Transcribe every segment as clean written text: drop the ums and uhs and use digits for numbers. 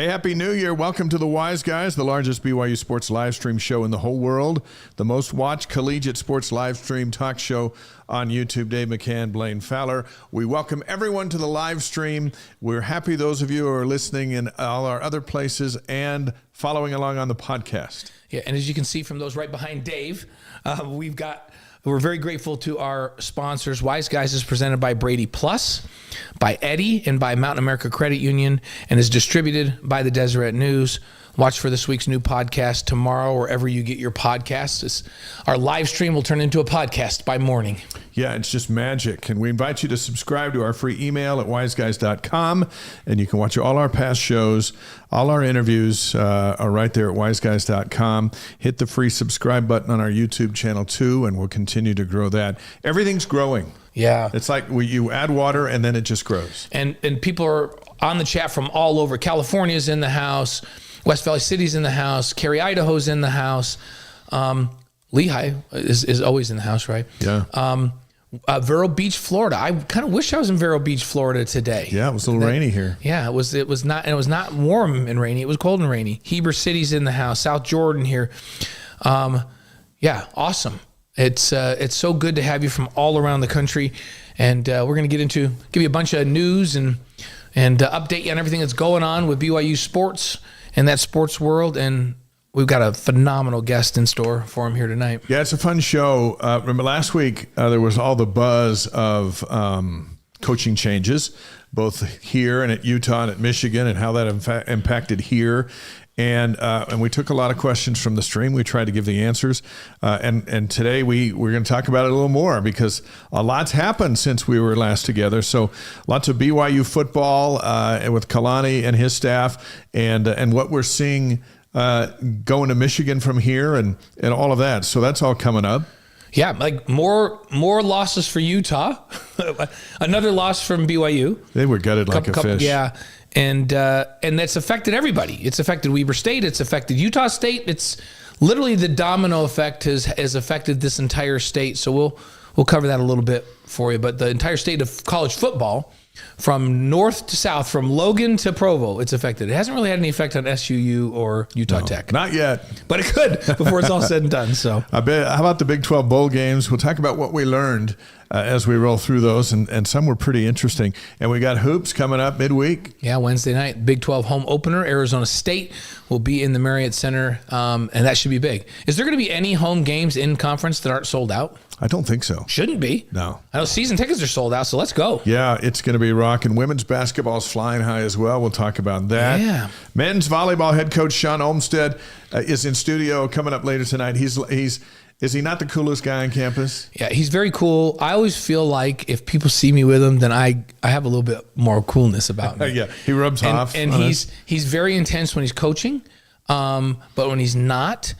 Hey, Happy New Year. Welcome to The Wise Guys, the largest BYU sports live stream show in the whole world, the most watched collegiate sports live stream talk show on YouTube. Dave McCann, Blaine Fowler. We welcome everyone to the live stream. We're happy those of you who are listening in all our other places and following along on the podcast. Yeah, and as you can see from those right behind Dave, we're very grateful to our sponsors. Wise Guys is presented by Brady Plus, by Eddie, and by Mountain America Credit Union, and is distributed by the Deseret News. Watch for this week's new podcast tomorrow, wherever you get your podcasts. Our live stream will turn into a podcast by morning. Yeah, it's just magic. And we invite you to subscribe to our free email at wiseguys.com. And you can watch all our past shows. All our interviews are right there at wiseguys.com. Hit the free subscribe button on our YouTube channel too, and we'll continue to grow that. Everything's growing. Yeah. It's like you add water and then it just grows. And people are on the chat from all over. California's in the house. West Valley City's in the house. Cary, Idaho's in the house. Lehigh is always in the house, right? Yeah. Vero Beach, Florida. I kind of wish I was in Vero Beach, Florida today. Yeah, it was a little rainy here. Yeah, it was not warm and rainy. It was cold and rainy. Heber City's in the house. South Jordan here. Yeah, awesome. It's so good to have you from all around the country, and we're going to give you a bunch of news and update you on everything that's going on with BYU sports and that sports world, and we've got a phenomenal guest in store for him here tonight. Yeah, it's a fun show. Remember last week there was all the buzz of coaching changes, both here and at Utah and at Michigan, and how that impacted here. And we took a lot of questions from the stream. We tried to give the answers. And today we're going to talk about it a little more because a lot's happened since we were last together. So lots of BYU football with Kalani and his staff and what we're seeing going to Michigan from here and all of that. So that's all coming up. Yeah, like more losses for Utah. Another loss from BYU. They were gutted like a fish. Yeah. And that's affected everybody. It's affected Weber State. It's affected Utah State. It's literally the domino effect has affected this entire state. So we'll cover that a little bit for you. But the entire state of college football, from north to south, from Logan to Provo, it's affected. It hasn't really had any effect on SUU or Utah Tech. Not yet. But it could before it's all said and done. So how about the Big 12 bowl games? We'll talk about what we learned as we roll through those, and some were pretty interesting. And we got hoops coming up midweek. Yeah, Wednesday night, Big 12 home opener. Arizona State will be in the Marriott Center, and that should be big. Is there going to be any home games in conference that aren't sold out? I don't think so. Shouldn't be. No. I know season tickets are sold out, so let's go. Yeah, it's going to be rocking. Women's basketball is flying high as well. We'll talk about that. Yeah. Men's volleyball head coach Shawn Olmstead is in studio coming up later tonight. Is he not the coolest guy on campus? Yeah, he's very cool. I always feel like if people see me with him, then I have a little bit more coolness about me. Yeah, he rubs off. And he's very intense when he's coaching, but when he's not,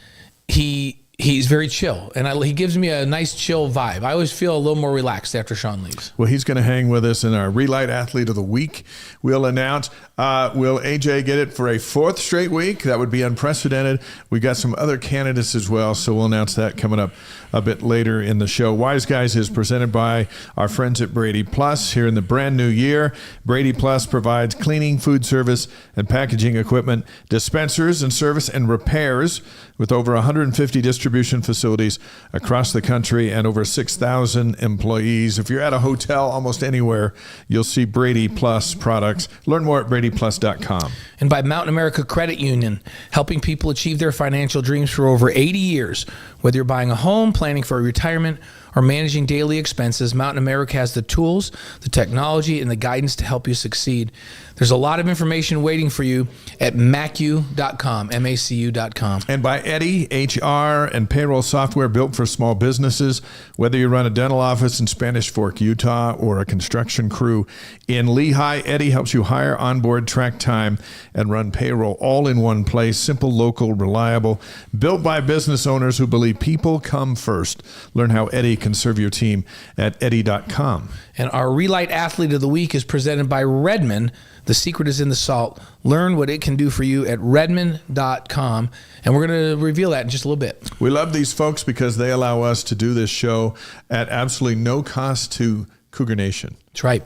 he's very chill, and he gives me a nice chill vibe. I always feel a little more relaxed after Shawn leaves. Well, he's going to hang with us in our Relight Athlete of the Week. We'll announce, will AJ get it for a fourth straight week? That would be unprecedented. We got some other candidates as well, so we'll announce that coming up a bit later in the show. Wise Guys is presented by our friends at Brady Plus here in the brand new year. Brady Plus provides cleaning, food service, and packaging equipment, dispensers and service and repairs with over 150 distribution facilities across the country and over 6,000 employees. If you're at a hotel almost anywhere, you'll see Brady Plus products. Learn more at bradyplus.com. And by Mountain America Credit Union, helping people achieve their financial dreams for over 80 years. Whether you're buying a home, planning for a retirement, or managing daily expenses, Mountain America has the tools, the technology, and the guidance to help you succeed. There's a lot of information waiting for you at macu.com, MACU.com. And by Eddie, HR and payroll software built for small businesses. Whether you run a dental office in Spanish Fork, Utah, or a construction crew in Lehigh, Eddie helps you hire, onboard, track time, and run payroll all in one place. Simple, local, reliable. Built by business owners who believe people come first. Learn how Eddie can serve your team at Eddie.com. And our Relight Athlete of the Week is presented by Redmond. The secret is in the salt. Learn what it can do for you at redmond.com. And we're going to reveal that in just a little bit. We love these folks because they allow us to do this show at absolutely no cost to Cougar Nation. That's right.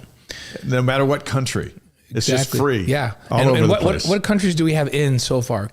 No matter what country. It's just free. Yeah. All and over and the place. What countries do we have in so far?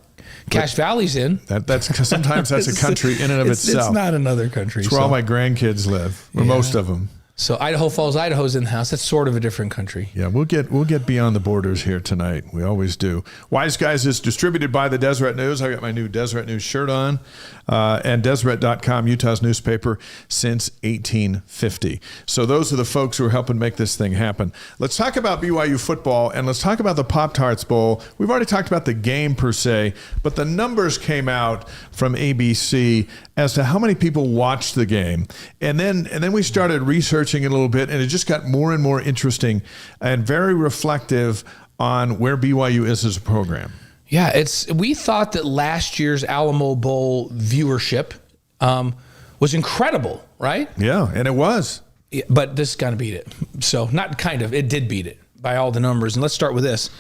Cache Valley's in. That's sometimes that's a country in and of itself. It's not another country. It's where all my grandkids live, or most of them. So Idaho Falls, Idaho's in the house. That's sort of a different country. Yeah, we'll get beyond the borders here tonight. We always do. Wise Guys is distributed by the Deseret News. I got my new Deseret News shirt on, and Deseret.com, Utah's newspaper since 1850. So those are the folks who are helping make this thing happen. Let's talk about BYU football, and let's talk about the Pop-Tarts Bowl. We've already talked about the game per se, but the numbers came out from ABC as to how many people watched the game. And then we started researching it a little bit, and it just got more and more interesting and very reflective on where BYU is as a program. Yeah, we thought that last year's Alamo Bowl viewership was incredible, right? Yeah, and it was. Yeah, but this is going to beat it. So not kind of, it did beat it by all the numbers. And let's start with this.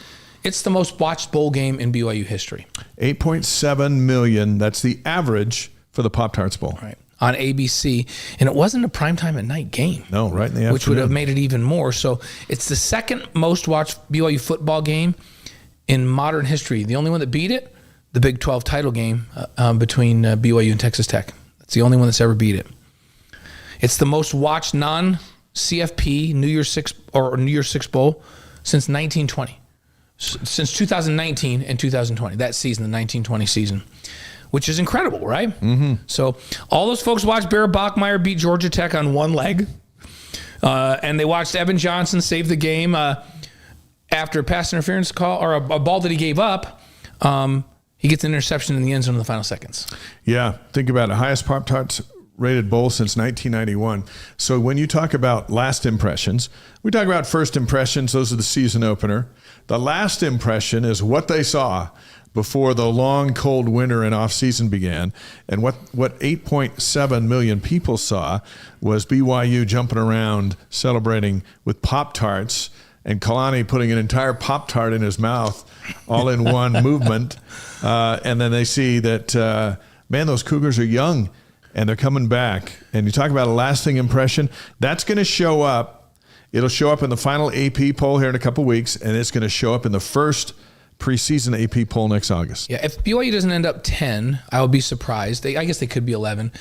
It's the most watched bowl game in BYU history. 8.7 million. That's the average for the Pop-Tarts Bowl. Right. On ABC. And it wasn't a primetime at night game. No, right in the afternoon. Which would have made it even more. So it's the second most watched BYU football game in modern history. The only one that beat it, the Big 12 title game between BYU and Texas Tech. That's the only one that's ever beat it. It's the most watched non-CFP New Year's Six Bowl since 1920. Since 2019 and 2020, that season, the 1920 season, which is incredible, right? Mm-hmm. So all those folks watched Bear Bachmeier beat Georgia Tech on one leg, and they watched Evan Johnson save the game after a pass interference call or a ball that he gave up. He gets an interception in the end zone in the final seconds. Yeah, think about it. Highest Pop-Tarts rated bowl since 1991. So when you talk about last impressions, we talk about first impressions. Those are the season opener. The last impression is what they saw before the long, cold winter and off-season began. And what 8.7 million people saw was BYU jumping around, celebrating with Pop-Tarts, and Kalani putting an entire Pop-Tart in his mouth all in one movement. And then they see that, man, those Cougars are young, and they're coming back. And you talk about a lasting impression. That's going to show up. It'll show up in the final AP poll here in a couple weeks, and it's going to show up in the first preseason AP poll next August. Yeah, if BYU doesn't end up 10, I will be surprised. I guess they could be 11.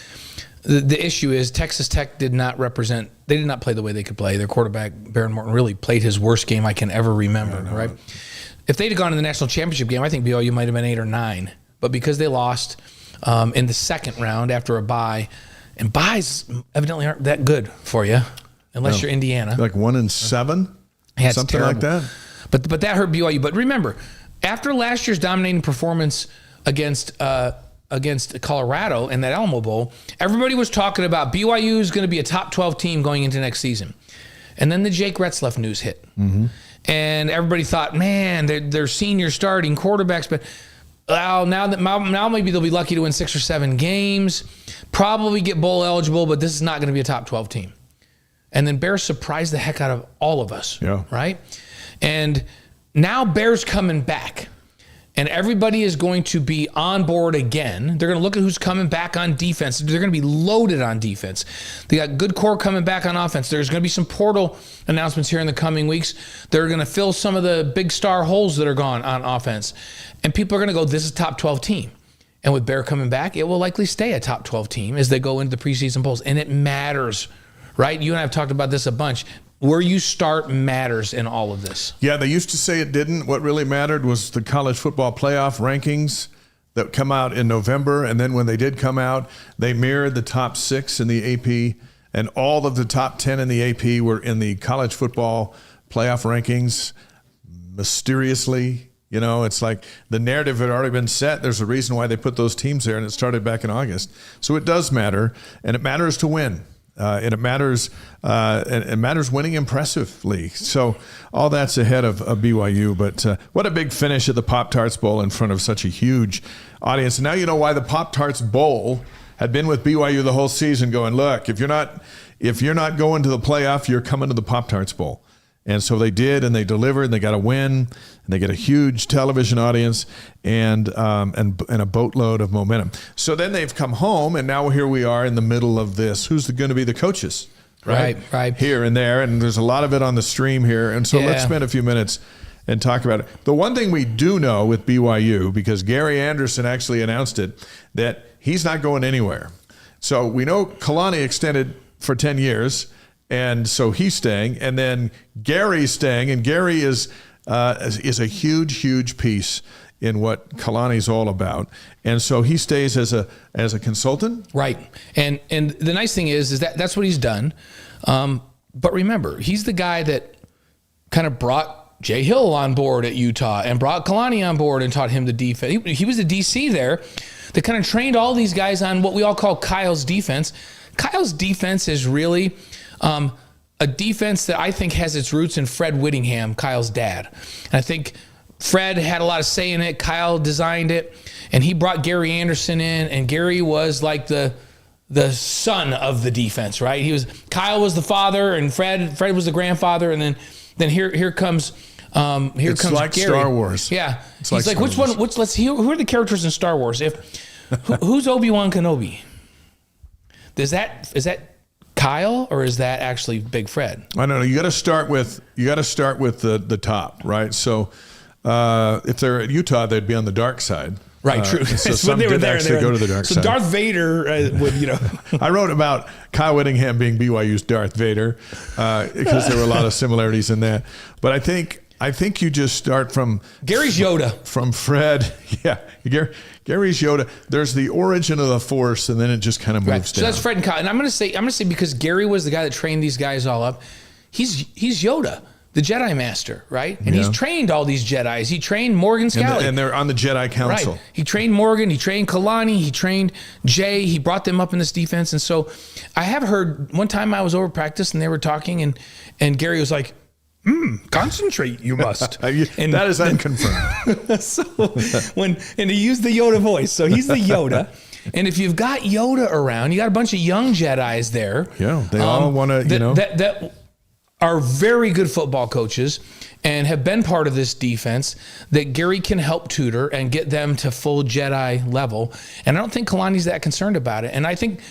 The issue is Texas Tech did not play the way they could play. Their quarterback, Baron Morton, really played his worst game I can ever remember, right? If they'd have gone to the national championship game, I think BYU might have been 8 or 9. But because they lost in the second round after a bye, and byes evidently aren't that good for you unless you're Indiana. Like 1-7? Yeah, something like that. But that hurt BYU. But remember, after last year's dominating performance against Colorado in that Alamo Bowl, everybody was talking about BYU is going to be a top 12 team going into next season. And then the Jake Retzlaff news hit. Mm-hmm. And everybody thought, man, they're senior starting quarterbacks, but now maybe they'll be lucky to win 6 or 7 games, probably get bowl eligible, but this is not going to be a top 12 team. And then Bears surprised the heck out of all of us, right? And now Bears coming back, and everybody is going to be on board again. They're going to look at who's coming back on defense. They're going to be loaded on defense. They got good core coming back on offense. There's going to be some portal announcements here in the coming weeks. They're going to fill some of the big star holes that are gone on offense. And people are going to go, this is a top 12 team. And with Bear coming back, it will likely stay a top 12 team as they go into the preseason polls. And it matters, right? You and I have talked about this a bunch. Where you start matters in all of this. Yeah, they used to say it didn't. What really mattered was the college football playoff rankings that come out in November. And then when they did come out, they mirrored the top 6 in the AP. And all of the top 10 in the AP were in the college football playoff rankings. Mysteriously, it's like the narrative had already been set. There's a reason why they put those teams there, and it started back in August. So it does matter, and it matters to win. And it matters winning impressively. So all that's ahead of BYU. But what a big finish at the Pop-Tarts Bowl in front of such a huge audience. And now you know why the Pop-Tarts Bowl had been with BYU the whole season going, look, if you're not going to the playoff, you're coming to the Pop-Tarts Bowl. And so they did, and they delivered, and they got a win, and they get a huge television audience and a boatload of momentum. So then they've come home, and now here we are in the middle of this. Who's going to be the coaches? Right. Here and there, and there's a lot of it on the stream here. And so let's spend a few minutes and talk about it. The one thing we do know with BYU, because Gary Anderson actually announced it, that he's not going anywhere. So we know Kalani extended for 10 years, and so he's staying. And then Gary's staying, and Gary is a huge, huge piece in what Kalani's all about. And so he stays as a consultant. Right. And the nice thing is that that's what he's done. But remember, he's the guy that kind of brought Jay Hill on board at Utah and brought Kalani on board and taught him the defense. He was the DC there that kind of trained all these guys on what we all call Kyle's defense. Kyle's defense is really a defense that I think has its roots in Fred Whittingham, Kyle's dad. And I think Fred had a lot of say in it. Kyle designed it, and he brought Gary Anderson in, and Gary was like the son of the defense, right? Kyle was the father, and Fred was the grandfather, and then here comes It's like Gary. Star Wars. Yeah, It's he's like like Star which Wars. one? Who are the characters in Star Wars? Who's Obi-Wan Kenobi? Is that Kyle, or is that actually Big Fred? I don't know. You got to start with the top, right? So if they're at Utah, they'd be on the dark side. Right, true. So When some they were did there, actually go to the dark side. So Darth Vader would, I wrote about Kyle Whittingham being BYU's Darth Vader because there were a lot of similarities in that. But I think you just start from Gary's Yoda. From Fred. Yeah, Gary's Yoda. There's the origin of the Force, and then it just kind of moves So down. that's Fred and Kyle. And I'm gonna say because Gary was the guy that trained these guys all up. He's Yoda, the Jedi Master, right? And he's trained all these Jedis. He trained Morgan Scally. And they're on the Jedi Council. Right. He trained Morgan. He trained Kalani. He trained Jay. He brought them up in this defense. And so I have heard one time I was over practice and they were talking and Gary was like, concentrate, you must. And that is unconfirmed. And he used the Yoda voice. So he's the Yoda. And if you've got Yoda around, you got a bunch of young Jedis there. Yeah, they all want to, that are very good football coaches and have been part of this defense that Gary can help tutor and get them to full Jedi level. And I don't think Kalani's that concerned about it. And I think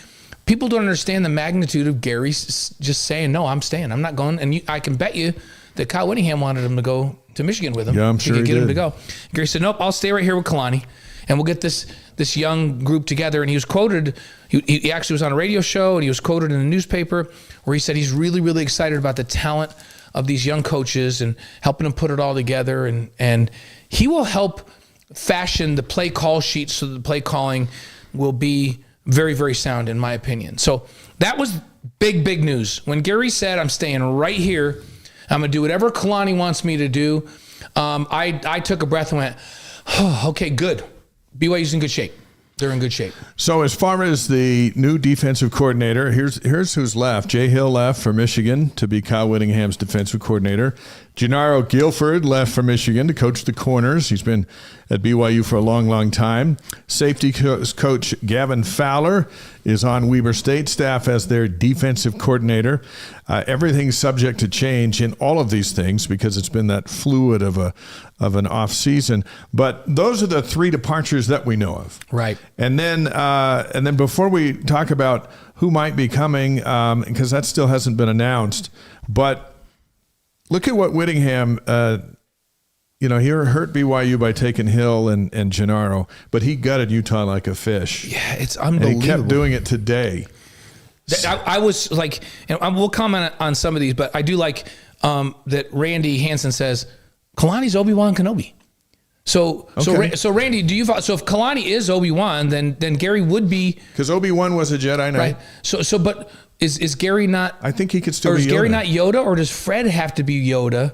people don't understand the magnitude of Gary's just saying, no, I'm staying. I'm not going. And I can bet you that Kyle Whittingham wanted him to go to Michigan with him. Yeah, I'm sure he could get him did. to go. Gary said, nope, I'll stay right here with Kalani. And we'll get this young group together. And he was quoted, he actually was on a radio show, and he was quoted in a newspaper where he said he's really, really excited about the talent of these young coaches and helping them put it all together. And he will help fashion the play call sheet so that the play calling will be very, very sound, in my opinion. So that was big, big news. When Gary said, I'm staying right here, I'm going to do whatever Kalani wants me to do, I took a breath and went, oh, okay, good. BYU's in good shape. They're in good shape. So as far as the new defensive coordinator, here's who's left. Jay Hill left for Michigan to be Kyle Whittingham's defensive coordinator. Gennaro Guilford left for Michigan to coach the corners. He's been at BYU for a long, long time. Safety coach Gavin Fowler is on Weber State staff as their defensive coordinator. Everything's subject to change in all of these things because it's been that fluid of an off season. But those are the three departures that we know of. Right. And then before we talk about who might be coming, because that still hasn't been announced, but look at what Whittingham, he hurt BYU by taking Hill and Gennaro, but he gutted Utah like a fish. Yeah, it's unbelievable. And he kept doing it today. I was like, and we'll comment on some of these, but I do like that Randy Hansen says, Kalani's Obi-Wan Kenobi. So Randy, do you so if Kalani is Obi-Wan, then Gary would be, because Obi-Wan was a Jedi Knight. right? So but is Gary not? I think he could still or be is Yoda. Gary not Yoda, or does Fred have to be Yoda?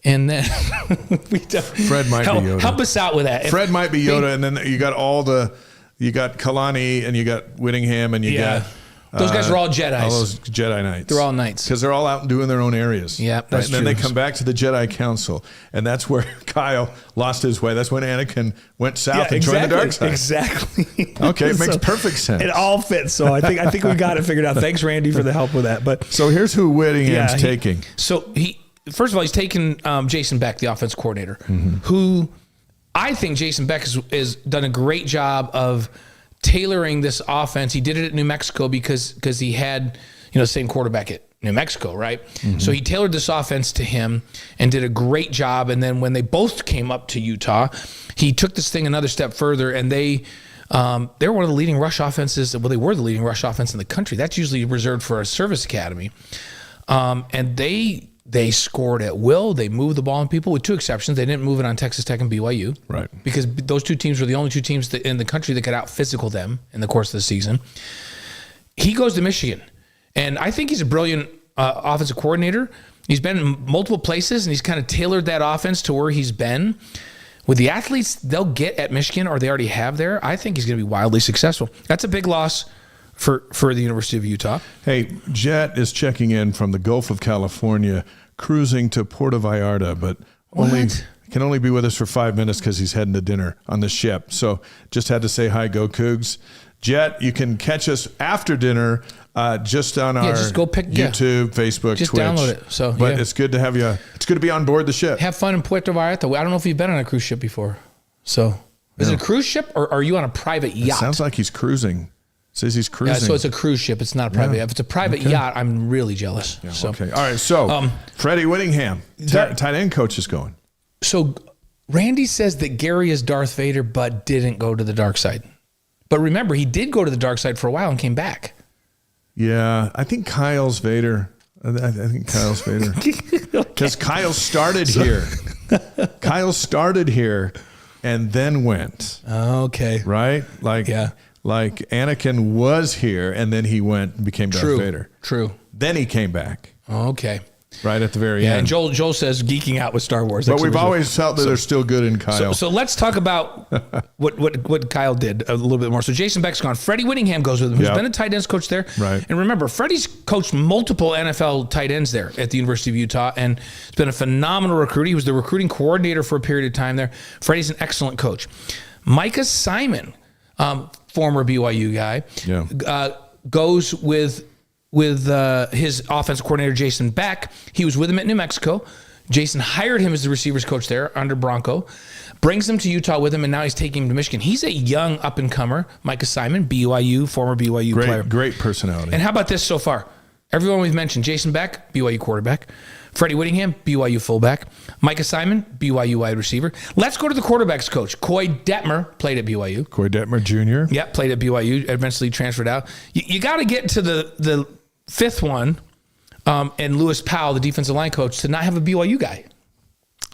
And then Fred might be Yoda. Help us out with that. Fred might be Yoda, and then you got Kalani and you got Whittingham and you got. Those guys are all Jedis. All those Jedi Knights. They're all Knights. Because they're all out doing their own areas. Yeah, that's And then true. they come back to the Jedi Council. And that's where Kyle lost his way. That's when Anakin went south and joined the dark side. Exactly. Okay, it makes perfect sense. It all fits. So I think we got it figured out. Thanks, Randy, for the help with that. But So here's who Whittingham's taking. So first of all, he's taken Jason Beck, the offense coordinator, Mm-hmm. who I think Jason Beck has done a great job of tailoring this offense. He did it at New Mexico because he had, the same quarterback at New Mexico, right? Mm-hmm. So he tailored this offense to him and did a great job. And then when they both came up to Utah, he took this thing another step further, and they're one of the leading rush offenses. Well, they were the leading rush offense in the country. That's usually reserved for a service academy. And they scored at will. They moved the ball on people, with two exceptions. They didn't move it on Texas Tech and BYU. Right. Because those two teams were the only two teams in the country that could out-physical them in the course of the season. He goes to Michigan. And I think he's a brilliant offensive coordinator. He's been in multiple places, and he's kind of tailored that offense to where he's been. With the athletes they'll get at Michigan, or they already have there, I think he's going to be wildly successful. That's a big loss for the University of Utah. Hey, Jet is checking in from the Gulf of California, cruising to Puerto Vallarta, but can only be with us for 5 minutes because he's heading to dinner on the ship. So just had to say hi, go Cougs. Jet, you can catch us after dinner just on our just go pick, YouTube, Facebook, just Twitch. Download it. So, but it's good to have you. It's good to be on board the ship. Have fun in Puerto Vallarta. I don't know if you've been on a cruise ship before. So is it a cruise ship, or are you on a private yacht? It sounds like he's cruising. Says he's cruising. Yeah, so it's a cruise ship. It's not a private yacht. If it's a private yacht, I'm really jealous. Yeah, so. Okay. All right. So Freddie Whittingham, tight end coach, is going. So Randy says that Gary is Darth Vader, but didn't go to the dark side. But remember, he did go to the dark side for a while and came back. Yeah, I think Kyle's Vader. I think Kyle's Vader. Because Kyle started here. Kyle started here and then went. Okay. Right? Like Anakin was here and then he went and became Darth Vader. True. Then he came back. Okay. Right at the very end. And Joel says geeking out with Star Wars. But we've always felt that they're still good in Kyle. So let's talk about what Kyle did a little bit more. So Jason Beck's gone. Freddie Whittingham goes with him, who's been a tight ends coach there. Right. And remember, Freddie's coached multiple NFL tight ends there at the University of Utah, and it's been a phenomenal recruiter. He was the recruiting coordinator for a period of time there. Freddie's an excellent coach. Micah Simon, former BYU guy, goes with his offensive coordinator, Jason Beck. He was with him at New Mexico. Jason hired him as the receivers coach there under Bronco, brings him to Utah with him, and now he's taking him to Michigan. He's a young up-and-comer, Micah Simon, former BYU player. Great personality. And how about this so far? Everyone we've mentioned, Jason Beck, BYU quarterback. Freddie Whittingham, BYU fullback. Micah Simon, BYU wide receiver. Let's go to the quarterbacks coach. Coy Detmer played at BYU. Coy Detmer Jr. Yep, played at BYU, eventually transferred out. You got to get to the fifth one, and Lewis Powell, the defensive line coach, to not have a BYU guy.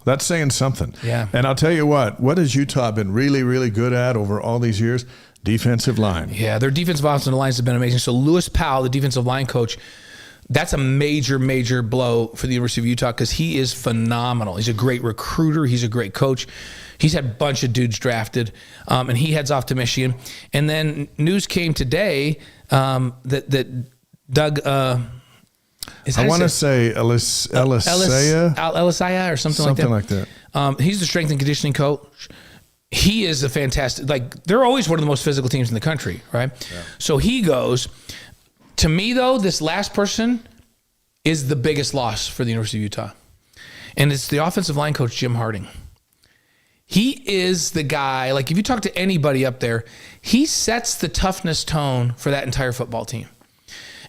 That's saying something. Yeah. And I'll tell you what has Utah been really, really good at over all these years? Defensive line. Yeah, their defensive offensive lines have been amazing. So Lewis Powell, the defensive line coach, that's a major, major blow for the University of Utah because he is phenomenal. He's a great recruiter. He's a great coach. He's had a bunch of dudes drafted, and he heads off to Michigan. And then news came today that Doug, I want to say Elisaya or something like that. He's the strength and conditioning coach. He is a fantastic, they're always one of the most physical teams in the country, right? Yeah. So he goes. To me, though, this last person is the biggest loss for the University of Utah. And it's the offensive line coach, Jim Harding. He is the guy, if you talk to anybody up there, he sets the toughness tone for that entire football team.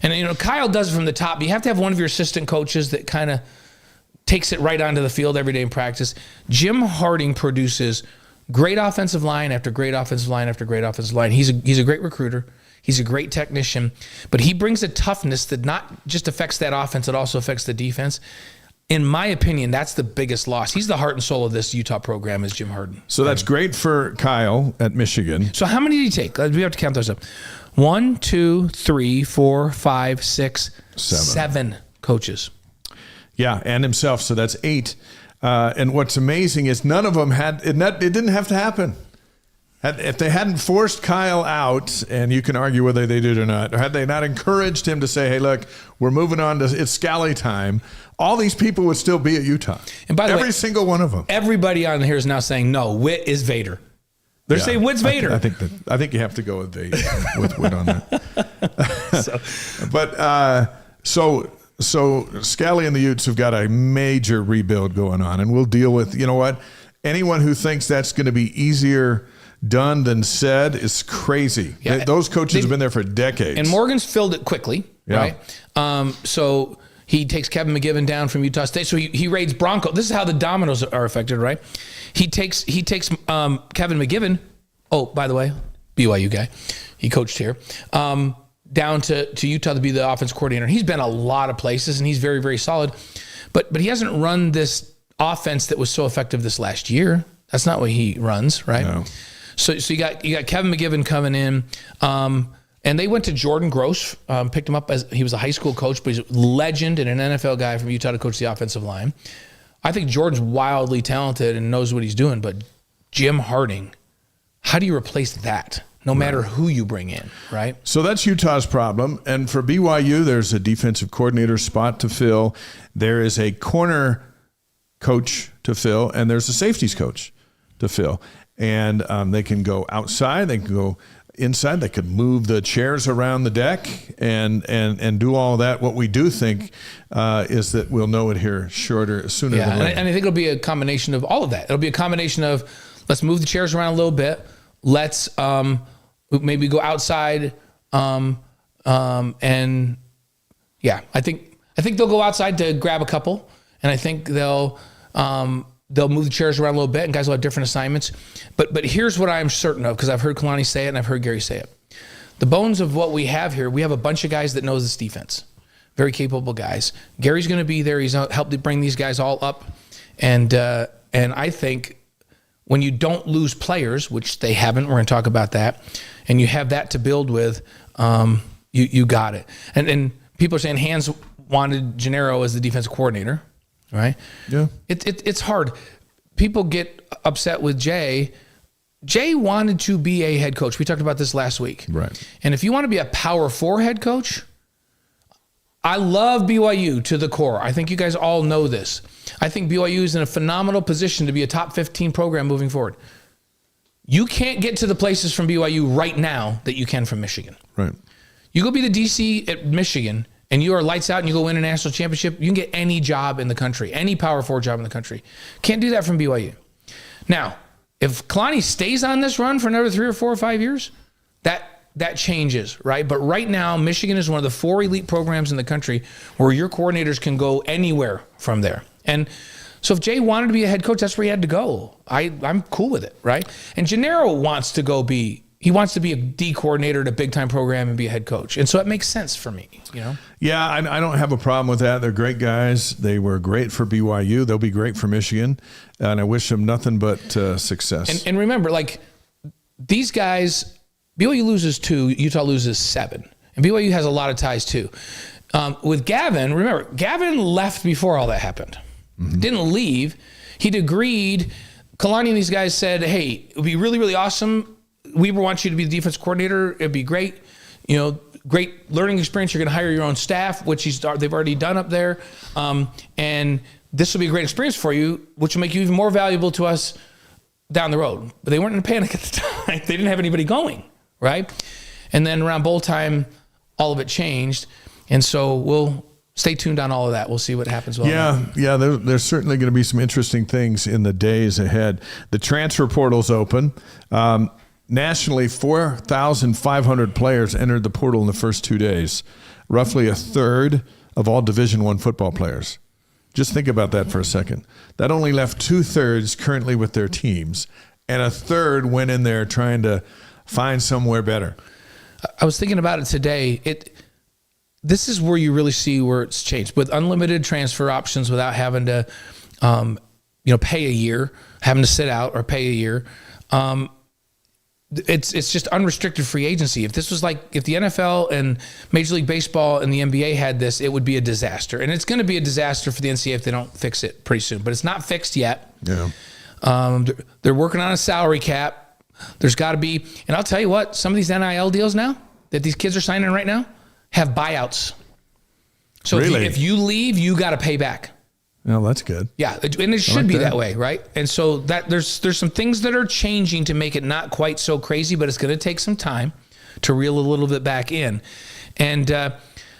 And, Kyle does it from the top. But you have to have one of your assistant coaches that kind of takes it right onto the field every day in practice. Jim Harding produces great offensive line after great offensive line after great offensive line. He's a great recruiter. He's a great technician. But he brings a toughness that not just affects that offense, it also affects the defense. In my opinion, that's the biggest loss. He's the heart and soul of this Utah program is Jim Harding. So that's great for Kyle at Michigan. So how many did he take? We have to count those up. 1, 2, 3, 4, 5, 6, 7 coaches. Yeah, and himself. So that's 8. And what's amazing is none of them it didn't have to happen. If they hadn't forced Kyle out, and you can argue whether they did or not, or had they not encouraged him to say, hey, look, we're moving on to it's Scally time, all these people would still be at Utah. And by the way, every single one of them. Everybody on here is now saying, no, Witt is Vader. They're saying Witt's Vader. I think you have to go with Vader with Witt on that. So Scally and the Utes have got a major rebuild going on, and we'll deal with, anyone who thinks that's going to be easier done than said is crazy. Yeah. Those coaches have been there for decades. And Morgan's filled it quickly, right? So he takes Kevin McGivern down from Utah State. So he raids Bronco. This is how the dominoes are affected, right? He takes Kevin McGivern. Oh, by the way, BYU guy. He coached here. Down to Utah to be the offense coordinator. He's been a lot of places, and he's very, very solid. But he hasn't run this offense that was so effective this last year. That's not what he runs, right? No. So you got Kevin McGivern coming in, and they went to Jordan Gross, picked him up as he was a high school coach, but he's a legend and an NFL guy from Utah to coach the offensive line. I think Jordan's wildly talented and knows what he's doing, but Jim Harding, how do you replace that? No matter who you bring in, right? So that's Utah's problem. And for BYU, there's a defensive coordinator spot to fill. There is a corner coach to fill, and there's a safeties coach to fill. And they can go outside, they can go inside, they could move the chairs around the deck and do all that. What we do think is that we'll know it here sooner than later. And I think it'll be a combination of all of that. It'll be a combination of let's move the chairs around a little bit. Let's maybe go outside, and yeah, I think they'll go outside to grab a couple, and I think they'll move the chairs around a little bit, and guys will have different assignments. But here's what I'm certain of, because I've heard Kalani say it and I've heard Gary say it. The bones of what we have here, we have a bunch of guys that knows this defense, very capable guys. Gary's going to be there. He's helped to bring these guys all up, and I think when you don't lose players, which they haven't, we're going to talk about that, and you have that to build with, you got it. And people are saying Hans wanted Gennaro as the defensive coordinator, right? Yeah. It's hard. People get upset with Jay. Jay wanted to be a head coach. We talked about this last week. Right. And if you want to be a Power 4 head coach, I love BYU to the core. I think you guys all know this. I think BYU is in a phenomenal position to be a top 15 program moving forward. You can't get to the places from BYU right now that you can from Michigan. Right. You go be the DC at Michigan and you are lights out and you go win a national championship, you can get any job in the country, any Power 4 job in the country. Can't do that from BYU. Now, if Kalani stays on this run for another 3 or 4 or 5 years, that changes, right? But right now, Michigan is one of the 4 elite programs in the country where your coordinators can go anywhere from there. And so if Jay wanted to be a head coach, that's where he had to go. I'm cool with it, right? And Gennaro wants to be a D coordinator at a big-time program and be a head coach. And so it makes sense for me, you know? Yeah, I don't have a problem with that. They're great guys. They were great for BYU. They'll be great for Michigan. And I wish them nothing but success. And remember, like, these guys, BYU loses 2, Utah loses 7. And BYU has a lot of ties too. With Gavin, remember, Gavin left before all that happened. Mm-hmm. Didn't leave. He'd agreed. Kalani and these guys said, hey, it would be really, really awesome. We want you to be the defense coordinator. It'd be great. You know, great learning experience. You're going to hire your own staff, which they've already done up there. And this will be a great experience for you, which will make you even more valuable to us down the road. But they weren't in a panic at the time. They didn't have anybody going, right? And then around bowl time, all of it changed. And so we'll stay tuned on all of that. We'll see what happens. Yeah. There's certainly going to be some interesting things in the days ahead. The transfer portal's open. Nationally, 4,500 players entered the portal in the first 2 days, roughly a third of all Division I football players. Just think about that for a second. That only left 2/3 currently with their teams, and a third went in there trying to find somewhere better. I was thinking about it today. This is where you really see where it's changed. With unlimited transfer options without having to pay a year, having to sit out or pay a year. It's just unrestricted free agency. If this was if the NFL and Major League Baseball and the NBA had this, it would be a disaster. And it's going to be a disaster for the NCAA if they don't fix it pretty soon. But it's not fixed yet. Yeah. They're working on a salary cap. There's got to be, and I'll tell you what, some of these NIL deals now that these kids are signing right now have buyouts. So really? if you leave, you got to pay back. Well, that's good. Yeah, and it should be that way, right? And so that there's some things that are changing to make it not quite so crazy, but it's going to take some time to reel a little bit back in. And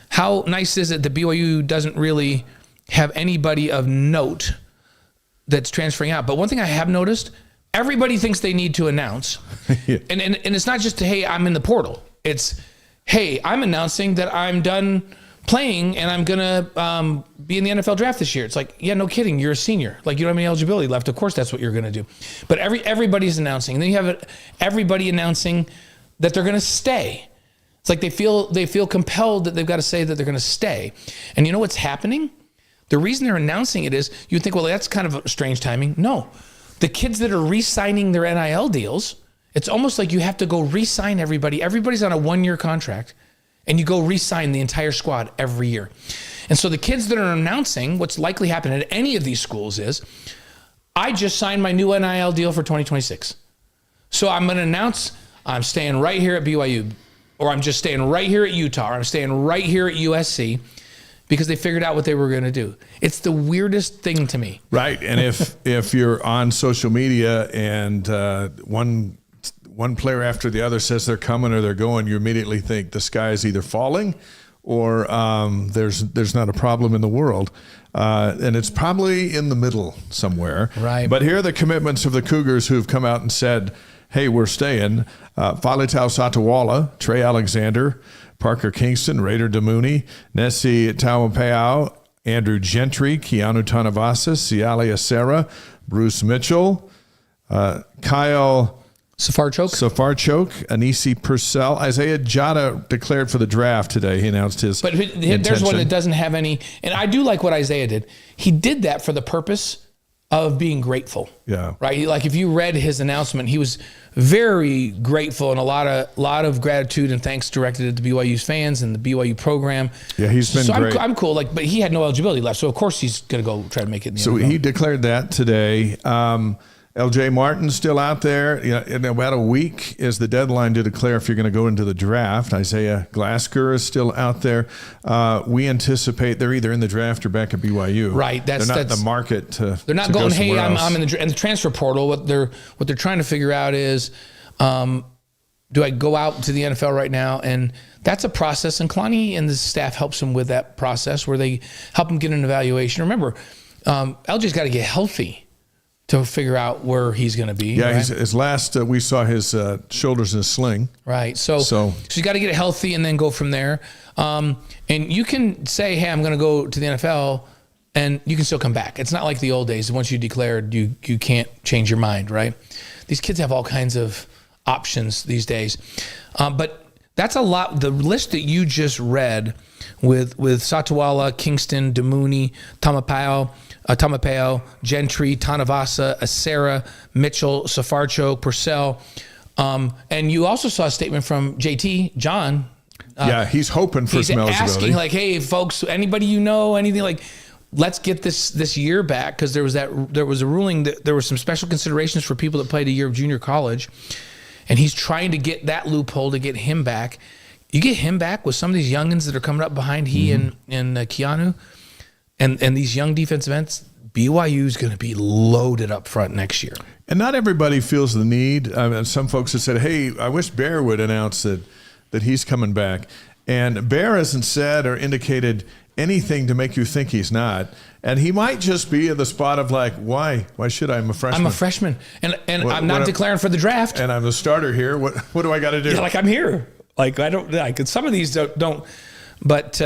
how nice is it that BYU doesn't really have anybody of note that's transferring out? But one thing I have noticed, everybody thinks they need to announce. Yeah. And it's not just, hey, I'm in the portal. It's, hey, I'm announcing that I'm done playing and I'm going to be in the NFL draft this year. It's like, yeah, no kidding. You're a senior. Like, you don't have any eligibility left. Of course, that's what you're going to do. But everybody's announcing. And then you have everybody announcing that they're going to stay. It's like they feel compelled that they've got to say that they're going to stay. And you know what's happening? The reason they're announcing it is you think, well, that's kind of strange timing. No. The kids that are re-signing their NIL deals, it's almost like you have to go re-sign everybody. Everybody's on a 1-year contract. And you go re-sign the entire squad every year. And so the kids that are announcing what's likely happening at any of these schools is, I just signed my new NIL deal for 2026. So I'm going to announce I'm staying right here at BYU, or I'm just staying right here at Utah, or I'm staying right here at USC, because they figured out what they were going to do. It's the weirdest thing to me. Right. And if you're on social media and one player after the other says they're coming or they're going, you immediately think the sky is either falling or there's not a problem in the world. And it's probably in the middle somewhere. Right. But here are the commitments of the Cougars who've come out and said, hey, we're staying. Faletau Satawala, Trey Alexander, Parker Kingston, Raider Damouni, Nessie Tauapeau, Andrew Gentry, Keanu Tanavasa, Siali Acera, Bruce Mitchell, Kyle Safarchoke, Anisi Purcell. Isaiah Jada declared for the draft today. He announced his But there's one that doesn't have any, and I do like what Isaiah did. He did that for the purpose of being grateful. Yeah. Right? Like if you read his announcement, he was very grateful and a lot of gratitude and thanks directed at the BYU's fans and the BYU program. Yeah, he's been great. I'm cool. But he had no eligibility left, so of course he's going to go try to make it in the So NFL. he declared that today. LJ Martin's still out there. In about a week is the deadline to declare if you're going to go into the draft. Isaiah Glasker is still out there. We anticipate they're either in the draft or back at BYU. Right. They're not in the market to. They're not to going, go hey, else. I'm in the transfer portal. What they're trying to figure out is, do I go out to the NFL right now? And that's a process. And Kalani and the staff helps them with that process where they help them get an evaluation. Remember, LJ's got to get healthy to figure out where he's going to be. Yeah, right? his last, we saw his shoulders in a sling. Right. So you got to get it healthy and then go from there. And you can say, hey, I'm going to go to the NFL, and you can still come back. It's not like the old days. Once you declared, you can't change your mind, right? These kids have all kinds of options these days. But that's a lot. The list that you just read with Satawala, Kingston, Damouni, Tamapeo, Gentry, Tanavasa, Acera, Mitchell, Safarchoke, Purcell. And you also saw a statement from JT, John. He's hoping for some eligibility. He's asking, like, hey, folks, anybody you know, anything, like, let's get this year back, because there was a ruling that there were some special considerations for people that played a year of junior college, and he's trying to get that loophole to get him back. You get him back with some of these youngins that are coming up behind and Keanu, and these young defensive ends, BYU is going to be loaded up front next year. And not everybody feels the need. Some folks have said, hey, I wish Bear would announce that he's coming back. And Bear hasn't said or indicated anything to make you think he's not. And he might just be at the spot of like, why should I? I'm a freshman. I'm a freshman. And I'm not declaring for the draft. And I'm the starter here. What do I got to do? Yeah, like I'm here. Like I don't, like some of these don't, but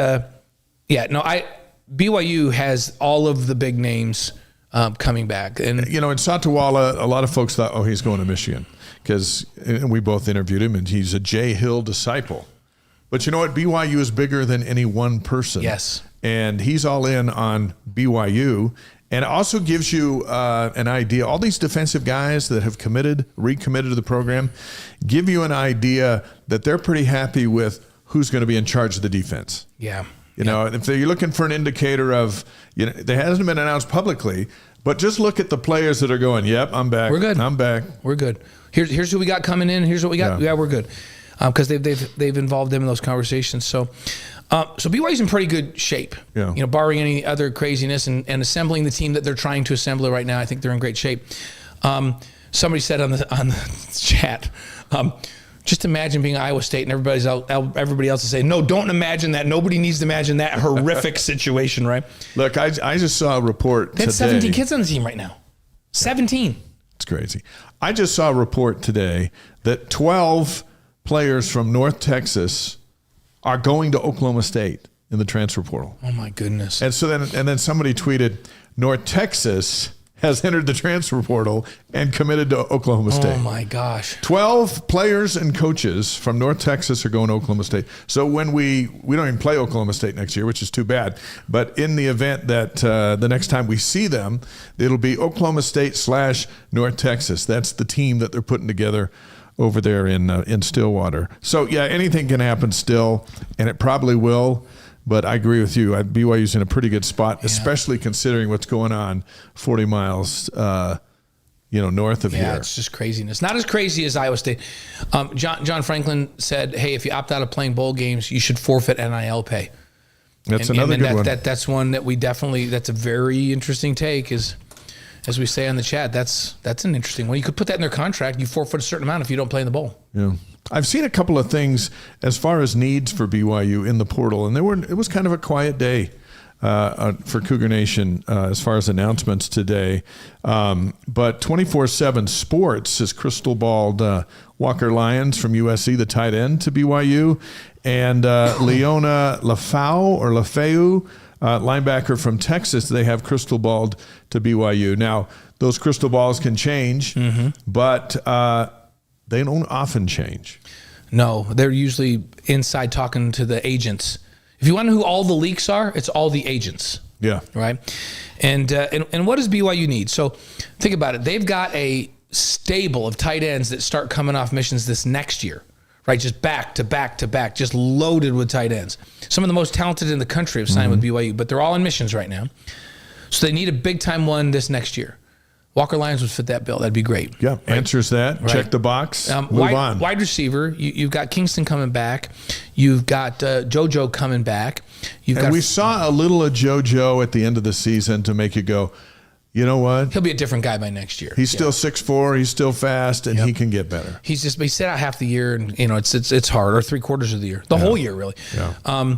BYU has all of the big names coming back. And in Satawala, a lot of folks thought, oh, he's going to Michigan, because we both interviewed him, and he's a Jay Hill disciple. But you know what? BYU is bigger than any one person. Yes. And he's all in on BYU. And it also gives you an idea. All these defensive guys that have recommitted to the program, give you an idea that they're pretty happy with who's going to be in charge of the defense. Yeah. If you're looking for an indicator of, there hasn't been announced publicly, but just look at the players that are going, yep, I'm back. We're good. I'm back. We're good. Here's who we got coming in. Here's what we got. Yeah, we're good. Because they've involved them in those conversations. So BYU's in pretty good shape. Yeah. Barring any other craziness and assembling the team that they're trying to assemble right now, I think they're in great shape. Somebody said on the chat, just imagine being Iowa State and everybody else is saying, no, don't imagine that. Nobody needs to imagine that horrific situation, right? Look, I just saw a report They had today. 17 kids on the team right now. 17. It's crazy. I just saw a report today that 12 players from North Texas are going to Oklahoma State in the transfer portal. Oh my goodness. And so then somebody tweeted, North Texas has entered the transfer portal and committed to Oklahoma State. Oh my gosh. 12 players and coaches from North Texas are going to Oklahoma State. So when we don't even play Oklahoma State next year, which is too bad. But in the event that the next time we see them, it'll be Oklahoma State / North Texas. That's the team that they're putting together over there in Stillwater. So yeah, anything can happen still, and it probably will. But I agree with you. BYU's in a pretty good spot, especially considering what's going on 40 miles, north of here. Yeah, it's just craziness. Not as crazy as Iowa State. John Franklin said, "Hey, if you opt out of playing bowl games, you should forfeit NIL pay." That's another good one. That's one that we definitely. That's a very interesting take. As we say on the chat, that's an interesting one. You could put that in their contract. You forfeit a certain amount if you don't play in the bowl. Yeah. I've seen a couple of things as far as needs for BYU in the portal, and it was kind of a quiet day for Cougar Nation as far as announcements today. But 24/7 Sports has crystal balled Walker Lyons from USC, the tight end, to BYU, and Leona Lafeu, linebacker from Texas. They have crystal balled to BYU. Now, those crystal balls can change, but they don't often change. No, they're usually inside talking to the agents. If you want to know who all the leaks are, it's all the agents. Yeah. Right? And what does BYU need? So think about it. They've got a stable of tight ends that start coming off missions this next year, right? Just back to back to back, just loaded with tight ends. Some of the most talented in the country have signed with BYU, but they're all on missions right now. So they need a big-time one this next year. Walker Lyons would fit that bill. That'd be great. Yeah, right? Answers that. Right. Check the box. Move on. Wide receiver, you've got Kingston coming back. You've got JoJo coming back. We saw a little of JoJo at the end of the season to make you go, you know what? He'll be a different guy by next year. He's still 6'4", he's still fast, and he can get better. He sat out half the year, and it's hard, or 3/4 of the year, the whole year really. Yeah.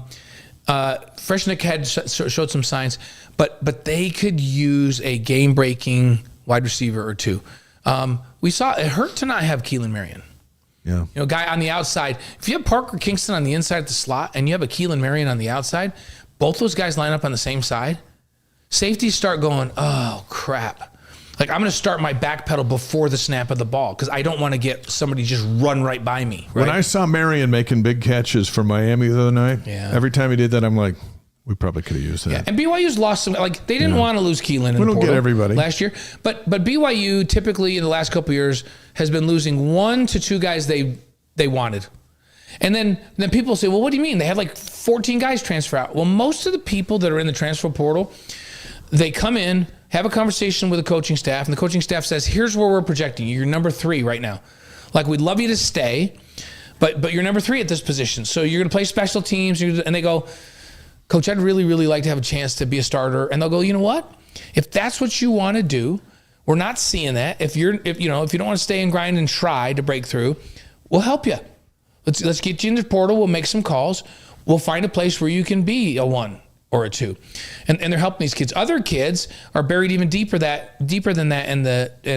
Freshnick had showed some signs, but they could use a game-breaking wide receiver or two. We saw it hurt to not have Keelan Marion. Yeah. Guy on the outside. If you have Parker Kingston on the inside of the slot and you have a Keelan Marion on the outside, both those guys line up on the same side. Safeties start going, oh crap. Like, I'm going to start my back pedal before the snap of the ball because I don't want to get somebody just run right by me. Right? When I saw Marion making big catches for Miami the other night, every time he did that, I'm like, we probably could have used that. Yeah, and BYU's lost some. Like, they didn't want to lose Keelan. We don't get everybody last year, but BYU typically in the last couple of years has been losing 1 to 2 guys they wanted, and then people say, well, what do you mean? They had like 14 guys transfer out. Well, most of the people that are in the transfer portal, they come in, have a conversation with the coaching staff, and the coaching staff says, here's where we're projecting you. You're number 3 right now. Like, we'd love you to stay, but you're number 3 at this position. So you're going to play special teams, and they go, Coach, I'd really, really like to have a chance to be a starter. And they'll go, you know what? If that's what you want to do, we're not seeing that. If you don't want to stay and grind and try to break through, we'll help you. Let's get you in the portal. We'll make some calls. We'll find a place where you can be a 1 or a 2. And they're helping these kids. Other kids are buried even deeper than that in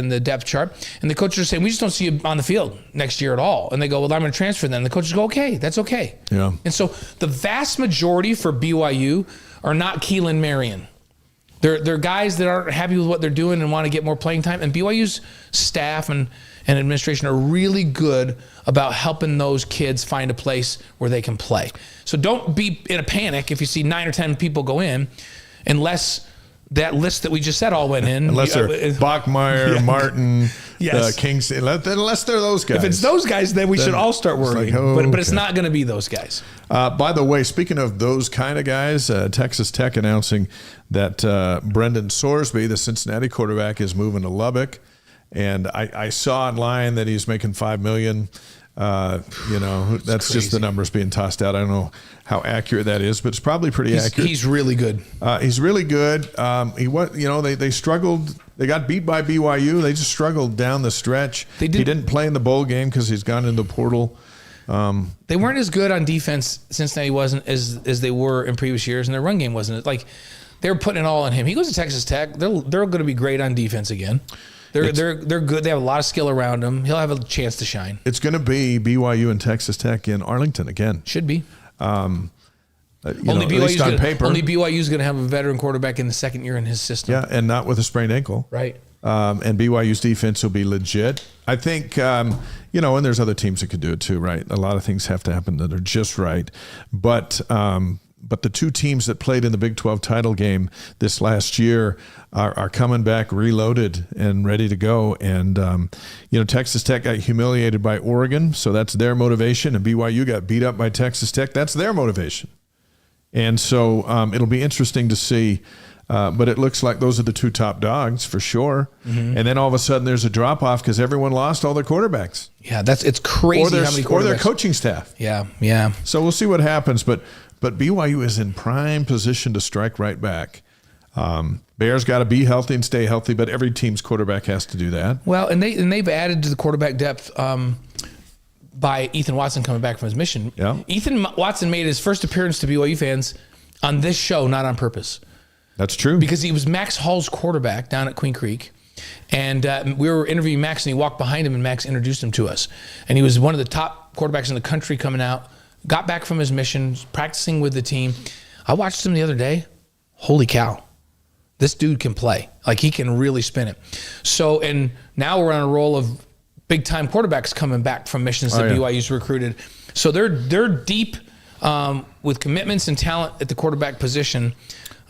the depth chart. And the coaches are saying, we just don't see you on the field next year at all. And they go, well, I'm going to transfer them. And the coaches go, okay, that's okay. Yeah. And so the vast majority for BYU are not Keelan Marion. They're guys that aren't happy with what they're doing and want to get more playing time. And BYU's staff and administration are really good about helping those kids find a place where they can play. So don't be in a panic if you see 9 or 10 people go in, unless that list that we just said all went in. Unless they're Bachmeyer, Martin, Kingston, unless they're those guys. If it's those guys, then we should all start worrying. Like, but it's not going to be those guys. By the way, speaking of those kind of guys, Texas Tech announcing that Brendan Sorsby, the Cincinnati quarterback, is moving to Lubbock. And I saw online that he's making $5 million. That's just the numbers being tossed out. I don't know how accurate that is, but it's probably pretty accurate. He's really good. He's really good. They struggled. They got beat by BYU. They just struggled down the stretch. He didn't play in the bowl game because he's gone in the portal. They weren't as good on defense. Cincinnati wasn't as they were in previous years, and their run game wasn't like they were putting it all on him. He goes to Texas Tech. They're going to be great on defense again. They're good. They have a lot of skill around him. He'll have a chance to shine. It's going to be BYU and Texas Tech in Arlington again. Should be. At least on paper. Only BYU is going to have a veteran quarterback in the second year in his system. Yeah, and not with a sprained ankle. Right. And BYU's defense will be legit. I think, and there's other teams that could do it too, right? A lot of things have to happen that are just right. But the two teams that played in the Big 12 title game this last year are coming back reloaded and ready to go. And, Texas Tech got humiliated by Oregon, so that's their motivation. And BYU got beat up by Texas Tech. That's their motivation. And so it'll be interesting to see. But it looks like those are the two top dogs for sure. Mm-hmm. And then all of a sudden there's a drop off because everyone lost all their quarterbacks. Yeah, it's crazy how many quarterbacks. Or their coaching staff. Yeah. So we'll see what happens. But BYU is in prime position to strike right back. Bears got to be healthy and stay healthy, but every team's quarterback has to do that. Well, and they've added to the quarterback depth by Ethan Watson coming back from his mission. Yeah. Ethan Watson made his first appearance to BYU fans on this show, not on purpose. That's true. Because he was Max Hall's quarterback down at Queen Creek. And we were interviewing Max, and he walked behind him, and Max introduced him to us. And he was one of the top quarterbacks in the country coming out, got back from his mission, practicing with the team. I watched him the other day. Holy cow. This dude can play. Like, he can really spin it. So, and now we're on a roll of big-time quarterbacks coming back from missions that BYU's recruited. So they're deep with commitments and talent at the quarterback position.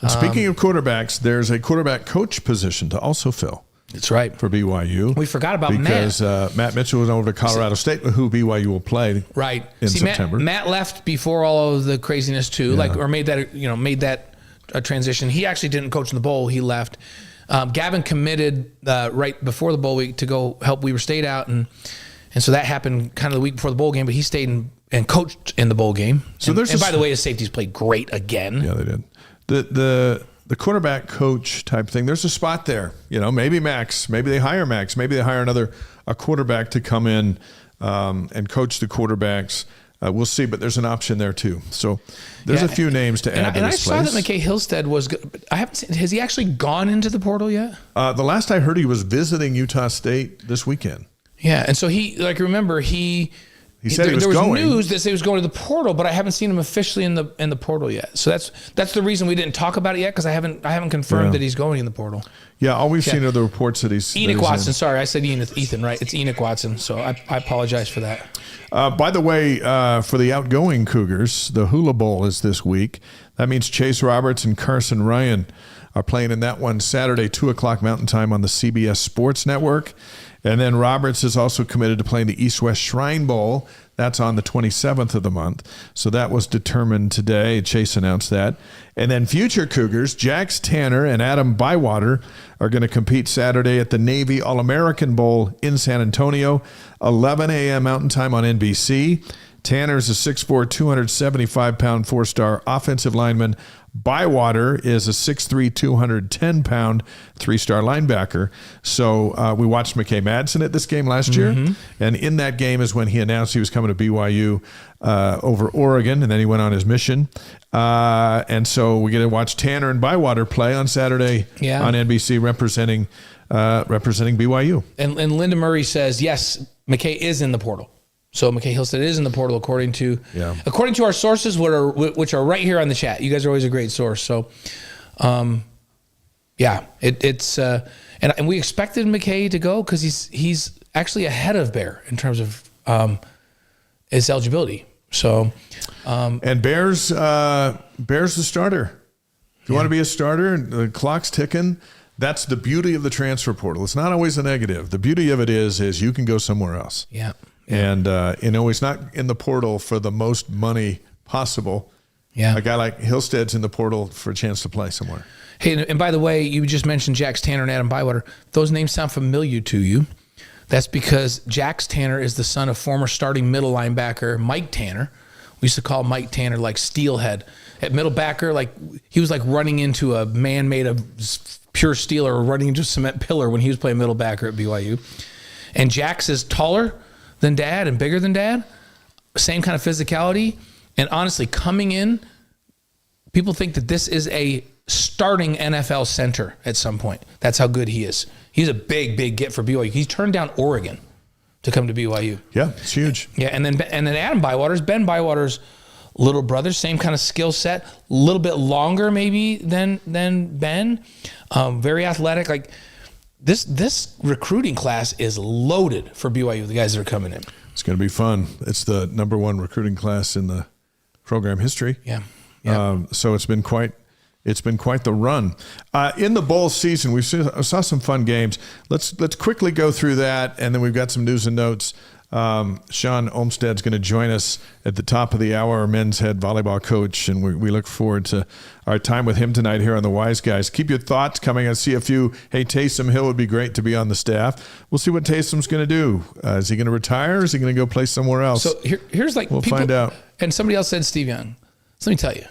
And speaking of quarterbacks, there's a quarterback coach position to also fill. That's right. For BYU. We forgot about Matt. Because Matt Mitchell was over to Colorado State, who BYU will play in September. Matt left before all of the craziness too, or made that a transition. He actually didn't coach in the bowl. He left. Gavin committed right before the bowl week to go help Weber State out, and so that happened kind of the week before the bowl game, but he stayed and coached in the bowl game. So and by the way, his safeties played great again. Yeah, they did. The quarterback coach type thing, there's a spot there. Maybe Max, maybe they hire Max, maybe they hire a quarterback to come in and coach the quarterbacks. We'll see, but there's an option there too. So there's a few names to add to this place. And I saw that McKay Hillstead was good. I haven't seen, has he actually gone into the portal yet? The last I heard, he was visiting Utah State this weekend. Yeah, and so he said there was news that said he was going to the portal, but I haven't seen him officially in the portal yet. So that's the reason we didn't talk about it yet, because I haven't confirmed that he's going in the portal. Yeah, all we've seen are the reports that he's Enoch Watson. Sorry, I said Ethan, right? It's Enoch Watson. So I apologize for that. By the way, for the outgoing Cougars, the Hula Bowl is this week. That means Chase Roberts and Carson Ryan are playing in that one Saturday, 2:00 Mountain Time on the CBS Sports Network. And then Roberts is also committed to playing the East-West Shrine Bowl. That's on the 27th of the month. So that was determined today. Chase announced that. And then future Cougars, Jax Tanner and Adam Bywater are going to compete Saturday at the Navy All-American Bowl in San Antonio, 11 a.m. Mountain Time on NBC. Tanner's a 6'4", 275-pound four-star offensive lineman. Bywater is a 6'3", 210-pound three-star linebacker. So we watched McKay Madsen at this game last year, and in that game is when he announced he was coming to BYU over Oregon, and then he went on his mission. And so we get to watch Tanner and Bywater play on Saturday on NBC representing BYU. And Linda Murray says, yes, McKay is in the portal. So McKay Hillstead is in the portal according to our sources, which are right here on the chat. You guys are always a great source. So, it's and we expected McKay to go because he's actually ahead of Bear in terms of his eligibility. So, and Bear's the starter. If you want to be a starter, the clock's ticking. That's the beauty of the transfer portal. It's not always a negative. The beauty of it is you can go somewhere else. Yeah. And, he's not in the portal for the most money possible. Yeah. A guy like Hillstead's in the portal for a chance to play somewhere. Hey, and by the way, you just mentioned Jax Tanner and Adam Bywater. Those names sound familiar to you. That's because Jax Tanner is the son of former starting middle linebacker Mike Tanner. We used to call Mike Tanner like steelhead. At middle backer, like he was like running into a man made of pure steel or running into a cement pillar when he was playing middle backer at BYU. And Jax is taller than Dad and bigger than Dad, same kind of physicality, and honestly, coming in, people think that this is a starting NFL center at some point. That's how good he is. He's a big get for BYU. He's turned down Oregon to come to BYU. Yeah, it's huge. Yeah, and then Adam Ben Bywater's little brother, same kind of skill set, a little bit longer maybe than Ben. Very athletic. Like this recruiting class is loaded for BYU. The guys that are coming in. It's going to be fun. It's the number one recruiting class in the program history. Yeah. So it's been quite the run. In the bowl season, we saw some fun games. Let's quickly go through that, and then we've got some news and notes. Shawn Olmstead's going to join us at the top of the hour, our men's head volleyball coach, and we look forward to our time with him tonight here on the Wise Guys. Keep your thoughts coming. I see a few. Hey, Taysom Hill would be great to be on the staff. We'll see what Taysom's going to do. Is he going to retire, or is he going to go play somewhere else? So here's we'll find out. And somebody else said Steve Young. So let me tell you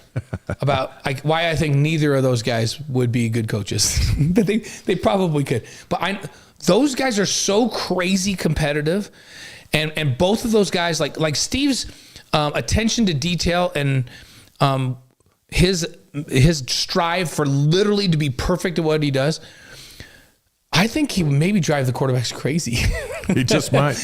about why I think neither of those guys would be good coaches. They probably could, but those guys are so crazy competitive, and both of those guys, like Steve's attention to detail and his strive for literally to be perfect at what he does. I think he would maybe drive the quarterbacks crazy. He just might.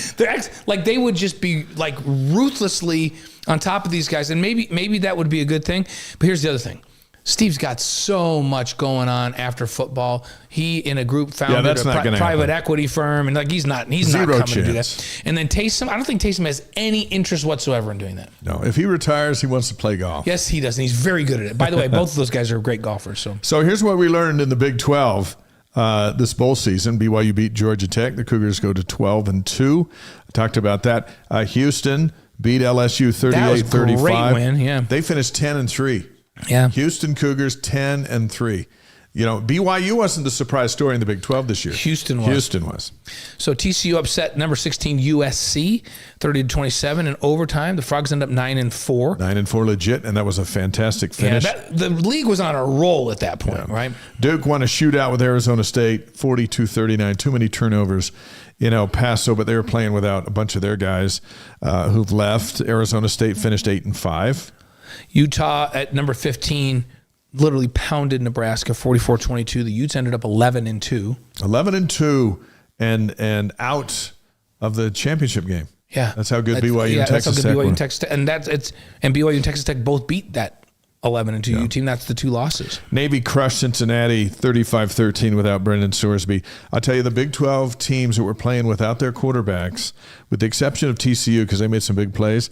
They would just be like ruthlessly on top of these guys, and maybe that would be a good thing. But here's the other thing: Steve's got so much going on after football. He in a group founded a private equity firm, and he's not coming to do that. And then Taysom, I don't think Taysom has any interest whatsoever in doing that. No, if he retires, he wants to play golf. Yes, he does, and he's very good at it. By the way, both of those guys are great golfers. So here's what we learned in the Big 12. This bowl season, BYU beat Georgia Tech. The Cougars go to 12-2. I talked about that. Houston beat LSU 38-35. Great win, yeah. They finished 10-3. Yeah. Houston Cougars 10-3. BYU wasn't the surprise story in the Big 12 this year. Houston was. So TCU upset number 16 USC 30-27 in overtime. The Frogs ended up 9-4. 9-4 legit, and that was a fantastic finish. Yeah, the league was on a roll at that point, right? Duke won a shootout with Arizona State, 42-39. Too many turnovers in El Paso, but they were playing without a bunch of their guys who've left. Arizona State finished 8-5. Utah at number 15 literally pounded Nebraska 44-22. The Utes ended up 11-2. 11-2 and out of the championship game. Yeah. That's how good BYU and Texas Tech were. And BYU and Texas Tech both beat that 11-2 U team. That's the two losses. Navy crushed Cincinnati 35-13 without Brendan Sorsby. I'll tell you, the Big 12 teams that were playing without their quarterbacks, with the exception of TCU because they made some big plays,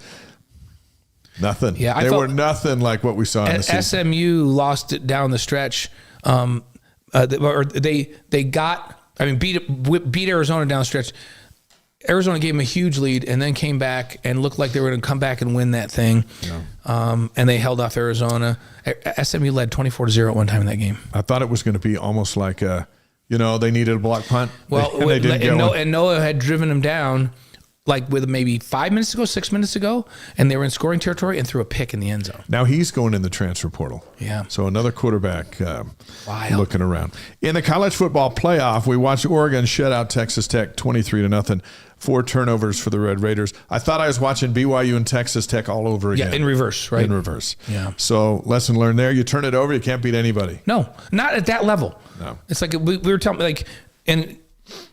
nothing. Yeah, they were nothing like what we saw in the season. SMU lost it down the stretch. Beat Arizona down the stretch. Arizona gave them a huge lead and then came back and looked like they were going to come back and win that thing. Yeah. And they held off Arizona. SMU led 24-0 at one time in that game. I thought it was going to be almost like they needed a block punt. Well, and they didn't get one. And Noah had driven them down with maybe 5 minutes ago, 6 minutes ago, and they were in scoring territory and threw a pick in the end zone. Now he's going in the transfer portal. Yeah. So another quarterback looking around. In the college football playoff, we watched Oregon shut out Texas Tech 23-0. 4 turnovers for the Red Raiders. I thought I was watching BYU and Texas Tech all over again. Yeah, in reverse, right? In reverse. Yeah. So lesson learned there. You turn it over, you can't beat anybody. No, not at that level. No. It's like we were telling, and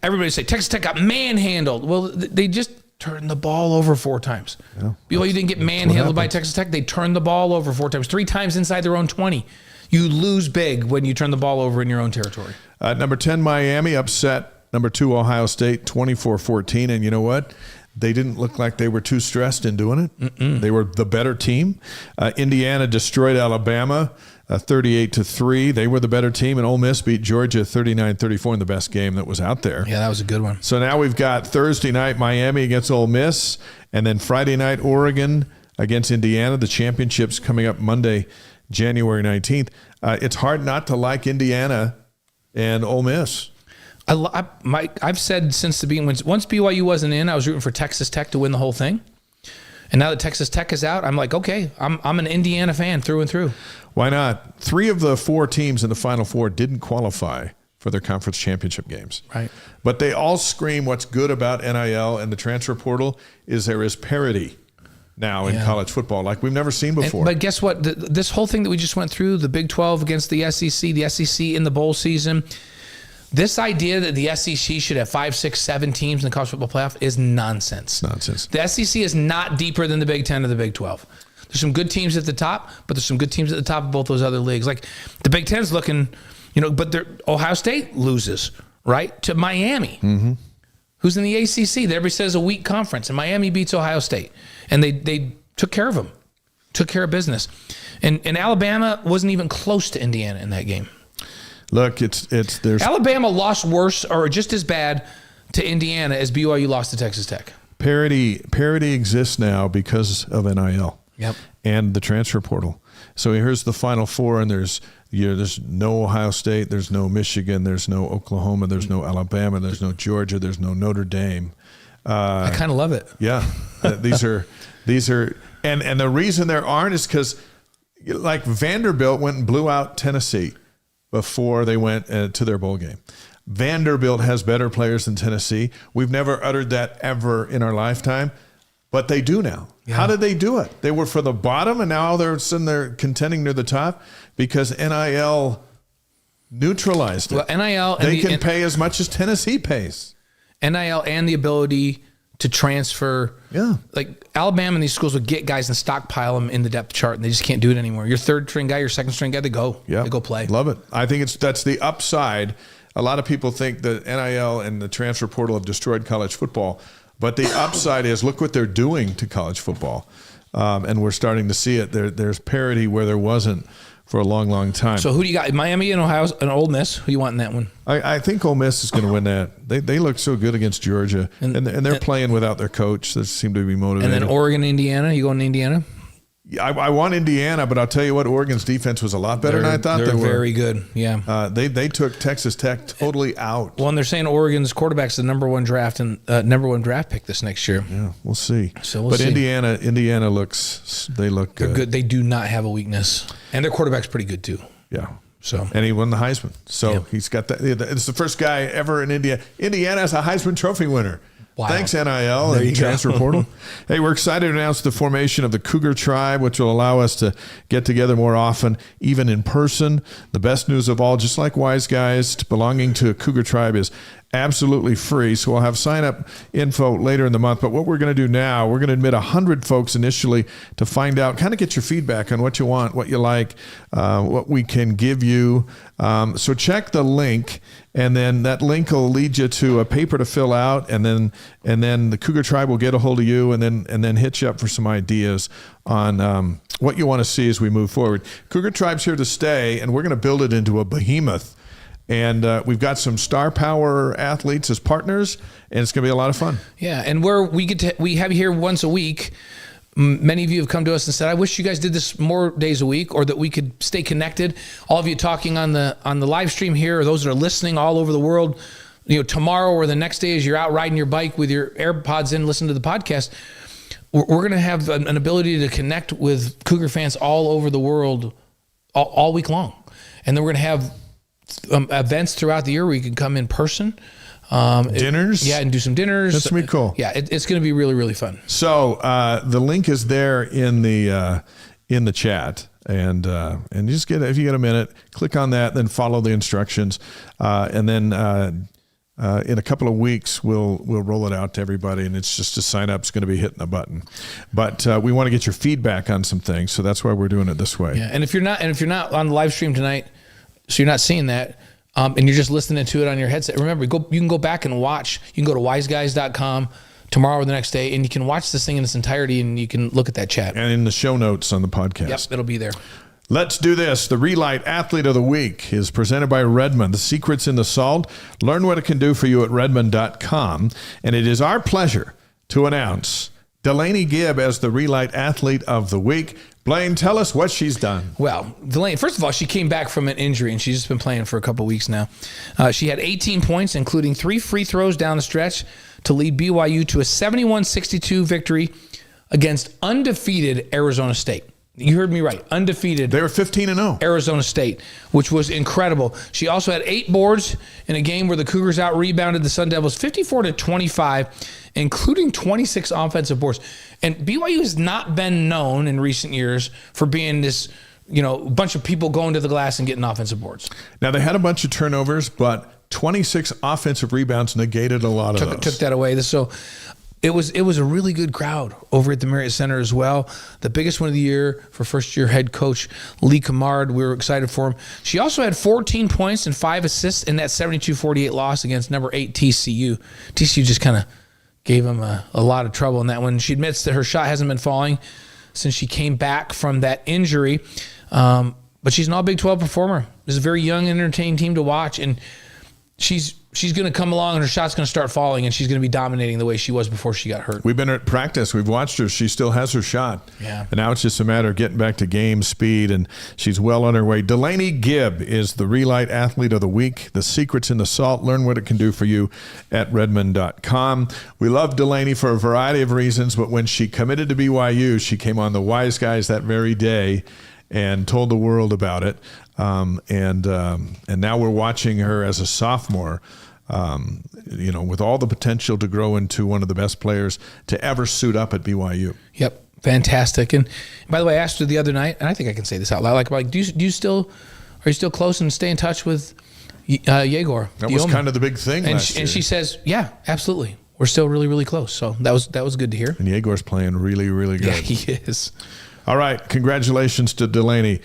everybody say Texas Tech got manhandled. Well, they just turned the ball over 4 times. Yeah, BYU didn't get manhandled by Texas Tech. They turned the ball over 4 times, 3 times inside their own 20. You lose big when you turn the ball over in your own territory. Number 10, Miami upset number 2, Ohio State, 24-14. And you know what? They didn't look like they were too stressed in doing it. Mm-mm. They were the better team. Indiana destroyed Alabama 38-3. They were the better team. And Ole Miss beat Georgia 39-34 in the best game that was out there. Yeah, that was a good one. So now we've got Thursday night Miami against Ole Miss. And then Friday night Oregon against Indiana. The championship's coming up Monday, January 19th. It's hard not to like Indiana and Ole Miss. I've said since the beginning, once BYU wasn't in, I was rooting for Texas Tech to win the whole thing. And now that Texas Tech is out, I'm like, okay, I'm an Indiana fan through and through. Why not? 3 of the 4 teams in the Final Four didn't qualify for their conference championship games. Right. But they all scream what's good about NIL and the transfer portal is there is parity now in college football like we've never seen before. But guess what? This whole thing that we just went through, the Big 12 against the SEC in the bowl season, This idea that the SEC should have 5, 6, 7 teams in the college football playoff is nonsense. Nonsense. The SEC is not deeper than the Big 10 or the Big 12. There's some good teams at the top, but there's some good teams at the top of both those other leagues. Like the Big 10's looking, but Ohio State loses, right, to Miami, who's in the ACC. Everybody says a weak conference, and Miami beats Ohio State. And they took care of them, took care of business. And Alabama wasn't even close to Indiana in that game. Look, there's Alabama lost worse or just as bad to Indiana as BYU lost to Texas Tech. Parity exists now because of NIL. Yep. And the transfer portal. So here's the Final Four, and there's no Ohio State, there's no Michigan, there's no Oklahoma, there's no Alabama, there's no Georgia, there's no Notre Dame. I kind of love it. Yeah, these are, and the reason there aren't is because, like, Vanderbilt went and blew out Tennessee before they went to their bowl game. Vanderbilt has better players than Tennessee. We've never uttered that ever in our lifetime, but they do now. Yeah. How did they do it? They were for the bottom, and now they're sitting there contending near the top because NIL neutralized it. Well, NIL, they can pay as much as Tennessee pays. NIL and the ability to transfer. Yeah. Like Alabama and these schools would get guys and stockpile them in the depth chart, and they just can't do it anymore. Your third string guy, your second string guy, they go. Yeah. They go play. Love it. I think that's the upside. A lot of people think that NIL and the transfer portal have destroyed college football, but the upside is look what they're doing to college football. And we're starting to see it. There's parity where there wasn't for a long, long time. So who do you got? Miami and Ohio and Ole Miss. Who you want in that one? I think Ole Miss is going to win that. They look so good against Georgia, and they're playing without their coach. They seem to be motivated. And then Oregon, Indiana. You going to Indiana? I want Indiana, but I'll tell you what, Oregon's defense was a lot better than I thought they were. They're very good, yeah. They took Texas Tech totally out. Well, and they're saying Oregon's quarterback's the number one draft pick this next year. Yeah, we'll see. So we'll but see. Indiana look They're good. They do not have a weakness, and their quarterback's pretty good too. Yeah. So and he won the Heisman. So he's got that. It's the first guy ever in Indiana. Indiana has a Heisman Trophy winner. Wow. Thanks, NIL and transfer portal. Hey, we're excited to announce the formation of the CougarTribe, which will allow us to get together more often, even in person. The best news of all, just like Wise Guys, belonging to CougarTribe is absolutely free. So we'll have sign-up info later in the month. But what we're going to do now, we're going to admit 100 folks initially to find out, kind of get your feedback on what you want, what you like, what we can give you. So check the link, and then that link will lead you to a paper to fill out, and then the CougarTribe will get a hold of you, and then hit you up for some ideas on what you want to see as we move forward. CougarTribe's here to stay, and we're going to build it into a behemoth. And we've got some star power athletes as partners, and it's going to be a lot of fun. Yeah, and we have you here once a week. Many of you have come to us and said, I wish you guys did this more days a week, or that we could stay connected. All of you talking on the live stream here, or those that are listening all over the world, tomorrow or the next day as you're out riding your bike with your AirPods in, listen to the podcast, we're going to have an ability to connect with Cougar fans all over the world all week long. And then we're going to have events throughout the year where you can come in person. Dinners? And do some dinners. That's going to be cool. Yeah, it's going to be really, really fun. So the link is there in the chat. And you just if you get a minute, click on that, then follow the instructions. And then in a couple of weeks, we'll roll it out to everybody, and it's just a sign up. It's going to be hitting a button. But we want to get your feedback on some things, so that's why we're doing it this way. Yeah, and if you're not on the live stream tonight, so you're not seeing that, and you're just listening to it on your headset, remember, you can go back and watch. You can go to wiseguys.com tomorrow or the next day, and you can watch this thing in its entirety, and you can look at that chat. And in the show notes on the podcast. Yep, it'll be there. Let's do this. The Relight Athlete of the Week is presented by Redmond. The secret's in the salt. Learn what it can do for you at redmond.com. And it is our pleasure to announce Delaney Gibb as the Relight Athlete of the Week. Blaine, tell us what she's done. Well, Delaney, first of all, she came back from an injury, and she's just been playing for a couple weeks now. She had 18 points, including 3 free throws down the stretch to lead BYU to a 71-62 victory against undefeated Arizona State. You heard me right. Undefeated. They were 15-0. Arizona State, which was incredible. She also had 8 boards in a game where the Cougars out-rebounded the Sun Devils 54-25, including 26 offensive boards. And BYU has not been known in recent years for being this, bunch of people going to the glass and getting offensive boards. Now, they had a bunch of turnovers, but 26 offensive rebounds negated a lot of those. Took that away. So it was a really good crowd over at the Marriott Center as well. The biggest one of the year for first-year head coach Lee Camard. We were excited for him. She also had 14 points and 5 assists in that 72-48 loss against number 8 TCU. TCU just kind of gave him a lot of trouble in that one. She admits that her shot hasn't been falling since she came back from that injury. But she's an all Big 12 performer. This is a very young, entertaining team to watch, and she's going to come along and her shot's going to start falling, and she's going to be dominating the way she was before she got hurt. We've been at practice. We've watched her. She still has her shot. Yeah. And now it's just a matter of getting back to game speed, and she's well on her way. Delaney Gibb is the Relight Athlete of the Week. The secret's in the salt. Learn what it can do for you at Redmond.com. We love Delaney for a variety of reasons, but when she committed to BYU, she came on the Wise Guys that very day and told the world about it. And now we're watching her as a sophomore, with all the potential to grow into one of the best players to ever suit up at BYU. Yep. Fantastic. And by the way, I asked her the other night, and I think I can say this out loud, like, are you still close and stay in touch with Yegor? That was kind of the big thing last year. And she says, yeah, absolutely. We're still really, really close. So that was good to hear. And Yegor's playing really, really good. Yeah, he is. All right. Congratulations to Delaney.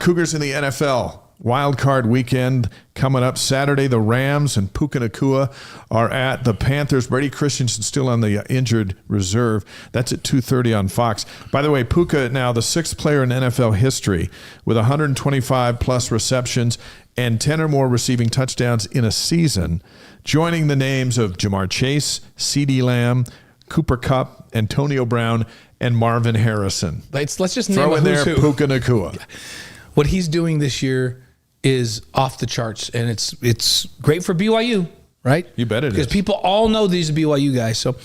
Cougars in the NFL. Wild card weekend coming up Saturday. The Rams and Puka Nacua are at the Panthers. Brady Christensen still on the injured reserve. That's at 2:30 on Fox. By the way, Puka now the 6th player in NFL history with 125 plus receptions and 10 or more receiving touchdowns in a season, joining the names of Jamar Chase, CeeDee Lamb, Cooper Kupp, Antonio Brown, and Marvin Harrison. Let's just name throw in there who. Puka Nacua. What he's doing this year is off the charts, and it's great for BYU, right? You bet it is. Because people all know these BYU guys. So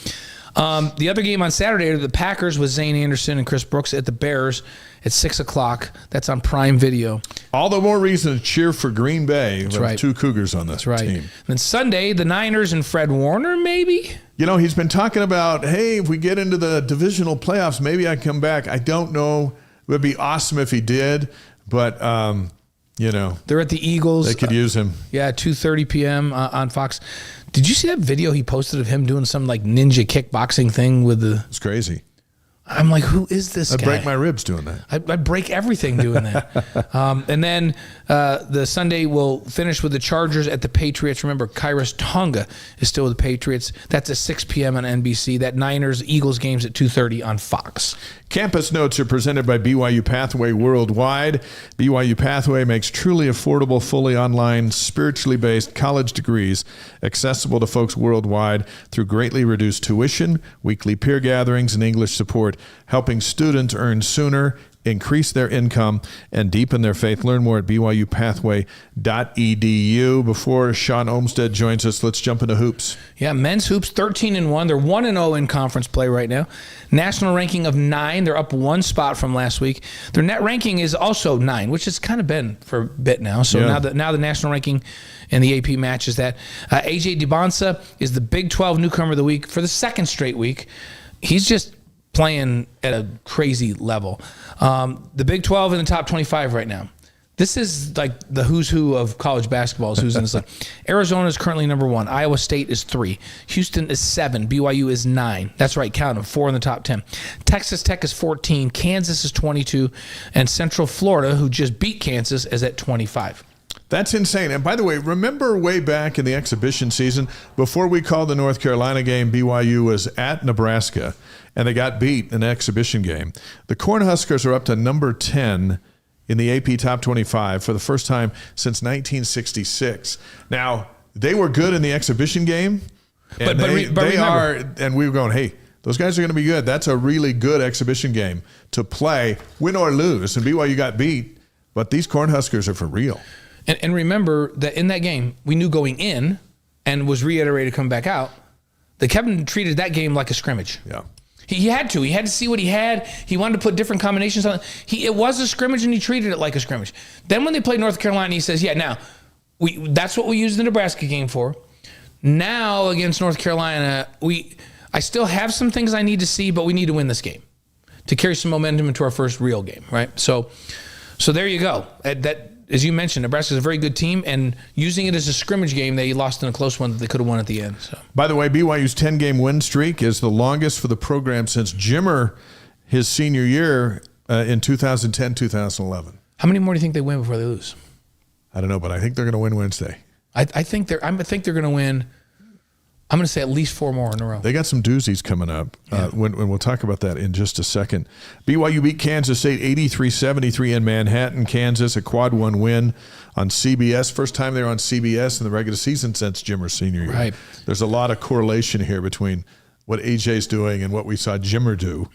the other game on Saturday, the Packers with Zane Anderson and Chris Brooks at the Bears at 6 o'clock. That's on Prime Video. All the more reason to cheer for Green Bay. That's with right. 2 Cougars on this team. And then Sunday, the Niners and Fred Warner, maybe? He's been talking about, hey, if we get into the divisional playoffs, maybe I come back. I don't know. It would be awesome if he did, but, they're at the Eagles. They could use him. 2:30 p.m. On Fox. Did you see that video he posted of him doing some like ninja kickboxing thing with the... It's crazy. I'm like, who is this guy? I'd break my ribs doing that. I'd break everything doing that. And then the Sunday will finish with the Chargers at the Patriots. Remember, Kairos Tonga is still with the Patriots. That's at 6 p.m. on NBC. That Niners-Eagles game's at 2:30 on Fox. Campus Notes are presented by BYU Pathway Worldwide. BYU Pathway makes truly affordable, fully online, spiritually based college degrees accessible to folks worldwide through greatly reduced tuition, weekly peer gatherings, and English support, helping students earn sooner, increase their income, and deepen their faith. Learn more at byupathway.edu. Before Shawn Olmstead joins us, let's jump into hoops. Yeah, men's hoops 13-1. They're 1-0 in conference play right now. National ranking of 9. They're up 1 spot from last week. Their net ranking is also 9, which has kind of been for a bit now. So now the national ranking and the AP matches that. AJ Dybantsa is the Big 12 newcomer of the week for the 2nd straight week. He's just playing at a crazy level. The Big 12 in the top 25 right now. This is like the who's who of college basketball is who's in this league. Arizona is currently number 1. Iowa State is 3. Houston is 7. BYU is 9. That's right, count them. 4 in the top 10. Texas Tech is 14. Kansas is 22. And Central Florida, who just beat Kansas, is at 25. That's insane. And by the way, remember way back in the exhibition season, before we called the North Carolina game, BYU was at Nebraska, and they got beat in the exhibition game. The Cornhuskers are up to number 10 in the AP Top 25 for the first time since 1966. Now, they were good in the exhibition game, and they are, and we were going, hey, those guys are going to be good. That's a really good exhibition game to play, win or lose. And BYU got beat, but these Cornhuskers are for real. And remember that in that game, we knew going in and was reiterated coming back out that Kevin treated that game like a scrimmage. Yeah. He had to. He had to see what he had. He wanted to put different combinations on it. It was a scrimmage, and he treated it like a scrimmage. Then when they played North Carolina, he says, now, that's what we used the Nebraska game for. Now against North Carolina, I still have some things I need to see, but we need to win this game to carry some momentum into our first real game, right? So there you go. as you mentioned, Nebraska's a very good team, and using it as a scrimmage game, they lost in a close one that they could have won at the end. So, by the way, BYU's 10-game win streak is the longest for the program since Jimmer, his senior year in 2010, 2011. how many more do you think they win before they lose? I don't know, but I think they're going to win Wednesday. I think they're going to win. I'm going to say at least 4 more in a row. They got some doozies coming up. When we'll talk about that in just a second. BYU beat Kansas State 83-73 in Manhattan, Kansas, a quad 1 win on CBS. First time they were on CBS in the regular season since Jimmer's senior year. Right. There's a lot of correlation here between what AJ's doing and what we saw Jimmer do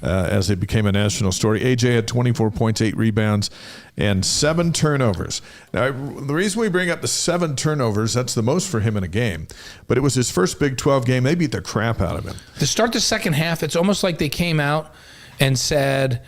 as it became a national story. AJ had 24 points, 8 rebounds, and 7 turnovers. Now, the reason we bring up the 7 turnovers, that's the most for him in a game, but it was his first Big 12 game. They beat the crap out of him. To start the second half, it's almost like they came out and said,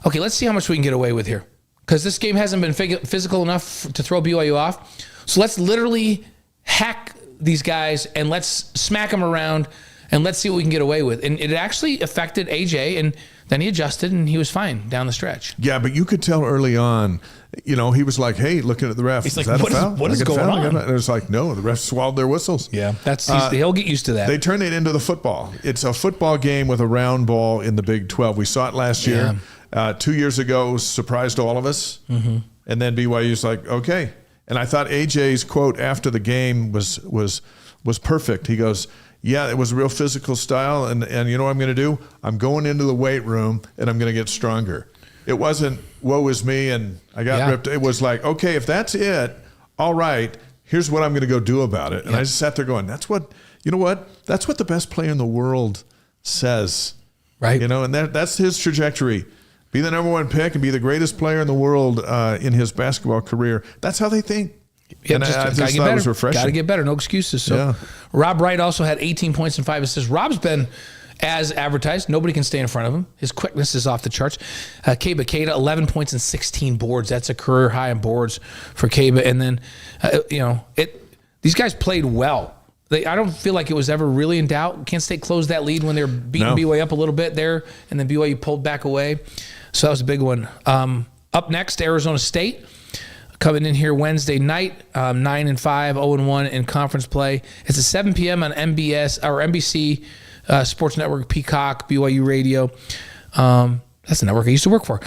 okay, let's see how much we can get away with here. Because this game hasn't been physical enough to throw BYU off. So let's literally hack these guys and let's smack them around and let's see what we can get away with. And it actually affected AJ, and then he adjusted, and he was fine down the stretch. Yeah, but you could tell early on, he was like, hey, looking at the ref. He's like, that what a foul? what is going on? And it was like, no, the refs swallowed their whistles. Yeah. He'll get used to that. They turned it into the football. It's a football game with a round ball in the Big 12. We saw it last year. 2 years ago, it was surprised all of us. Mm-hmm. And then BYU's like, okay. And I thought AJ's quote after the game was perfect. He goes, yeah, it was a real physical style, and you know what I'm going to do? I'm going into the weight room, and I'm going to get stronger. It wasn't, woe is me, and I got ripped. It was like, okay, if that's it, all right, here's what I'm going to go do about it. And I just sat there going, that's what the best player in the world says. Right. And that's his trajectory. Be the number 1 pick and be the greatest player in the world in his basketball career. That's how they think. Yeah, and I just thought it was refreshing. Got to get better. No excuses. So, Rob Wright also had 18 points and 5 assists. Rob's been as advertised. Nobody can stay in front of him. His quickness is off the charts. Keba Keita, 11 points and 16 boards. That's a career high in boards for Keba. And then, these guys played well. I don't feel like it was ever really in doubt. Kent State closed that lead when they were beating BYU up a little bit there, and then BYU pulled back away. So that was a big one. Up next, Arizona State. Coming in here Wednesday night, 9-5, 0-1 in conference play. It's at 7 p.m. on NBC Sports Network, Peacock, BYU Radio. That's the network I used to work for.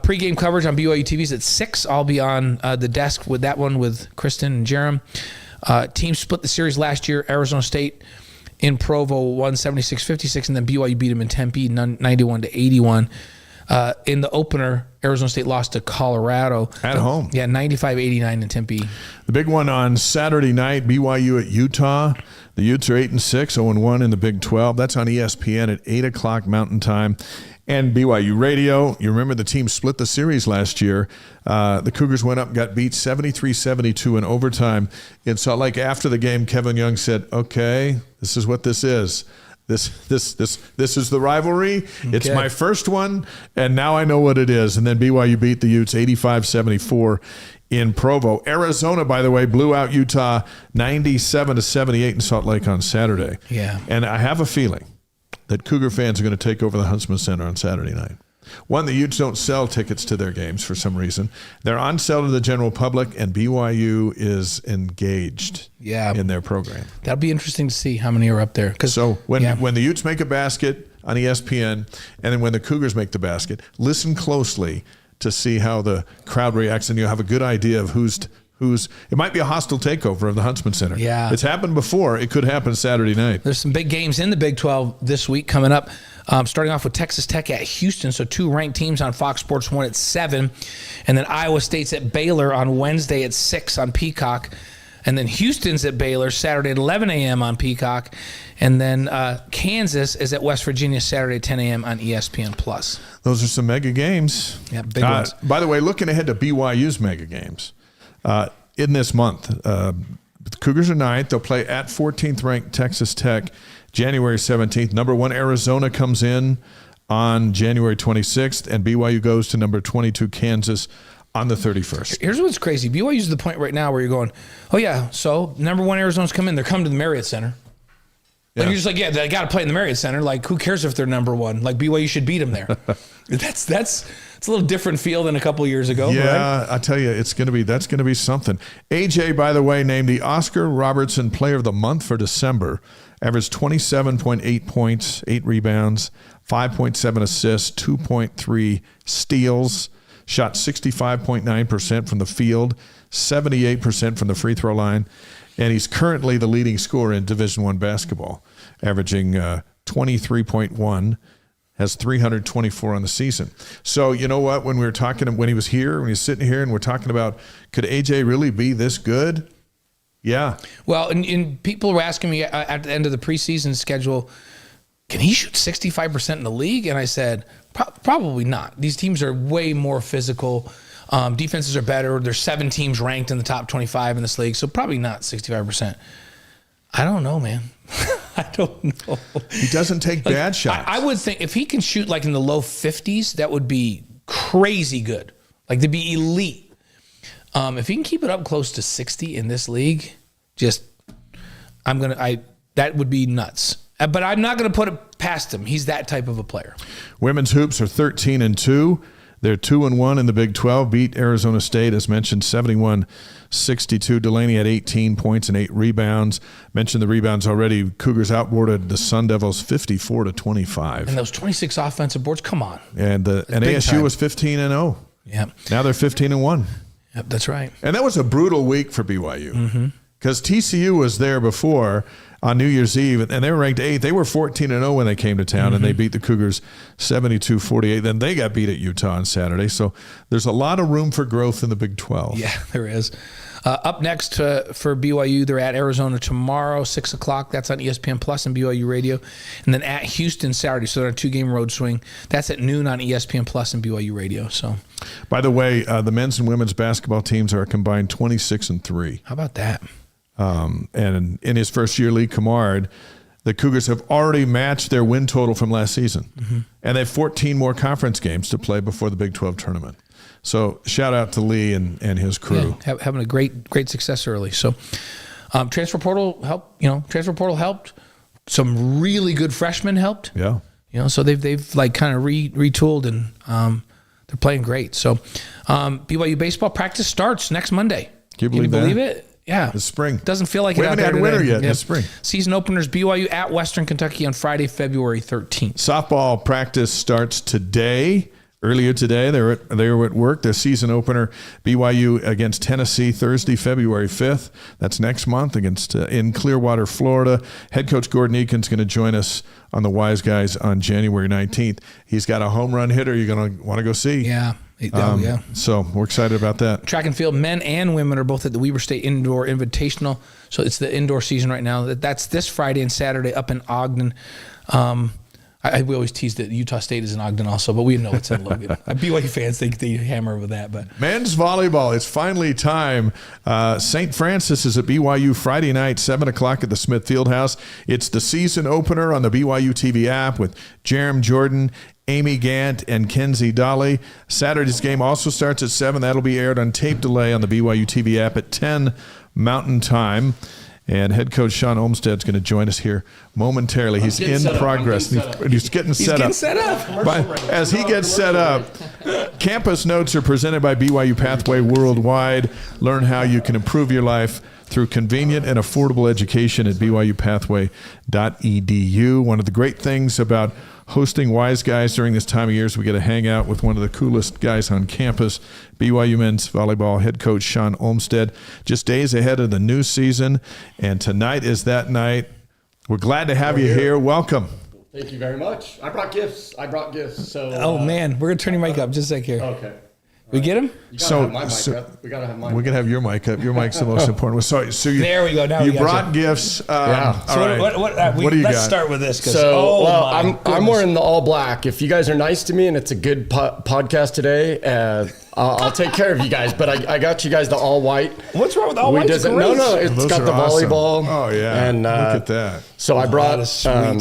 Pre-game coverage on BYU TVs at 6. I'll be on the desk with that one with Kristen and Jerem. Teams split the series last year. Arizona State in Provo won 76-56, and then BYU beat them in Tempe 91-81. In the opener, Arizona State lost to Colorado. At home. Yeah, 95-89 in Tempe. The big one on Saturday night, BYU at Utah. The Utes are 8-6, 0-1 in the Big 12. That's on ESPN at 8 o'clock Mountain Time. And BYU Radio, you remember the team split the series last year. The Cougars went up and got beat 73-72 in overtime. In Salt Lake after the game, Kevin Young said, okay, this is what this is. This is the rivalry. Okay. It's my first one, and now I know what it is. And then BYU beat the Utes 85-74 in Provo. Arizona, by the way, blew out Utah 97-78 in Salt Lake on Saturday. Yeah. And I have a feeling that Cougar fans are going to take over the Huntsman Center on Saturday night. One, the Utes don't sell tickets to their games for some reason. They're on sale to the general public, and BYU is engaged in their program. That'll be interesting to see how many are up there. So when the Utes make a basket on ESPN, and then when the Cougars make the basket, listen closely to see how the crowd reacts, and you'll have a good idea of who's. It might be a hostile takeover of the Huntsman Center. Yeah. It's happened before. It could happen Saturday night. There's some big games in the Big 12 this week coming up. Starting off with Texas Tech at Houston. So 2 ranked teams on Fox Sports 1 at 7. And then Iowa State's at Baylor on Wednesday at 6 on Peacock. And then Houston's at Baylor Saturday at 11 a.m. on Peacock. And then Kansas is at West Virginia Saturday at 10 a.m. on ESPN+. Those are some mega games. Yeah, big ones. By the way, looking ahead to BYU's mega games. In this month, the Cougars are 9th. They'll play at 14th ranked Texas Tech January 17th. Number 1 Arizona comes in on January 26th, and BYU goes to number 22 Kansas on the 31st. Here's what's crazy. BYU's at the point right now where you're going, oh yeah, so number 1 Arizona's come in. They're coming to the Marriott Center. Like you're just like, yeah, they got to play in the Marriott Center. Like, who cares if they're number one? Like, BYU should beat them there. It's a little different feel than a couple of years ago. Yeah, right? I tell you, that's going to be something. AJ, by the way, named the Oscar Robertson Player of the Month for December. Averaged 27.8 points, 8 rebounds, 5.7 assists, 2.3 steals. Shot 65.9% from the field, 78% from the free throw line, and he's currently the leading scorer in Division I basketball, averaging 23.1, has 324 on the season. So you know what? When he was sitting here, and we're talking about, could AJ really be this good? Yeah. Well, and people were asking me at the end of the preseason schedule, can he shoot 65% in the league? And I said, probably not. These teams are way more physical. Defenses are better. There's 7 teams ranked in the top 25 in this league, so probably not 65%. I don't know, man. I don't know. He doesn't take bad shots. I would think if he can shoot like in the low 50s, that would be crazy good. Like, to be elite. If he can keep it up close to 60 in this league, that would be nuts. But I'm not going to put it past him. He's that type of a player. Women's hoops are 13-2. They're 2-1 in the Big 12. Beat Arizona State, as mentioned, 71-62. Delaney had 18 points and 8 rebounds. Mentioned the rebounds already. Cougars outboarded the Sun Devils 54-25. And those 26 offensive boards, come on. And ASU time. was 15-0. Yeah. Now they're 15-1. Yep, that's right. And that was a brutal week for BYU. Because TCU was there before on New Year's Eve, and they were ranked 8th. They were 14-0 when they came to town, and they beat the Cougars 72-48. Then they got beat at Utah on Saturday. So there's a lot of room for growth in the Big 12. Yeah, there is. Up next for BYU, they're at Arizona tomorrow, 6 o'clock. That's on ESPN Plus and BYU Radio. And then at Houston Saturday, so they're on a 2-game road swing. That's at noon on ESPN Plus and BYU Radio. So, by the way, the men's and women's basketball teams are a combined 26-3. How about that? And in his first year, Lee Camard, the Cougars have already matched their win total from last season. And they have 14 more conference games to play before the Big 12 tournament. So shout out to Lee and his crew. Yeah, having a great success early. So transfer portal helped. Transfer portal helped. Some really good freshmen helped. Yeah. So they've like kind of retooled, and they're playing great. So BYU baseball practice starts next Monday. Can you believe it? Yeah. It's spring. Doesn't feel like we it out haven't there had winter today. yet. It's spring. Season openers, BYU at Western Kentucky on Friday, February 13th. Softball practice starts today. Earlier today, they were at work. Their season opener, BYU against Tennessee, Thursday, February 5th. That's next month in Clearwater, Florida. Head coach Gordon Eakin's going to join us on the Wise Guys on January 19th. He's got a home run hitter you're going to want to go see. Yeah. So we're excited about that. Track and field, men and women are both at the Weber State Indoor Invitational. So it's the indoor season right now. That's this Friday and Saturday up in Ogden. We always tease that Utah State is in Ogden also, but we know it's in Logan. BYU fans think they hammer with that. But men's volleyball, it's finally time. St. Francis is at BYU Friday night, 7 o'clock at the Smith Fieldhouse. It's the season opener on the BYU TV app with Jerem Jordan, Amy Gant, and Kenzie Dolly. Saturday's game also starts at 7. That'll be aired on tape delay on the BYU TV app at 10 Mountain Time. And head coach Shawn Olmstead is going to join us here momentarily. He's in progress. He's getting set up. As he gets set up, campus notes are presented by BYU Pathway Worldwide. Learn how you can improve your life through convenient and affordable education at byupathway.edu. One of the great things about hosting Wise Guys during this time of year is we get to hang out with one of the coolest guys on campus, BYU men's volleyball head coach Shawn Olmstead. Just days ahead of the new season, and tonight is that night. We're glad to have you here. Welcome. Thank you very much. I brought gifts. So. Oh man, we're gonna turn your mic up just a sec here. Okay. We get him? You gotta have my mic up. We gotta have mine. We're gonna have your mic up. Your mic's the most important. So you, there we go. Now you we brought gifts. Yeah. So what do you let's got? start with this. I'm wearing the all black. If you guys are nice to me and it's a good podcast today, I'll take care of you guys. But I got you guys the all white. What's wrong with all white? No, it's Those got are the awesome. volleyball. Oh yeah. And look at that. So I brought. That is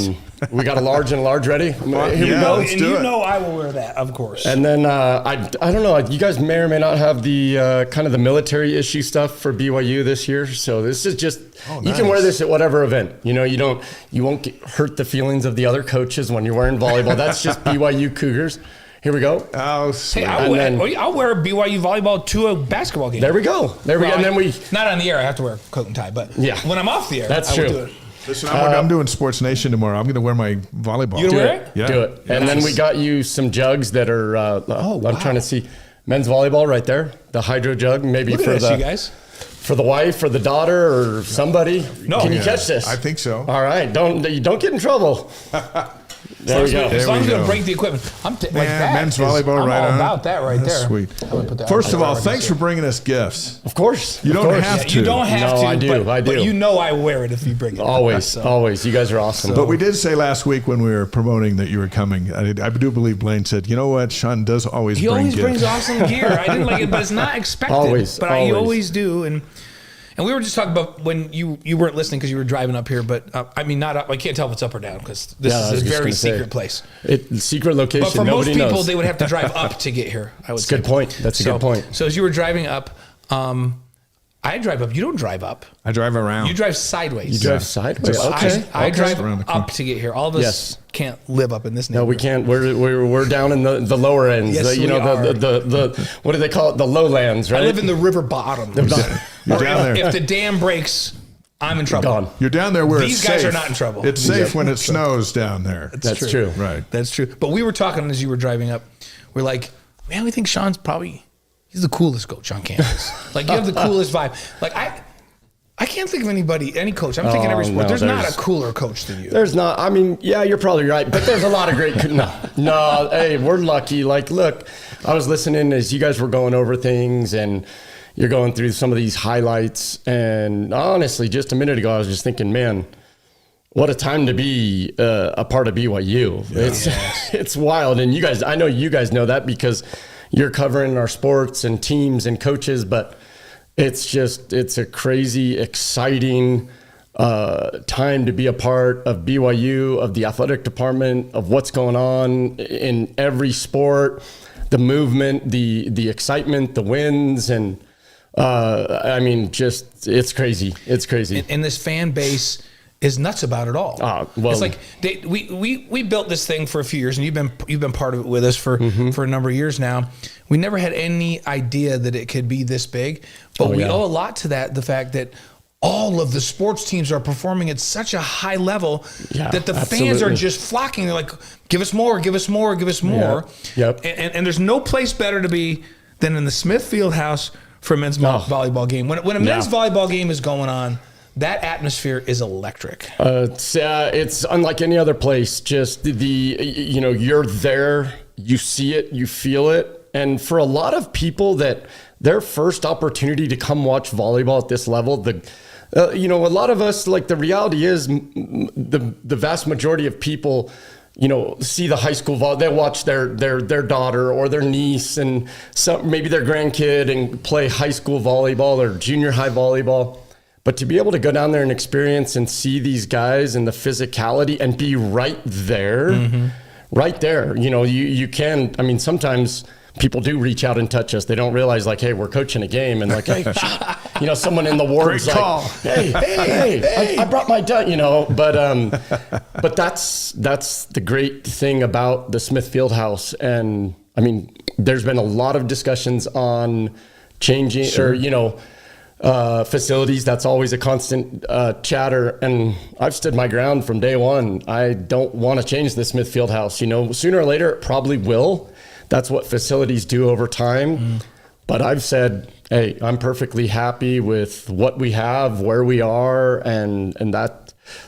sweet. We got a large and a large ready. Here we go. Let's And do you it. know I will wear that, of course. And then I don't know. You guys may or may not have the kind of the military issue stuff for BYU this year. So this is just you can wear this at whatever event. You won't hurt the feelings of the other coaches when you're wearing volleyball. That's just BYU Cougars. Here we go. Oh, sweet. Hey, I'll wear BYU volleyball to a basketball game. There we go. There we go. And then we not on the air. I have to wear a coat and tie, but when I'm off the air, that's I will true. do it. Listen, I'm doing Sports Nation tomorrow. I'm going to wear my volleyball. You gonna wear it? Yeah. Do it. And then we got you some jugs that are. I'm trying to see men's volleyball right there. The hydro jug, maybe Look at for this, you guys. for the wife or the daughter or somebody. No. Can you catch this? I think so. All right. Don't get in trouble. There we go. As long as we we don't go. break the equipment, like that. Men's volleyball I'm right all on. about that right That's there. sweet. I'm gonna put that First on of my all, record. thanks for bringing us gifts. Of course. You Of don't course. have You don't have No, to. I do. But you know I wear it if you bring it. Always. Always. You guys are awesome. But we did say last week when we were promoting that you were coming, I do believe Blaine said, you know what, Shawn does always He bring always gifts. brings awesome gear. I didn't like it, but it's not expected. Always, but always. I always do. And we were just talking about when you weren't listening because you were driving up here, but I mean, not up. I can't tell if it's up or down because this Yeah, I was is a just very gonna say. secret place. Secret location. But for most Nobody people, knows. they would have to drive up to get here. I would That's say. a good point. That's a good point. So as you were driving up, I drive up. You don't drive up. I drive around. You drive sideways. You drive sideways. So Okay. I drive Around the corner. up to get here. All of us Yes. can't live up in this No, neighborhood. we can't. We're down in the lower ends. Yes, we are. The what do they call it? The lowlands, right? I live in the river bottom. You're down there. If the dam breaks, I'm in trouble. Gone. You're down there where These it's guys safe. are not in trouble. It's safe when it snows down there. That's true. Right. That's true. But we were talking as you were driving up. We're like, man, we think Shawn's he's the coolest coach on campus. Like, you have the coolest vibe. Like, I can't think of any coach. I'm thinking every sport. no, there's not there's- a cooler coach than you. There's not. I mean, yeah, you're probably right, but there's a lot of great. No. Hey, we're lucky. Like, look, I was listening as you guys were going over things, and you're going through some of these highlights. And honestly, just a minute ago, I was just thinking, man, what a time to be a part of BYU. It's wild, and I know you guys know that because you're covering our sports and teams and coaches, but. It's a crazy, exciting time to be a part of BYU, of the athletic department, of what's going on in every sport, the movement, the excitement, the wins, and I mean, just it's crazy. It's crazy. And this fan base is nuts about it all. Well, it's like we built this thing for a few years, and you've been part of it with us for a number of years now. We never had any idea that it could be this big, but we owe a lot to that. The fact that all of the sports teams are performing at such a high level that the fans are just flocking. They're like, give us more, give us more, give us more. Yeah. Yep. And there's no place better to be than in the Smith Fieldhouse for a men's volleyball game. When a men's volleyball game is going on, that atmosphere is electric. It's unlike any other place. Just you're there, you see it, you feel it. And for a lot of people that their first opportunity to come watch volleyball at this level, a lot of us, like, the reality is the vast majority of people, see the high school volleyball. They watch their daughter or their niece and maybe their grandkid and play high school volleyball or junior high volleyball. But to be able to go down there and experience and see these guys and the physicality and be right there, you can. I mean, sometimes people do reach out and touch us. They don't realize, like, hey, we're coaching a game, and like, hey, someone in the ward's Great call. like, hey, I brought my dad, but that's the great thing about the Smith Fieldhouse. And I mean, there's been a lot of discussions on changing facilities. That's always a constant chatter, and I've stood my ground from day one. I don't want to change the Smith Fieldhouse. Sooner or later it probably will. That's what facilities do over time. But I've said, hey, I'm perfectly happy with what we have, where we are, and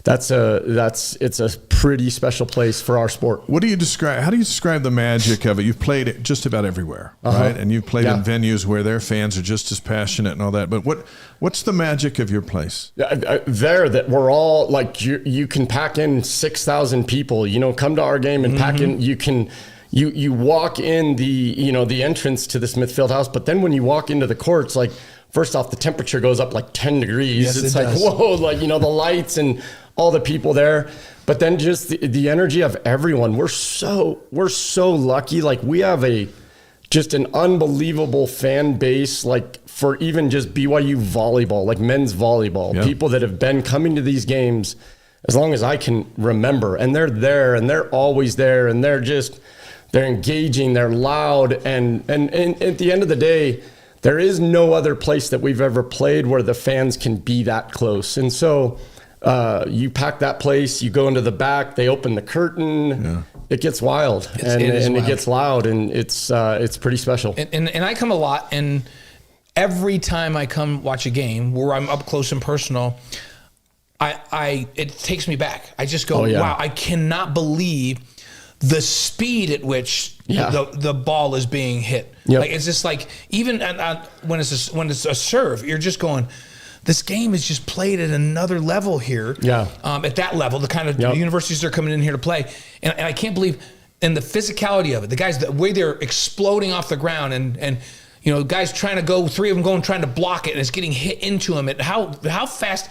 it's a pretty special place for our sport. How do you describe the magic of it? You've played it just about everywhere, right? And you've played in venues where their fans are just as passionate and all that. But what's the magic of your place? There, that we're all like, you can pack in 6,000 people. Come to our game and pack in. You can. You walk in the entrance to the Smith Fieldhouse, but then when you walk into the courts, like, first off, the temperature goes up like 10 degrees. Yes, It's it like, does. whoa, like, the lights and all the people there. But then just the energy of everyone. We're so lucky. Like, we have just an unbelievable fan base, like, for even just BYU volleyball, like men's volleyball. Yeah. People that have been coming to these games as long as I can remember. And they're there, and they're always there, and they're engaging, they're loud. And at the end of the day, there is no other place that we've ever played where the fans can be that close. And so you pack that place, you go into the back, they open the curtain, it gets wild, it gets loud, and it's pretty special. And I come a lot, and every time I come watch a game where I'm up close and personal, it takes me back. I just go, wow, I cannot believe the speed at which the ball is being hit. Yep. Like, it's just like, even when it's a serve, you're just going, this game is just played at another level here. Yeah. At that level, the kind of universities are coming in here to play, and I can't believe, and the physicality of it, the guys, the way they're exploding off the ground, and guys trying to go, three of them trying to block it, and it's getting hit into them. And how fast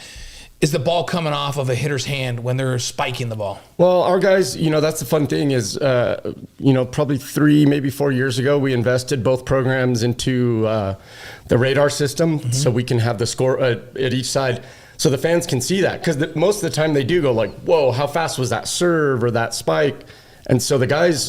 is the ball coming off of a hitter's hand when they're spiking the ball? Well, our guys, that's the fun thing is, probably 3, maybe 4 years ago, we invested both programs into the radar system, so we can have the score at each side, so the fans can see that. Because most of the time they do go like, whoa, how fast was that serve or that spike? And so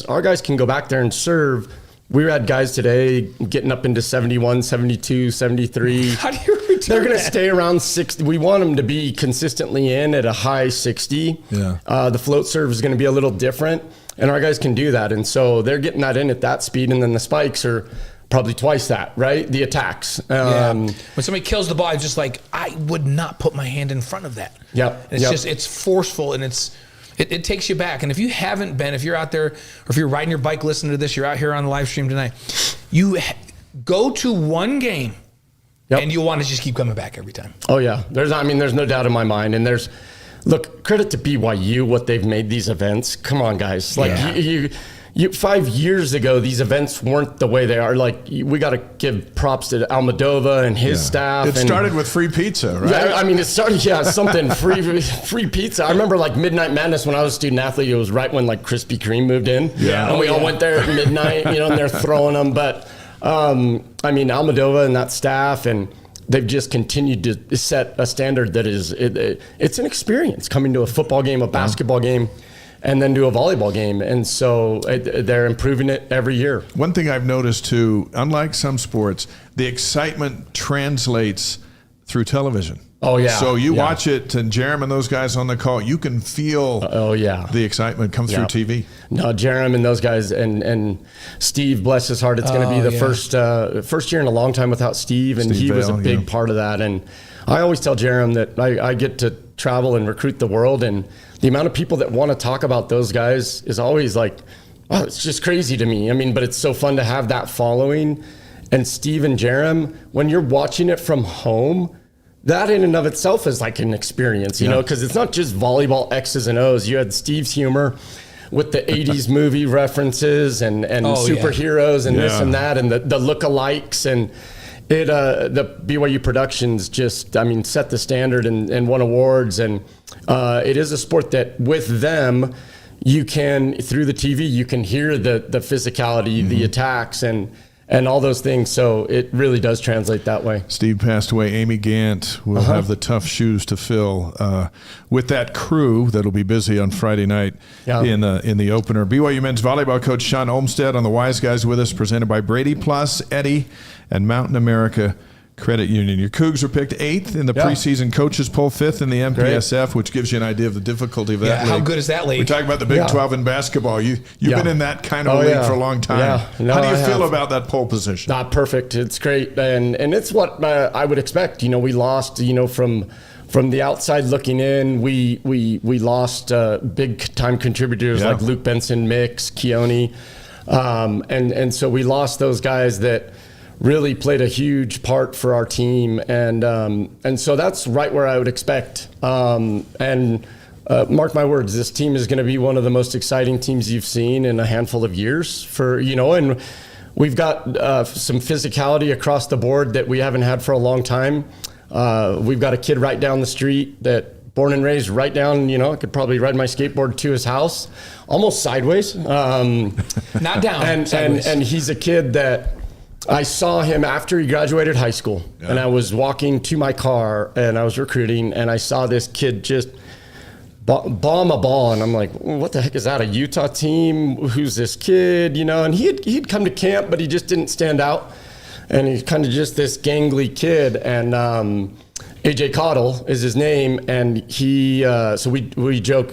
our guys can go back there and serve. We had guys today getting up into 71, 72, 73. How do you return They're going to stay around 60. We want them to be consistently in at a high 60. Yeah. The float serve is going to be a little different, and our guys can do that. And so they're getting that in at that speed, and then the spikes are probably twice that, right? The attacks. When somebody kills the ball, it's just like, I would not put my hand in front of that. Yep. And it's forceful, and it takes you back. And if you haven't been, if you're out there, or if you're riding your bike listening to this, you're out here on the live stream tonight, you go to one game, and you'll want to just keep coming back every time. Oh, yeah. There's no doubt in my mind. And look, credit to BYU, what they've made these events. Come on, guys. Like, you 5 years ago, these events weren't the way they are. Like, we got to give props to Almadova and his staff. It started with free pizza, right? Yeah, I mean, it started, something free pizza. I remember like Midnight Madness when I was a student athlete. It was right when like Krispy Kreme moved in. Yeah. And we all went there at midnight, and they're throwing them. But, I mean, Almadova and that staff, and they've just continued to set a standard that is, it's an experience coming to a football game, a basketball game, and then do a volleyball game. And so they're improving it every year. One thing I've noticed too, unlike some sports, the excitement translates through television. Oh, yeah. So you watch it, and Jerem and those guys on the call, you can feel the excitement come through TV. No, Jerem and those guys, and Steve, bless his heart, it's going to be the first year in a long time without Steve, and he was a big part of that. And I always tell Jerem that I get to travel and recruit the world, and the amount of people that want to talk about those guys is always like, wow, it's just crazy to me. I mean, but it's so fun to have that following. And Steve and Jerem, when you're watching it from home, that in and of itself is like an experience, you know, because it's not just volleyball X's and O's. You had Steve's humor with the 80s movie references and superheroes and this and that, and the lookalikes, and the BYU productions just, I mean, set the standard and won awards. And it is a sport that with them, you can, through the TV, you can hear the physicality, the attacks, and all those things. So it really does translate that way. Steve passed away. Amy Gant will have the tough shoes to fill with that crew that'll be busy on Friday night in the opener. BYU men's volleyball coach Shawn Olmstead on the Wise Guys with us, presented by Brady Plus, Eddie, and Mountain America Credit Union. Your Cougs are picked 8th in the preseason coaches poll, 5th in the MPSF, which gives you an idea of the difficulty of that league. How good is that league? We're talking about the Big 12 in basketball. You've been in that kind of league for a long time. Yeah. No, how do you feel about that pole position? Not perfect. It's great, and it's what I would expect. You know, we lost. You know, from the outside looking in, we lost big time contributors like Luke Benson, Mix, Keone, and so we lost those guys that really played a huge part for our team, and so that's right where I would expect. Mark my words, this team is going to be one of the most exciting teams you've seen in a handful of years. And we've got some physicality across the board that we haven't had for a long time. We've got a kid right down the street that born and raised right down, I could probably ride my skateboard to his house, almost sideways. Not down. And he's a kid that I saw him after he graduated high school, and I was walking to my car and I was recruiting, and I saw this kid just bomb a ball, and I'm like, what the heck is that, a Utah team? Who's this kid? And he'd come to camp, but he just didn't stand out, and he's kind of just this gangly kid. And AJ Cottle is his name, and he so we joke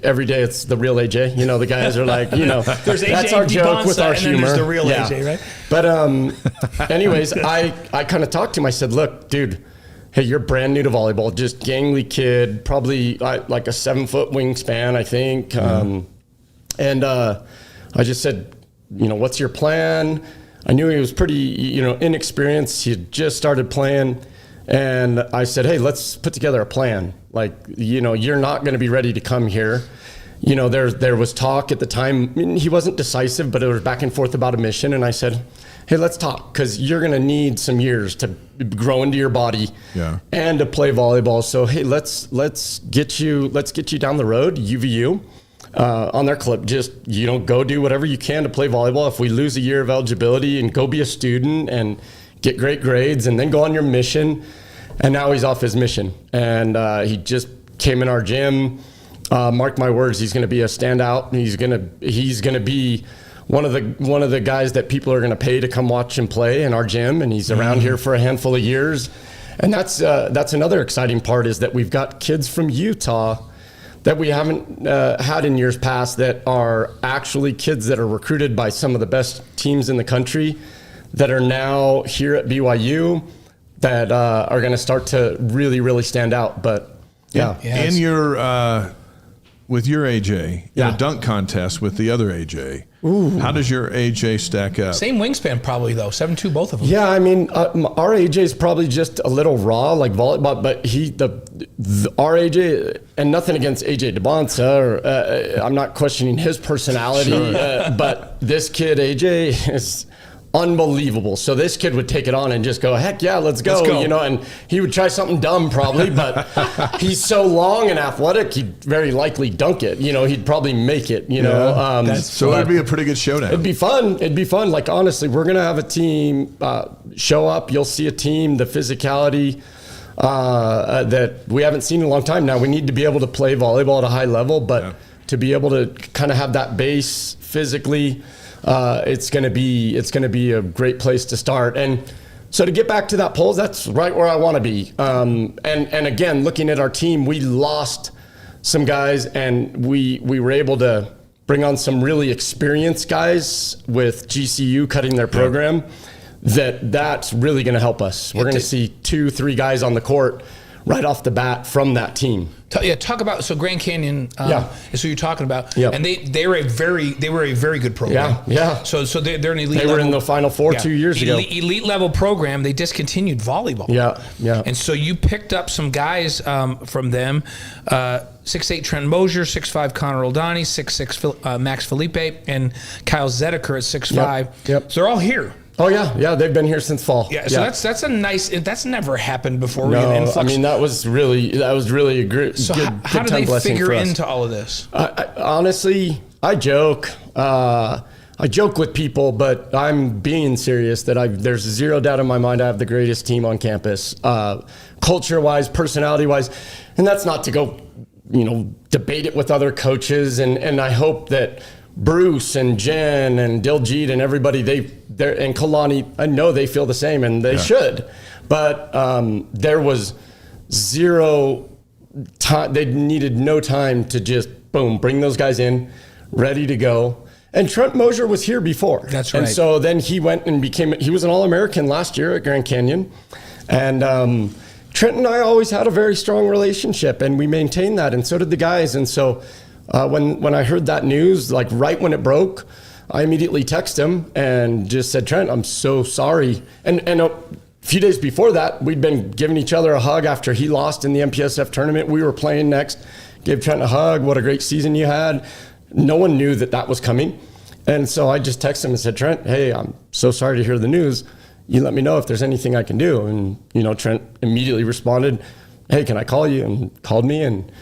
every day it's the real AJ. The guys are like, there's AJ that's our joke with our and humor. then there's the real AJ, right? But anyways, I kind of talked to him. I said, look, dude, hey, you're brand new to volleyball, just gangly kid, probably like a 7-foot wingspan, I think. And I just said, what's your plan? I knew he was pretty, inexperienced. He had just started playing. And I said, hey, let's put together a plan. Like, you're not going to be ready to come here. There was talk at the time. He wasn't decisive, but it was back and forth about a mission. And I said, hey, let's talk, because you're going to need some years to grow into your body and to play volleyball. So, hey, let's get you down the road, UVU, on their clip. Just, go do whatever you can to play volleyball. If we lose a year of eligibility, and go be a student and get great grades, and then go on your mission. And now he's off his mission. And he just came in our gym. Mark my words, he's going to be a standout. He's going to be one of the guys that people are going to pay to come watch him play in our gym. And he's around here for a handful of years. And that's another exciting part, is that we've got kids from Utah that we haven't had in years past, that are actually kids that are recruited by some of the best teams in the country, that are now here at BYU, that are going to start to really, really stand out. But in your with your AJ, in a dunk contest with the other AJ, how does your AJ stack up? Same wingspan probably, though, 7'2", both of them. Yeah, I mean, our AJ is probably just a little raw, like volleyball, but our AJ, and nothing against AJ Dybantsa, I'm not questioning his personality, but this kid AJ is unbelievable. So this kid would take it on and just go, heck yeah, let's go. And he would try something dumb probably, but he's so long and athletic, he'd very likely dunk it. He'd probably make it, so it'd be a pretty good showdown. It'd be fun. Like, honestly, we're going to have a team show up. You'll see a team, the physicality that we haven't seen in a long time. Now, we need to be able to play volleyball at a high level, but to be able to kind of have that base physically, it's going to be a great place to start. And so to get back to that polls, that's right where I want to be. And again, looking at our team, we lost some guys, and we were able to bring on some really experienced guys with GCU cutting their program. That's really going to help us. We're going to see 2-3 guys on the court right off the bat from that team. Talk about, so Grand Canyon is who you're talking about, and they were a very good program. So they're an elite. They were in the Final Four 2 years ago. Elite level program. They discontinued volleyball. And so you picked up some guys from them. 6'8" Trent Mosier, 6'5" Connor Oldani, 6'6" Max Felipe, and Kyle Zedeker at 6'5". So they're all here. Oh yeah, they've been here since fall. So that's a nice. That's never happened before. No, I mean that was really a great. So how do they figure into all of this? Honestly, I joke. I joke with people, but I'm being serious. There's zero doubt in my mind I have the greatest team on campus, culture-wise, personality-wise, and that's not to go, debate it with other coaches. And I hope that Bruce and Jen and Diljit and everybody, and Kalani, I know they feel the same, and they should. But there was zero time. They needed no time to just boom, bring those guys in, ready to go. And Trent Mosier was here before. That's right. And so then he went and he was an All-American last year at Grand Canyon. And Trent and I always had a very strong relationship, and we maintained that, and so did the guys. And so when I heard that news, like right when it broke, I immediately texted him and just said, Trent, I'm so sorry. And a few days before that, we'd been giving each other a hug after he lost in the MPSF tournament. We were playing next. Gave Trent a hug. What a great season you had. No one knew that was coming. And so I just texted him and said, Trent, hey, I'm so sorry to hear the news. You let me know if there's anything I can do. And, Trent immediately responded, hey, can I call you? And called me. And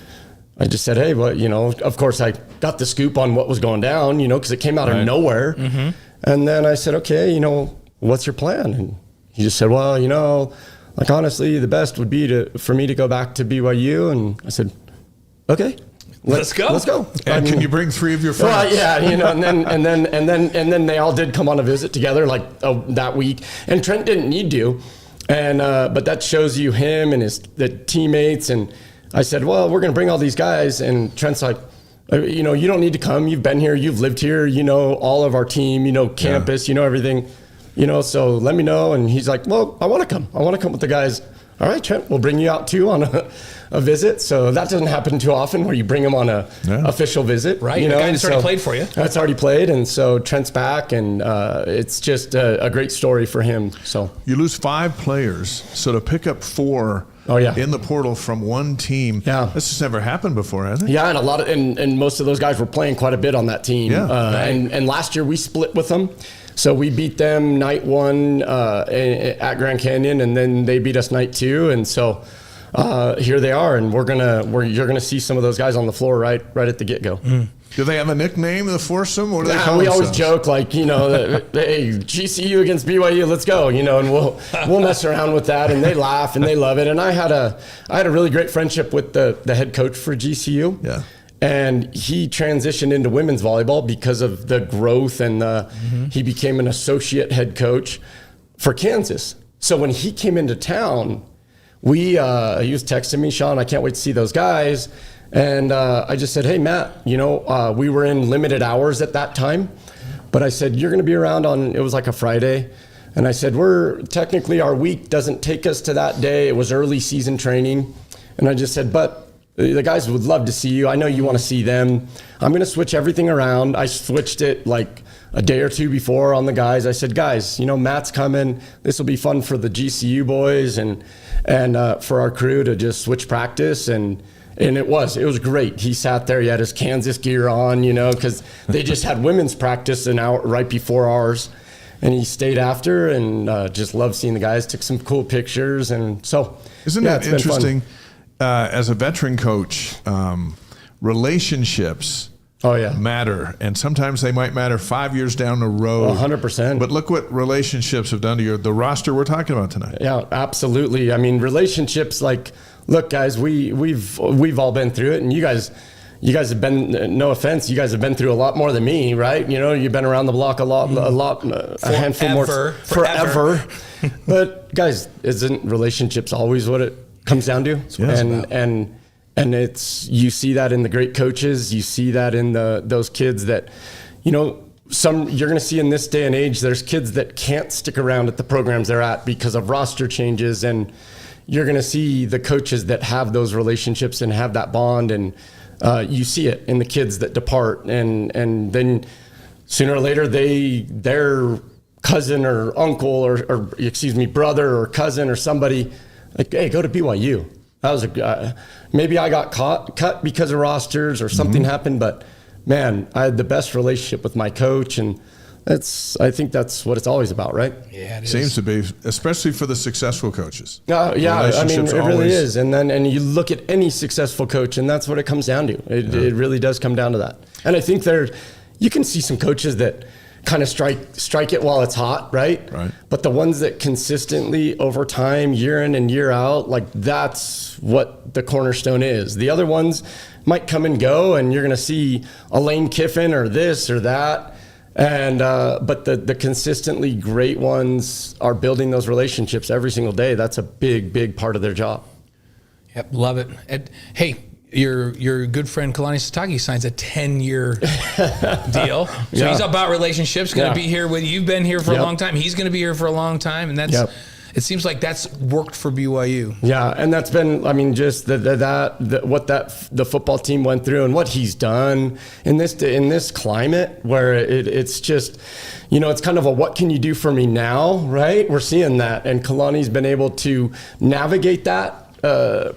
I just said, hey, well, of course I got the scoop on what was going down, because it came out of nowhere. Mm-hmm. And then I said, okay, what's your plan? And he just said, well, honestly, the best would be for me to go back to BYU. And I said, okay. Let's go. And can you bring 3 of your friends? Well, yeah, and then they all did come on a visit together that week. And Trent didn't need to, but that shows you him and the teammates. And I said, well, we're going to bring all these guys. And Trent's like, you don't need to come. You've been here. You've lived here. All of our team. Campus. Everything. So let me know. And he's like, well, I want to come. I want to come with the guys. All right, Trent, we'll bring you out too on a visit. So that doesn't happen too often where you bring them on a official visit. Right, the guy that's already played for you. That's already played, and so Trent's back, and it's just a great story for him. So you lose 5 players, so to pick up 4 in the portal from one team, this has never happened before, has it? Yeah, and and most of those guys were playing quite a bit on that team. And last year we split with them. So we beat them night 1 at Grand Canyon, and then they beat us night 2. And so here they are, and you're gonna see some of those guys on the floor right at the get go. Mm. Do they have a nickname, the foursome? What do they call we themselves? always joke hey, GCU against BYU, let's go, and we'll mess around with that, and they laugh and they love it. And I had a really great friendship with the head coach for GCU. Yeah. And he transitioned into women's volleyball because of the growth, and he became an associate head coach for Kansas. So when he came into town, he was texting me, Shawn, I can't wait to see those guys. And I just said, hey, Matt, we were in limited hours at that time. But I said, you're going to be around it was like a Friday. And I said, technically our week doesn't take us to that day. It was early season training. And I just said, but the guys would love to see you. I know you want to see them. I'm going to switch everything around. I switched it like a day or 2 before on the guys. I said, guys, Matt's coming. This will be fun for the GCU boys and for our crew to just switch practice. And it was great. He sat there. He had his Kansas gear on, because they just had women's practice an hour right before ours. And he stayed after and just loved seeing the guys. Took some cool pictures. And so, isn't that interesting? As a veteran coach, relationships matter. And sometimes they might matter 5 years down the road. 100%. But look what relationships have done to the roster we're talking about tonight. Yeah, absolutely. I mean, relationships, look, guys, we've all been through it. And you guys have been, no offense, you guys have been through a lot more than me, right? You've been around the block a handful more. Forever. But guys, isn't relationships always what it comes down to? And it's, you see that in the great coaches, you see that in those kids that, some you're going to see in this day and age, there's kids that can't stick around at the programs they're at because of roster changes. And you're going to see the coaches that have those relationships and have that bond. And you see it in the kids that depart. And then sooner or later, their cousin or uncle or brother or cousin or somebody, like, hey, go to BYU. That was maybe I got cut because of rosters or something happened, but man, I had the best relationship with my coach, and I think that's what it's always about, right? Yeah, it seems to be, especially for the successful coaches. Yeah, I mean, it really is. And you look at any successful coach, and that's what it comes down to. It really does come down to that. And I think you can see some coaches that kind of strike it while it's hot, right? But the ones that consistently over time, year in and year out, that's what the cornerstone is. The other ones might come and go, and you're going to see a Lane Kiffin or this or that. And but the consistently great ones are building those relationships every single day. That's a big part of their job. Yep, love it. Hey, your good friend Kalani Sitake signs a 10-year deal. So he's about relationships. Going to be here with you. You've been here for a long time. He's going to be here for a long time, and that's. It seems like that's worked for BYU. Yeah, and that's been, I mean, just what the football team went through and what he's done in this climate where it's just, it's kind of a what can you do for me now, right? We're seeing that, and Kalani's been able to navigate that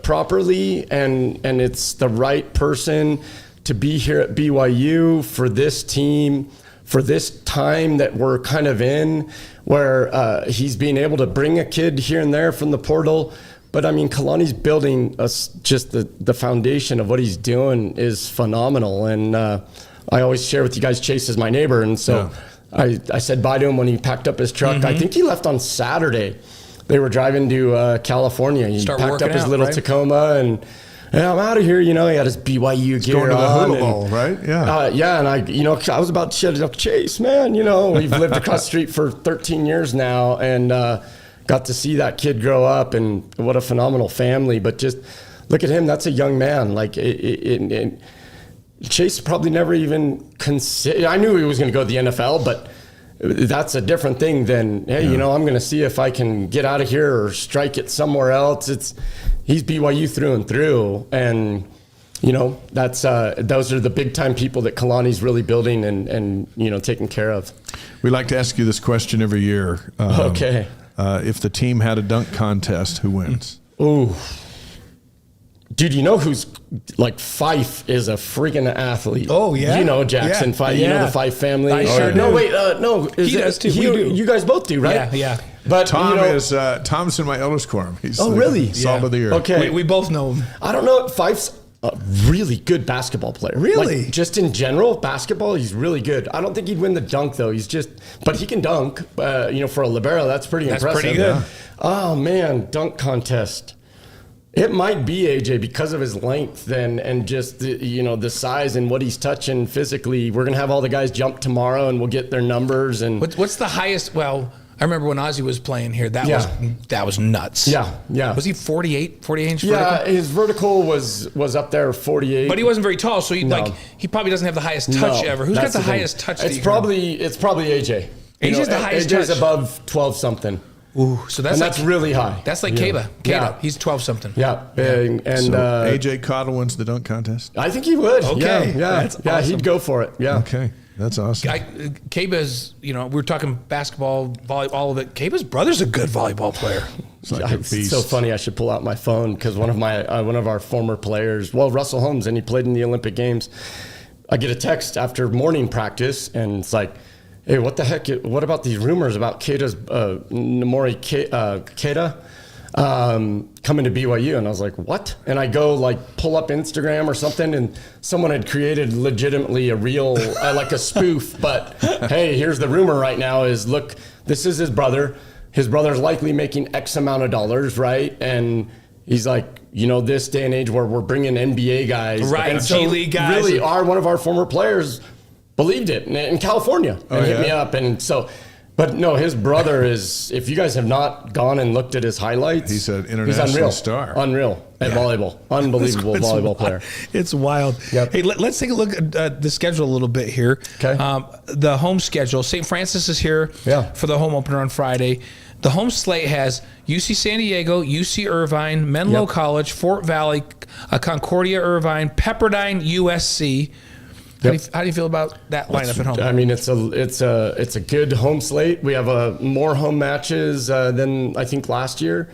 properly, and it's the right person to be here at BYU for this team for this time that we're kind of in, where he's being able to bring a kid here and there from the portal. But I mean, Kalani's building just the foundation of what he's doing is phenomenal. And I always share with you guys, Chase is my neighbor. And so I said bye to him when he packed up his truck. I think he left on Saturday. They were driving to California. He packed up his little Tacoma and I'm out of here. You know, he had his BYU gear going to the on. Hula Bowl, right? Yeah. Yeah. And I was about to shut it up. Chase, man, we've lived across the street for 13 years now. And, got to see that kid grow up, and what a phenomenal family. But just look at him. That's a young man. Like Chase probably never even considered. I knew he was going to go to the NFL, but that's a different thing than, hey, I'm going to see if I can get out of here or strike it somewhere else. He's BYU through and through. And, that's those are the big time people that Kalani's really building and taking care of. We like to ask you this question every year. Okay. If the team had a dunk contest, who wins? Ooh. Dude, who's like Fife is a freaking athlete. Oh, yeah. Jackson Fife. Yeah. The Fife family. I sure do. No, wait, no. He does too. We do. You guys both do, right? Yeah. But Tom's in my eldest quorum. He's really? Salt of the earth. Okay. We both know him. I don't know. Fife's a really good basketball player. Really? Like, just in general, basketball, he's really good. I don't think he'd win the dunk, though. But he can dunk. For a libero, that's pretty impressive. Pretty good. Yeah. Oh, man, dunk contest. It might be AJ because of his length and just the size and what he's touching physically. We're gonna have all the guys jump tomorrow, and we'll get their numbers. And what's the highest? Well, I remember when Ozzy was playing here. That was nuts. Yeah. Was he 48 inch vertical? Yeah, his vertical was up there 48. But he wasn't very tall, so he probably doesn't have the highest touch ever. Who's got the highest touch? It's probably AJ. AJ's the highest touch. AJ's above 12 something. Ooh, so that's really high. That's like Kaba. He's 12 something. Yeah. And so AJ Cottle wins the dunk contest. I think he would. Okay. Yeah. That's awesome. He'd go for it. Yeah. Okay. That's awesome. Kaba's, we were talking basketball, volleyball, all of it. Kaba's brother's a good volleyball player. It's so funny. I should pull out my phone because one of our former players, Russell Holmes, and he played in the Olympic Games. I get a text after morning practice, and it's like, hey, what the heck? What about these rumors about Keita's Namori Keita coming to BYU? And I was like, what? And I go pull up Instagram or something, and someone had created legitimately a real like a spoof. But hey, here's the rumor right now: is look, this is his brother. His brother's likely making X amount of dollars, right? And he's like, this day and age where we're bringing NBA guys, right? And so G League guys. Really, one of our former players believed it in California and hit me up. And so, but no, his brother is, if you guys have not gone and looked at his highlights, he's an international star. Unreal at volleyball. Unbelievable volleyball player. It's wild. Yep. Hey, let's take a look at the schedule a little bit here. Okay. The home schedule. St. Francis is here for the home opener on Friday. The home slate has UC San Diego, UC Irvine, Menlo College, Fort Valley, Concordia Irvine, Pepperdine, USC. How do you feel about that lineup at home? I mean, it's a good home slate. We have more home matches than I think last year,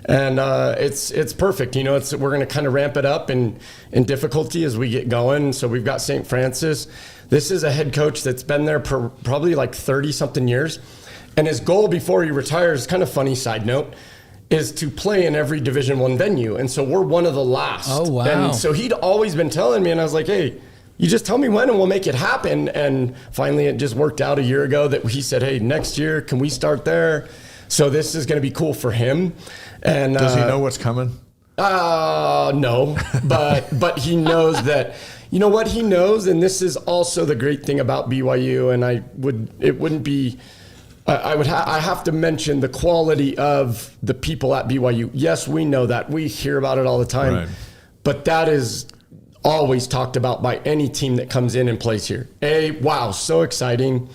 and it's perfect. We're going to kind of ramp it up in difficulty as we get going. So we've got St. Francis. This is a head coach that's been there probably like 30 something years, and his goal before he retires, kind of funny side note, is to play in every Division I venue, and so we're one of the last. Oh wow! And so he'd always been telling me, and I was like, hey, you just tell me when and we'll make it happen. And finally it just worked out a year ago that he said, hey, next year, can we start there? So this is going to be cool for him. And does he know what's coming? No, but he knows that, what he knows. And this is also the great thing about BYU. And I have to mention the quality of the people at BYU. Yes, we know that. We hear about it all the time, right. But that is always talked about by any team that comes in and plays here. Wow, so exciting,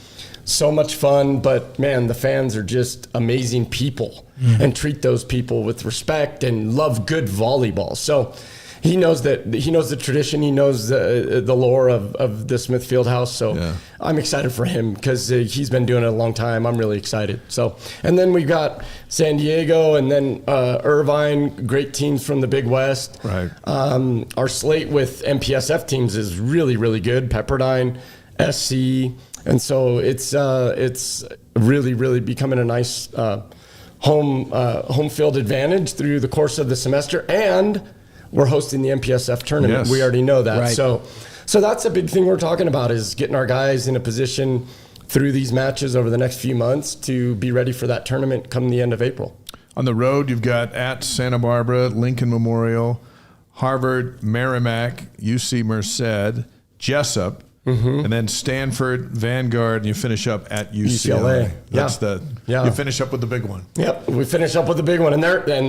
so much fun, but man, the fans are just amazing people and treat those people with respect and love good volleyball. So he knows the tradition, he knows the lore of the Smith Fieldhouse. So I'm excited for him because he's been doing it a long time. I'm really excited. So, and then we've got San Diego and then Irvine, great teams from the Big West. Right. Our slate with MPSF teams is really, really good. Pepperdine, SC, And so it's really, really becoming a nice home field advantage through the course of the semester. And we're hosting the MPSF tournament. Yes. We already know that. Right. So that's a big thing we're talking about, is getting our guys in a position through these matches over the next few months to be ready for that tournament come the end of April. On the road, you've got at Santa Barbara, Lincoln Memorial, Harvard, Merrimack, UC Merced, Jessup, and then Stanford, Vanguard, and you finish up at UCLA. That's you finish up with the big one. Yep, we finish up with the big one, and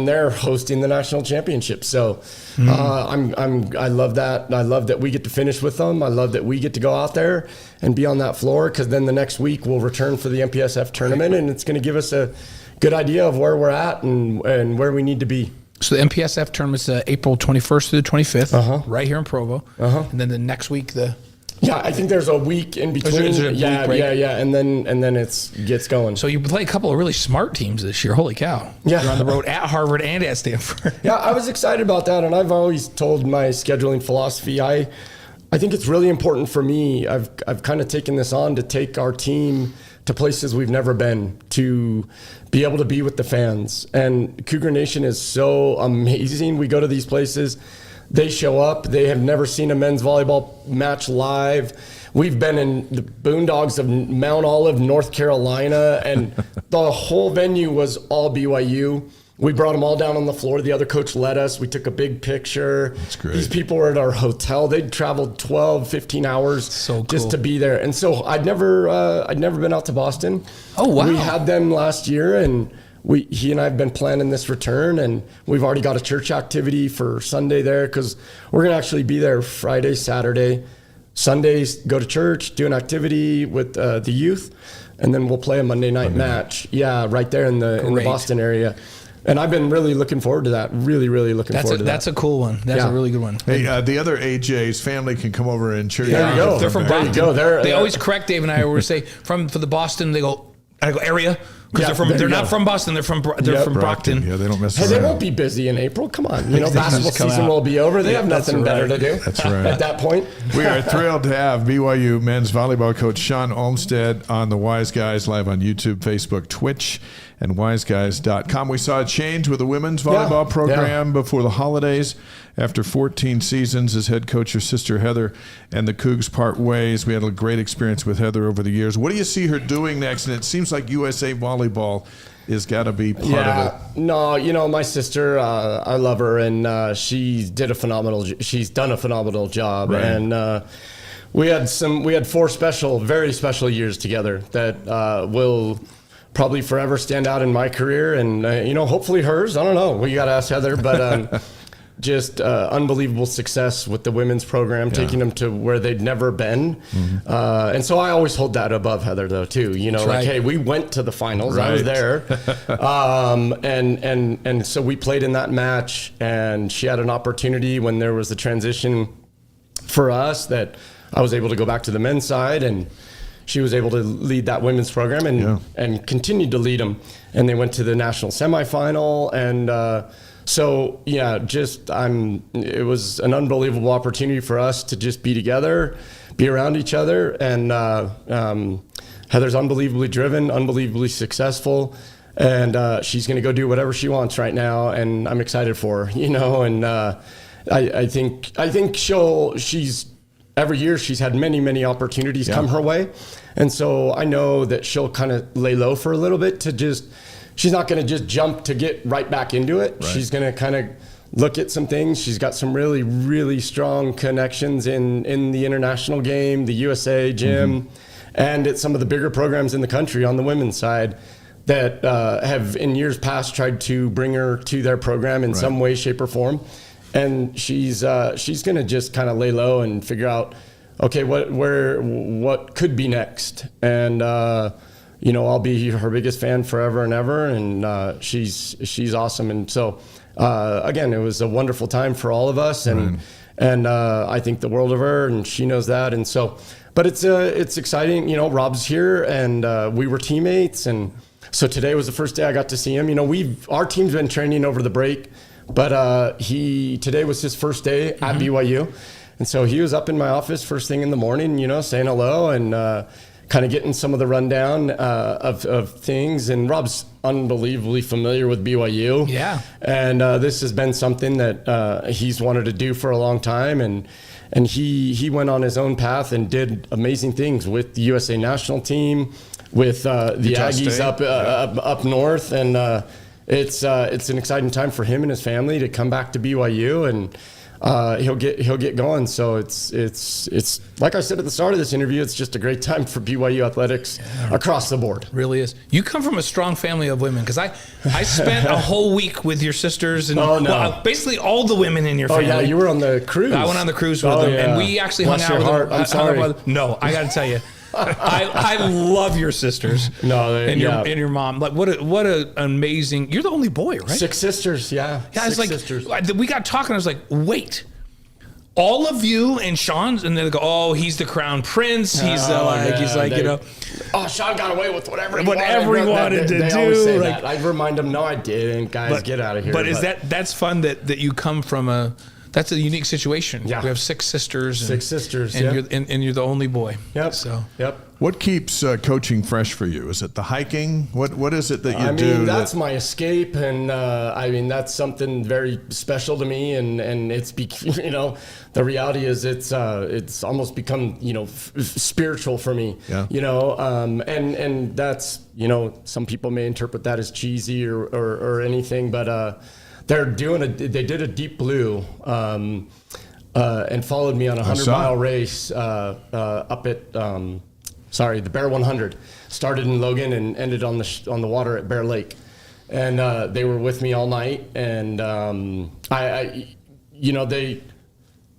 they're hosting the national championship. So I love that. I love that we get to finish with them. I love that we get to go out there and be on that floor, because then the next week we'll return for the MPSF tournament, and it's going to give us a good idea of where we're at and where we need to be. So the MPSF tournament's April 21st through the 25th, right here in Provo. And then the next week I think there's a week in between. Is there a week break? And then it gets going. So you play a couple of really smart teams this year. Holy cow! Yeah. You're on the road at Harvard and at Stanford. Yeah, I was excited about that, and I've always told my scheduling philosophy. I think it's really important for me. I've kind of taken this on to take our team to places we've never been, to be able to be with the fans. And Cougar Nation is so amazing. We go to these places. They show up. They have never seen a men's volleyball match live. We've been in the boondocks of Mount Olive, North Carolina, and the whole venue was all BYU. We brought them all down on the floor. The other coach led us. We took a big picture. That's great. These people were at our hotel. They'd traveled 12, 15 hours just to be there. And so I'd never been out to Boston. Oh, wow. We had them last year, and he and I have been planning this return, and we've already got a church activity for Sunday there, because we're going to actually be there Friday, Saturday. Sundays, go to church, do an activity with the youth, and then we'll play a Monday night match. Yeah, right there in the Boston area. And I've been really looking forward to that. Really, really looking forward to that. That's a cool one. That's a really good one. Hey, the other AJ's family can come over and cheer you There on. you go. They're from There you Brockton. go. They always correct Dave and I. We say for the Boston. They go, I go area, because they're not from Boston. They're from Brockton. Yeah, they don't mess Hey, around. they won't be busy in April. Come on. Basketball season will be over. They have nothing better to do That's right. at that point. We are thrilled to have BYU men's volleyball coach Shawn Olmstead on the Wise Guys live on YouTube, Facebook, Twitch, and wiseguys.com. We saw a change with the women's volleyball program before the holidays. After 14 seasons as head coach, your sister Heather and the Cougs part ways. We had a great experience with Heather over the years. What do you see her doing next? And it seems like USA Volleyball is got to be part of it. No, my sister, I love her, and she's done a phenomenal job. Right. And we had 4 very special years together that will probably forever stand out in my career, and hopefully hers. I don't know. We got to ask Heather, but just unbelievable success with the women's program, taking them to where they'd never been. And so I always hold that above Heather, though, too. Hey, we went to the finals. Right. I was there. And so we played in that match, and she had an opportunity when there was a transition for us that I was able to go back to the men's side, and she was able to lead that women's program and continued to lead them. And they went to the national semifinal, and it was an unbelievable opportunity for us to just be together, be around each other. And Heather's unbelievably driven, unbelievably successful, and she's going to go do whatever she wants right now. And I'm excited for her, And I think she's every year she's had many, many opportunities come her way, and so I know that she'll kind of lay low for a little bit she's not going to just jump to get right back into it. Right. She's going to kind of look at some things. She's got some really, really strong connections in the international game, the USA gym, and at some of the bigger programs in the country on the women's side that have in years past tried to bring her to their program in some way, shape, or form. And she's going to just kind of lay low and figure out, okay, what could be next. And I'll be her biggest fan forever and ever, and she's awesome. And so, again, it was a wonderful time for all of us, and I think the world of her, and she knows that. And so, but it's exciting. Rob's here, and we were teammates, and so today was the first day I got to see him. Our team's been training over the break, but today was his first day at BYU, and so he was up in my office first thing in the morning, saying hello and kind of getting some of the rundown of things. And Rob's unbelievably familiar with BYU. Yeah. And this has been something that he's wanted to do for a long time. And he went on his own path and did amazing things with the USA national team, with the Utah Aggies State. up north. And it's an exciting time for him and his family to come back to BYU, and he'll get going. So it's like I said at the start of this interview, it's just a great time for BYU athletics across the board. Really is. You come from a strong family of women, because I spent a whole week with your sisters and basically all the women in your family. Oh yeah, you were on the cruise. I went on the cruise with them, and we actually Bless hung out your with heart. them. I'm sorry. No, I got to tell you, I love your sisters. No, and your mom. Like what a amazing. You're the only boy, right? 6 sisters. Yeah. Yeah, it's 6 like sisters. we got talking. I was like, wait. All of you and Shawn, and then they go, oh, he's the crown prince. He's Oh, Shawn got away with whatever he wanted to they do. Always say Like, that. I remind them, no, I didn't. Guys, get out of here. But that's fun that you come from that's a unique situation. Yeah. We have 6 sisters. 6 sisters, and yeah. you're the only boy. Yep. So. Yep. What keeps coaching fresh for you? Is it the hiking? What is it that you do? I mean, that's my escape, and that's something very special to me. And it's the reality is it's almost become spiritual for me. Yeah. And that's some people may interpret that as cheesy or anything, but they did a deep blue. And followed me on a 100-mile race up at the Bear 100. Started in Logan and ended on the water at Bear Lake, and they were with me all night. And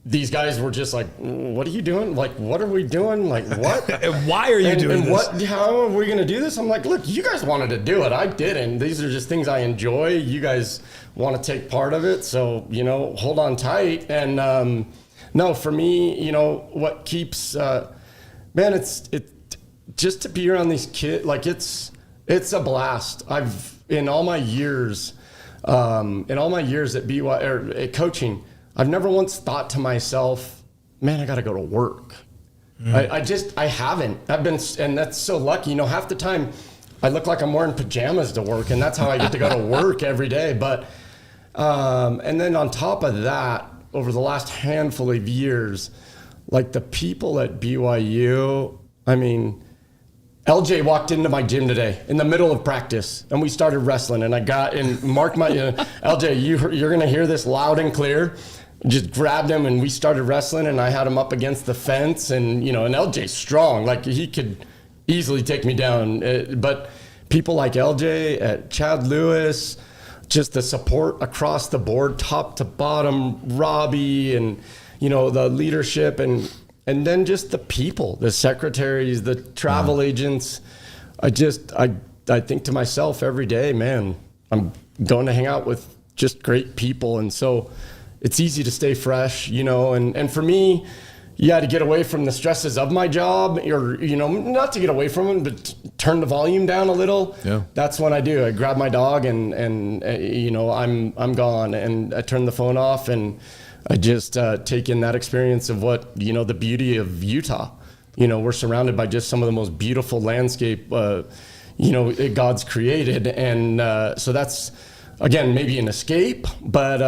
these guys were just like, "What are you doing? Like, what are we doing? Like, what? Why are you doing this? How are we going to do this?" I'm like, "Look, you guys wanted to do it. I didn't. These are just things I enjoy. You guys want to take part of it, so hold on tight." And no, for me, what keeps it's just to be around these kids. Like it's a blast. In all my years at BYU or at coaching, I've never once thought to myself, man, I got to go to work. I haven't. And that's so lucky. Half the time I look like I'm wearing pajamas to work, and that's how I get to go to work every day. But, and then on top of that, over the last handful of years, like the people at BYU, I mean, LJ walked into my gym today in the middle of practice, and we started wrestling. And mark my, LJ, you're going to hear this loud and clear. Just grabbed him, and we started wrestling, and I had him up against the fence, and and LJ's strong. Like, he could easily take me down. But people like LJ, Chad Lewis, just the support across the board, top to bottom, Robbie, and the leadership, and then just the people, the secretaries, the travel agents. I think to myself every day, man, I'm going to hang out with just great people, and so it's easy to stay fresh, and for me, to get away from the stresses of my job, or not to get away from them, but turn the volume down a little. Yeah. That's what I do. I grab my dog and I'm gone, and I turn the phone off, and I just take in that experience of what the beauty of Utah. We're surrounded by just some of the most beautiful landscape God's created, and so that's, again, maybe an escape, but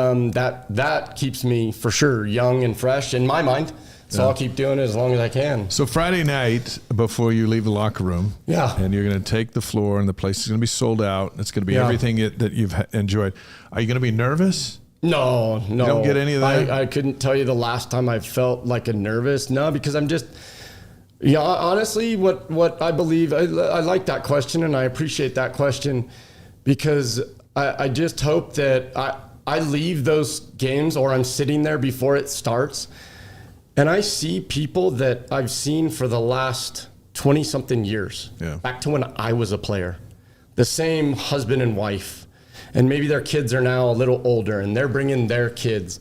that keeps me for sure young and fresh in my mind. So I'll keep doing it as long as I can. So Friday night, before you leave the locker room, and you're going to take the floor, and the place is going to be sold out. It's going to be everything that you've enjoyed. Are you going to be nervous? No. You don't get any of that? I couldn't tell you the last time I felt like a nervous. No, because I'm just, honestly, what I believe, I like that question, and I appreciate that question, because I just hope that I leave those games, or I'm sitting there before it starts, and I see people that I've seen for the last 20-something years, back to when I was a player, the same husband and wife, and maybe their kids are now a little older, and they're bringing their kids.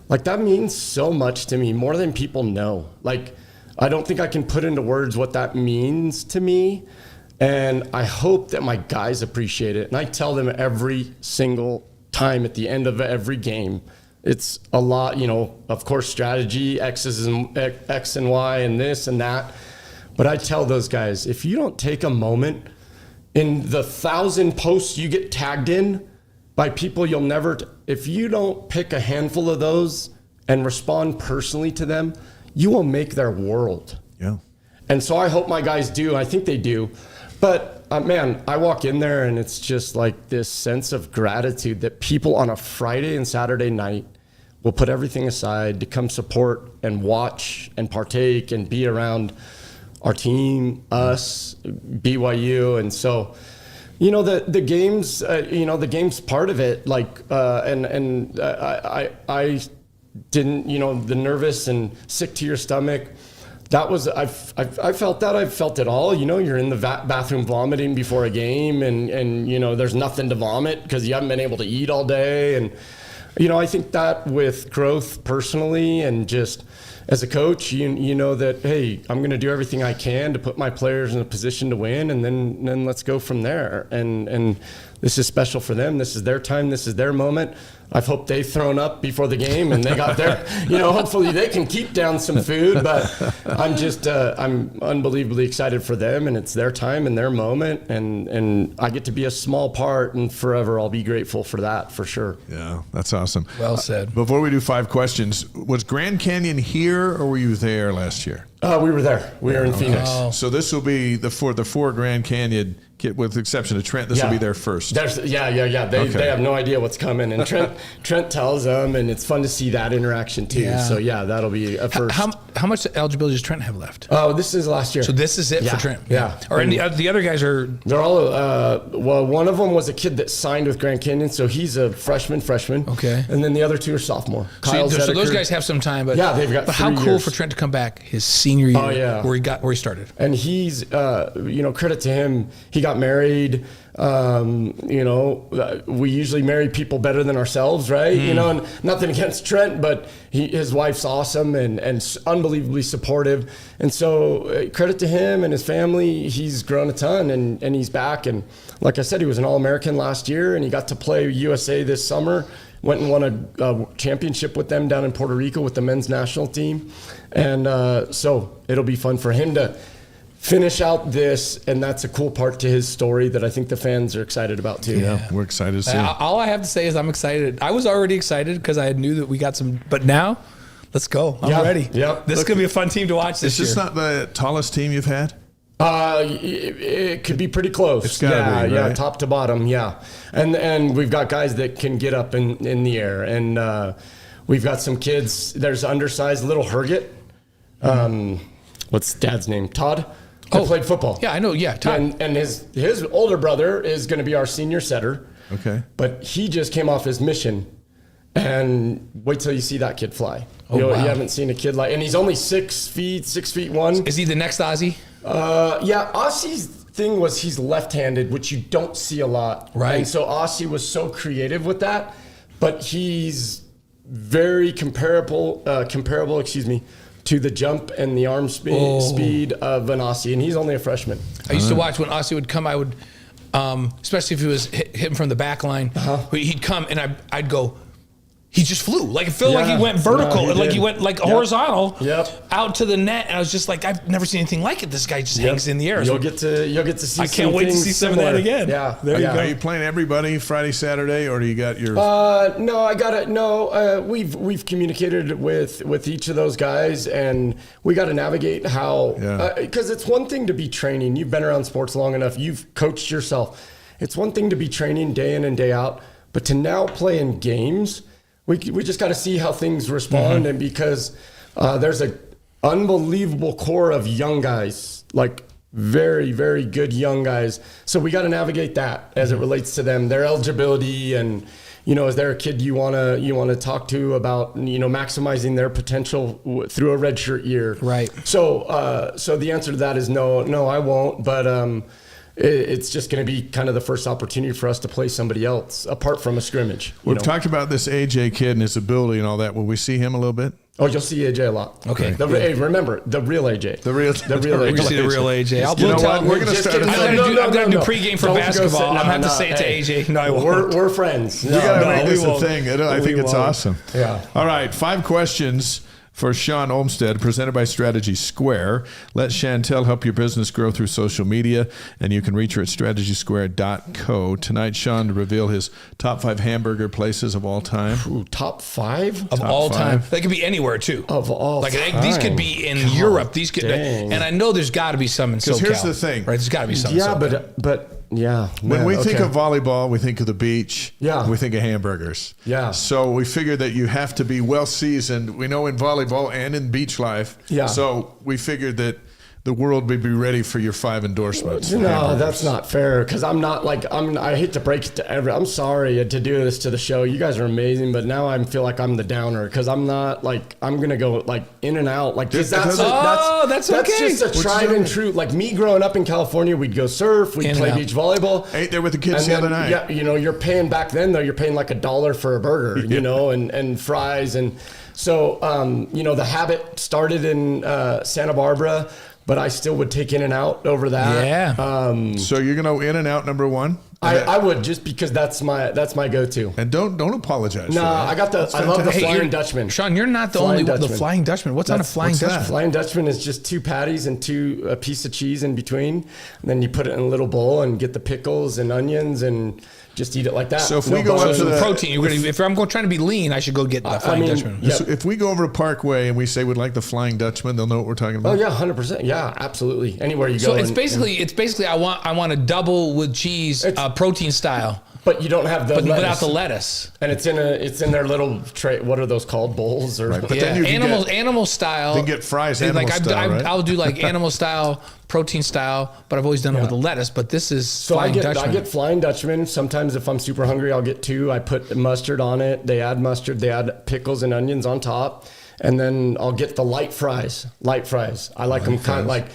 Like, that means so much to me, more than people know. Like, I don't think I can put into words what that means to me. And I hope that my guys appreciate it. And I tell them every single time at the end of every game, it's a lot, of course, strategy, X and Y, and this and that. But I tell those guys, if you don't take a moment in the 1,000 posts you get tagged in by people you'll never, if you don't pick a handful of those and respond personally to them, you will make their world. Yeah. And so I hope my guys do. I think they do. But man, I walk in there and it's just like this sense of gratitude that people on a Friday and Saturday night will put everything aside to come support and watch and partake and be around our team, us, BYU. And so, the games, the games part of it, like, I didn't, the nervous and sick to your stomach. That was, I felt that. I've felt it all. You're in the bathroom vomiting before a game and there's nothing to vomit because you haven't been able to eat all day. And, I think that with growth personally and just as a coach, you know that, hey, I'm going to do everything I can to put my players in a position to win, and then let's go from there. And this is special for them. This is their time. This is their moment. I've hoped they've thrown up before the game and they got their, hopefully they can keep down some food, but I'm just, I'm unbelievably excited for them, and it's their time and their moment. And I get to be a small part, and forever I'll be grateful for that, for sure. Yeah, that's awesome. Well said. Before we do 5 questions, was Grand Canyon here or were you there last year? We were there. We were in Phoenix. Oh. So this will be the four Grand Canyon, with the exception of Trent, this will be their first. They have no idea what's coming. And Trent tells them, and it's fun to see that interaction too. Yeah. So that'll be a first. How much eligibility does Trent have left? Oh, this is last year. So this is it for Trent. Yeah. Or the other guys are. They're all. Well, one of them was a kid that signed with Grand Canyon, so he's a freshman. Okay. And then the other 2 are sophomore. So those guys have some time, but they've got. But 3 how cool for Trent to come back his senior year, where he started. And he's, credit to him. He got married. We usually marry people better than ourselves, right? And nothing against Trent, but his wife's awesome and unbelievably supportive. And so credit to him and his family. He's grown a ton and he's back. And like I said, he was an All-American last year and he got to play USA this summer. Went and won a championship with them down in Puerto Rico with the men's national team. And so it'll be fun for him to finish out this, and that's a cool part to his story that I think the fans are excited about too. Yeah, we're excited to see. All I have to say is I'm excited. I was already excited because I knew that we got some, but now let's go. I'm ready. Yep. This is going to be a fun team to watch this year. Is this not the tallest team you've had? It could be pretty close. It's gotta be, right? Top to bottom, and we've got guys that can get up in the air, and we've got some kids. There's undersized little Herget. What's Dad's name? Todd. Played football. Yeah, I know. Yeah, Todd. And his older brother is going to be our senior setter. Okay. But he just came off his mission, and wait till you see that kid fly. Wow. You haven't seen a kid and he's only 6 feet 1. Is he the next Ozzy? Ossie's thing was he's left-handed, which you don't see a lot. Right. And so Ossie was so creative with that, but he's very comparable, to the jump and the arm speed of an Ossie, and he's only a freshman. I used to watch when Ossie would come. I would, especially if he was hitting from the back line, he'd come and I'd go. He just flew. Like it felt like he went vertical, he went horizontal out to the net. And I was just like, I've never seen anything like it. This guy just hangs in the air. You'll get to see. I can't wait to see some of that again. Yeah, there you go. Are you playing everybody Friday, Saturday, or do you got your? No, I got it. No, we've communicated with each of those guys, and we got to navigate how because it's one thing to be training. You've been around sports long enough. You've coached yourself. It's one thing to be training day in and day out, but to now play in games. We just got to see how things respond, and because there's an unbelievable core of young guys, like very, very good young guys. So we got to navigate that as it relates to them, their eligibility, and is there a kid you wanna talk to about maximizing their potential through a redshirt year? Right. So the answer to that is no, I won't, but. It's just going to be kind of the first opportunity for us to play somebody else apart from a scrimmage. We've talked about this AJ kid and his ability and all that. Will we see him a little bit? Oh, you'll see AJ a lot. Okay. Hey, remember the real AJ. The real AJ. We see the real AJ. We're going to start. I'm going to do pregame for basketball. I'm going to have to say it to AJ. No, I won't. We're friends. We got to make this a thing. I think it's awesome. Yeah. All right, 5 questions. for Shawn Olmstead, presented by Strategy Square. Let Chantel help your business grow through social media, and you can reach her at strategysquare.co. Tonight, Shawn to reveal his top 5 hamburger places of all time. Ooh, top 5? Of all time. 5. They could be anywhere, too. Of all time. These could be in Europe. These could, dang. and I know there's got to be some in SoCal. Because here's the thing. Right? There's got to be some Yeah, in SoCal. but yeah. When we think okay. of volleyball, we think of the beach. Yeah. We think of hamburgers. Yeah. So we figured that you have to be well seasoned. We know in volleyball and in beach life. Yeah. So we figured that the world would be ready for your 5 endorsements. No, that's not fair. Because I'm not like I hate to break it to I'm sorry to do this to the show. You guys are amazing, but now I feel like I'm the downer because I'm not like I'm gonna go like in and out like That's that's okay. just a tried and true. Like me growing up in California, we'd go surf, we'd play beach volleyball. Ate there with the kids the other night. Yeah, you're paying back then though. You're paying like $1 for a burger, and fries, and so the habit started in Santa Barbara. But I still would take In and Out over that. Yeah. So you're going to In and Out number 1? I would just because that's my go-to. And don't apologize. No, for that. I love the Hey, Flying Dutchman. Shawn, you're not the Flying only one. The Dutchman. Flying Dutchman. What's on a Flying Dutchman? Flying Dutchman is just 2 patties and a piece of cheese in between. And then you put it in a little bowl and get the pickles and onions and just eat it like that. So if we go up to the protein, if I'm trying to be lean, I should go get the Flying Dutchman. Yeah. So if we go over to Parkway and we say we'd like the Flying Dutchman, they'll know what we're talking about. Oh yeah, 100%. Yeah, absolutely. Anywhere you So go. it's basically I want a double with cheese, protein style, but you don't have the but lettuce. without the lettuce. And it's in their little tray. What are those called? Bowls or? Right, but then you can animal style. Then get fries animal style, right? I'll do like animal style, protein style, but I've always done it with the lettuce. But this is Flying Dutchman. I get Flying Dutchman. Sometimes if I'm super hungry, I'll get 2. I put mustard on it. They add mustard. They add pickles and onions on top. And then I'll get the light fries. I like them kind of like,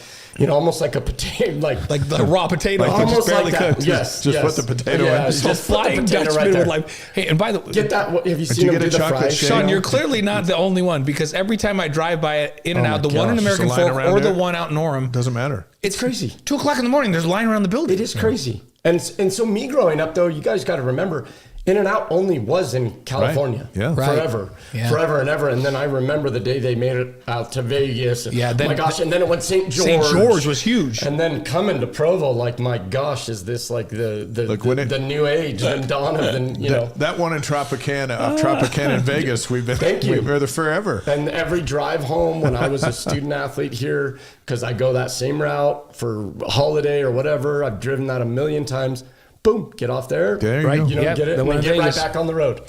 almost like a potato, like the raw potato, almost barely like that. cooked. Yes, Just put the potato in. Yeah, So just put the Flying potato Dutchman there. with like, hey, and by the way, Get that? Have you seen you them get do a the chocolate fries? shake? Shawn, you're clearly not the only one because every time I drive by it, In and Out, the one in gosh, American there's a line Fork around or the there. one out in Orem, Doesn't matter. It's crazy. 2:00 in the morning, there's a line around the building. It is crazy. And so me growing up though, you guys got to remember, In and Out only was in California. Right. Yeah. Forever. Yeah. Forever and ever. And then I remember the day they made it out to Vegas. Yeah, Oh my gosh. And then it went St. George. St. George was huge. And then coming to Provo, like, my gosh, is this like the new age, the dawn of the, That one in Tropicana, off Tropicana in Vegas, we've been Thank you. we're there forever. And every drive home when I was a student athlete here, because I go that same route for a holiday or whatever, I've driven that a million times. Boom, get off there. There you go. Get it, and then get right back on the road.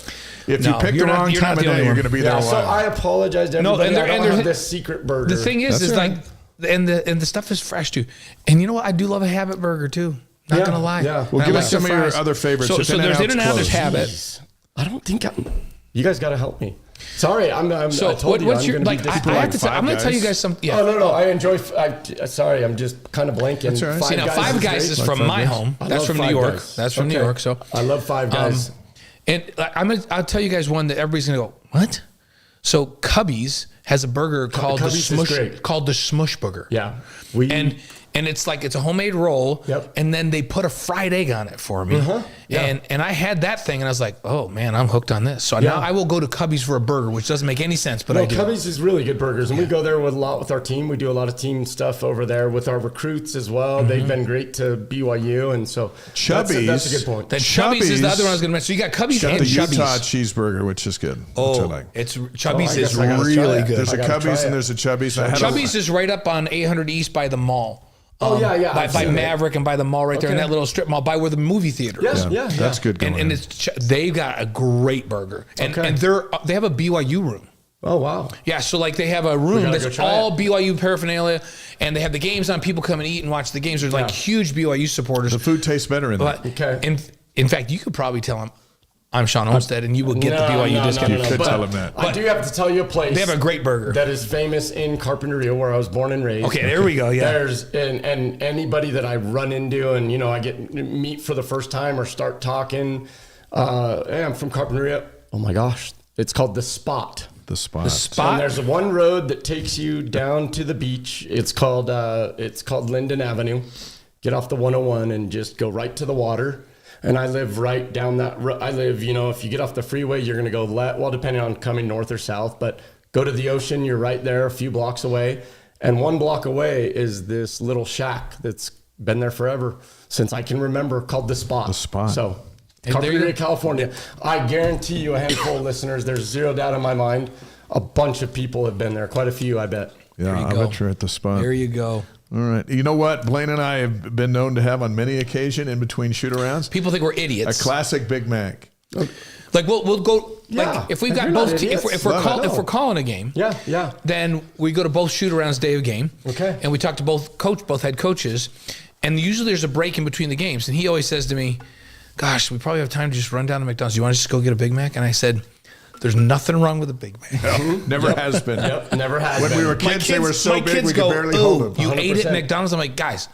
If you pick the wrong time of day, you're going to be there a So while. I apologize to everybody. and I don't there's- have this secret burger. The thing is, That's is right. like, and the stuff is fresh too. And you know what? I do love a Habit burger too. Not gonna lie. Yeah. Well, I give like us some the of your fries. other favorites. So If there's In and Out, there's closed. Habit. Jeez. I don't think you guys got to help me. Sorry, I So told you what's I'm your going to like? be I disappointed. have to say, I'm going to tell you guys something. Yeah. Oh no, I enjoy. Sorry, I'm just kind of blanking. That's all right. See, now Five Guys is from my home. I That's love from New Five York. Guys. That's from New Okay. York. So I love Five Guys. and I'll tell you guys one that everybody's gonna go, what? So Cubby's has a burger called Cubby's is great. the Smush Burger. Yeah. And it's like it's a homemade roll. Yep. And then they put a fried egg on it for me. Yeah. And I had that thing and I was like, oh man, I'm hooked on this. So now I will go to Cubby's for a burger, which doesn't make any sense, but I do. Cubby's is really good burgers, and we go there with a lot with our team. We do a lot of team stuff over there with our recruits as well. They've been great to BYU, and so Chubby's. That's a good point. Then Chubby's is the other one I was going to mention. So you got Cubby's Got and the Chubby's. Utah cheeseburger, which is good. which I Oh, like. it's Chubby's I is guess I gotta try really it. good. There's I a gotta try Cubby's it. and there's a Chubby's. I had Chubby's is right up on 800 East by the mall. Oh, yeah. By I've seen it. Maverick and by the mall right there in Okay. that little strip mall by where the movie theater Yeah, is. yeah. That's good going. And they've got a great burger. And Okay. and they have a BYU room. Oh wow. Yeah, so like they have a room gotta that's go try all it. BYU paraphernalia, and they have the games on. People come and eat and watch the games. There's like huge BYU supporters. the food tastes better in there. But Okay. in fact, you could probably tell them, I'm Shawn Olmstead, and you will get the BYU discount. You could But tell them that. I do have to tell you a place. They have a great burger. that is famous in Carpinteria, where I was born and raised. Okay, there we go. Yeah. There's and anybody that I run into and I get meet for the first time or start talking. Hey, I'm from Carpinteria. Oh my gosh, it's called The Spot. The spot. And there's one road that takes you down to the beach. It's called Linden Avenue. Get off the 101 and just go right to the water. And I live right down that road. I live, if you get off the freeway, you're going to go left. Well, depending on coming north or south, but Go to the ocean, you're right there a few blocks away. And 1 block away is this little shack that's been there forever since I can remember, called The Spot. The Spot. So, Carpinteria, California. I guarantee you a handful of listeners, there's zero doubt in my mind, a bunch of people have been there. Quite a few, I bet. Yeah, I bet you're at The Spot. There you go. All right. You know what? Blaine and I have been known to have on many occasions in between shoot-arounds. People think we're idiots. A classic Big Mac. Like we'll go Yeah. like if we've You're got not both idiots. if we're calling a game. Yeah. Then we go to both shoot-arounds day of game. Okay. And we talk to both head coaches, and usually there's a break in between the games. And he always says to me, "Gosh, we probably have time to just run down to McDonald's. You want to just go get a Big Mac?" And I said, "There's nothing wrong with a Big Mac." Never has been. Yep, never has When been. we were kids, they were so my big kids we could go, barely "Ooh, hold them. you ate at 100%. McDonald's?" I'm like, guys,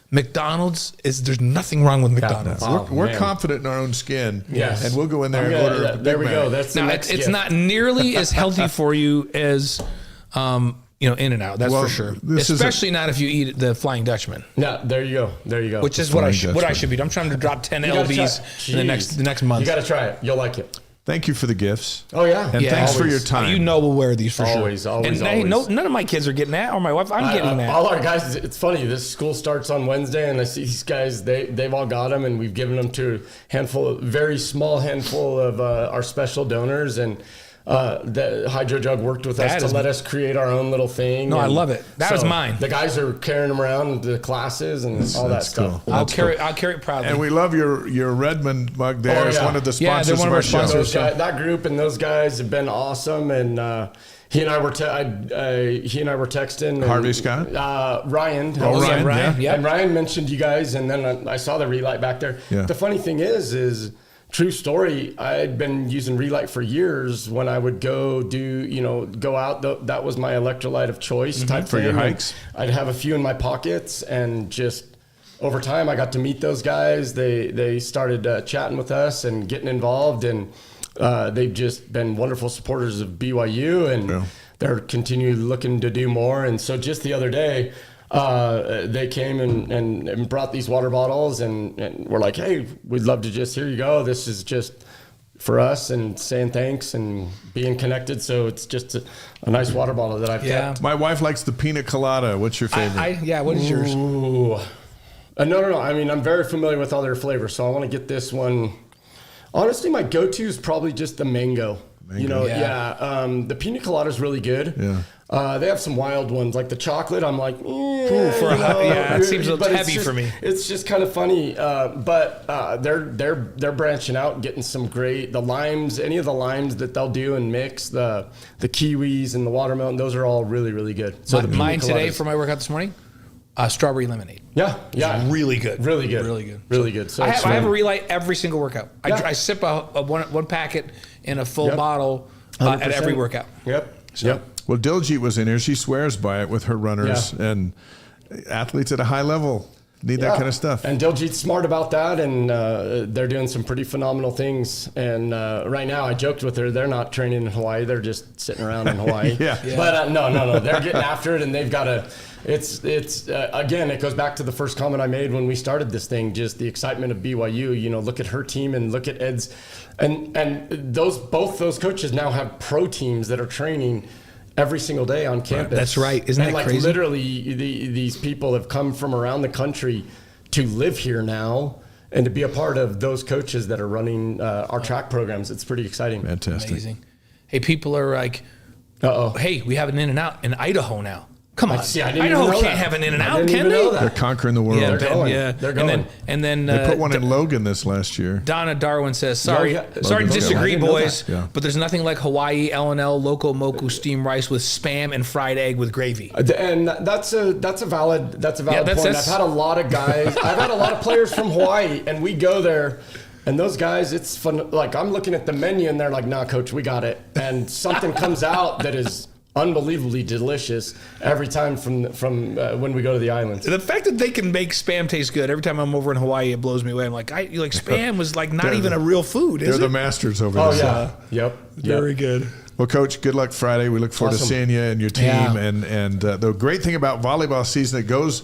McDonald's there's nothing wrong with McDonald's. We're man. confident in our own skin. Yes. And we'll go in there and order a Big There we Mac. go. That's the Now next it's gift. not nearly as healthy for you as In-N-Out. That's Well, for sure. this is Especially not if you eat the Flying Dutchman, No, there you go. which is what I Flying should be. I'm trying to drop 10 You gotta lbs try- in Jeez. the next month. You got to try it. You'll like it. Thank you for the gifts. Oh yeah. And Yeah. thanks for Always. your time. You know we'll wear these for Always, sure. always, And hey, always. none of my kids are getting that, or my wife. I'm getting that. All our guys, it's funny. This school starts on Wednesday, and I see these guys. They've all got them, and we've given them to very small handful of our special donors, and the Hydro Jug worked with us That to is- let us create our own little thing. No, I and love it. That is mine. The guys are carrying them around the classes and all that that's stuff. cool. I'll carry it proudly. And we love your Redmond mug there. Oh, It's yeah. one of the Yeah, they're sponsors one of of our our show. sponsors. That group and those guys have been awesome, and he and I were texting. And, Harvey Scott? Ryan. Oh, Ryan, Ryan, yeah. And Ryan mentioned you guys, and then I saw the relight back there. Yeah. The funny thing is true story. I had been using relight for years. When I would go out, that was my electrolyte of choice type For thing. your And hikes? I'd have a few in my pockets, and just over time, I got to meet those guys. They started chatting with us and getting involved, and they've just been wonderful supporters of BYU, and Yeah. they're continually looking to do more. And so just the other day, they came and brought these water bottles, and we're like, "Hey, we'd love to just, here you go. This is just for us," and saying thanks and being connected. So it's just a nice water bottle that I've Yeah. kept. My wife likes the pina colada. What's your favorite? What is yours? Ooh. No. I mean, I'm very familiar with all their flavors, so I want to get this one. Honestly, my go-to is probably just the mango. The pina colada is really good. Yeah. They have some wild ones, like the chocolate. I'm like, it seems a little but it's heavy just- for me. It's just kind of funny, but they're branching out and getting some great limes. Any of the limes that they'll do and mix the kiwis and the watermelon. Those are all really really good. So the pina Mine today coladas. for my workout this morning, strawberry lemonade. Yeah. Really good. Really good. Really good. Really good. So I it's have a fun. relight every single workout. Yeah. I sip one packet in a full Yep. bottle at 100%. every workout. Yep. Well, Diljit was in here. She swears by it with her runners, Yeah. and athletes at a high level need that kind of stuff. And Diljit's smart about that, and they're doing some pretty phenomenal things. And right now, I joked with her, they're not training in Hawaii; they're just sitting around in Hawaii. Yeah. But no, they're getting after it, and they've got to. It's again, it goes back to the first comment I made when we started this thing, just the excitement of BYU. Look at her team and look at Ed's, and both those coaches now have pro teams that are training every single day on campus. That's right. Isn't that like crazy? Literally, these people have come from around the country to live here now and to be a part of those coaches that are running our track programs. It's pretty exciting. Fantastic. Amazing. Hey, people are like, hey, we have an In-N-Out in Idaho now. Come on. See, I didn't Idaho even know can't that. have an I In-N-Out, didn't can even they? know that. They're conquering the world. They're going. They're going. And then They put one in Logan this last year. Donna Darwin says, sorry Yeah, to Logan's disagree, got one. I didn't know boys, that. Yeah. but there's nothing like Hawaii L&L Loco Moku steamed rice with Spam and fried egg with gravy. And that's a valid point. that's- I've had a lot of guys. I've had a lot of players from Hawaii, and we go there. And those guys, it's fun. Like, I'm looking at the menu, and they're like, "Nah, coach, we got it." And something comes out that is unbelievably delicious every time from when we go to the islands. The fact that they can make Spam taste good every time I'm over in Hawaii, it blows me away. I'm like, Spam was like not even a real food, is They're the it? masters over Oh there. yeah, yep. Very good. Well, Coach, good luck Friday. We look forward to Awesome. seeing you and your team. Yeah. And the great thing about volleyball season, it goes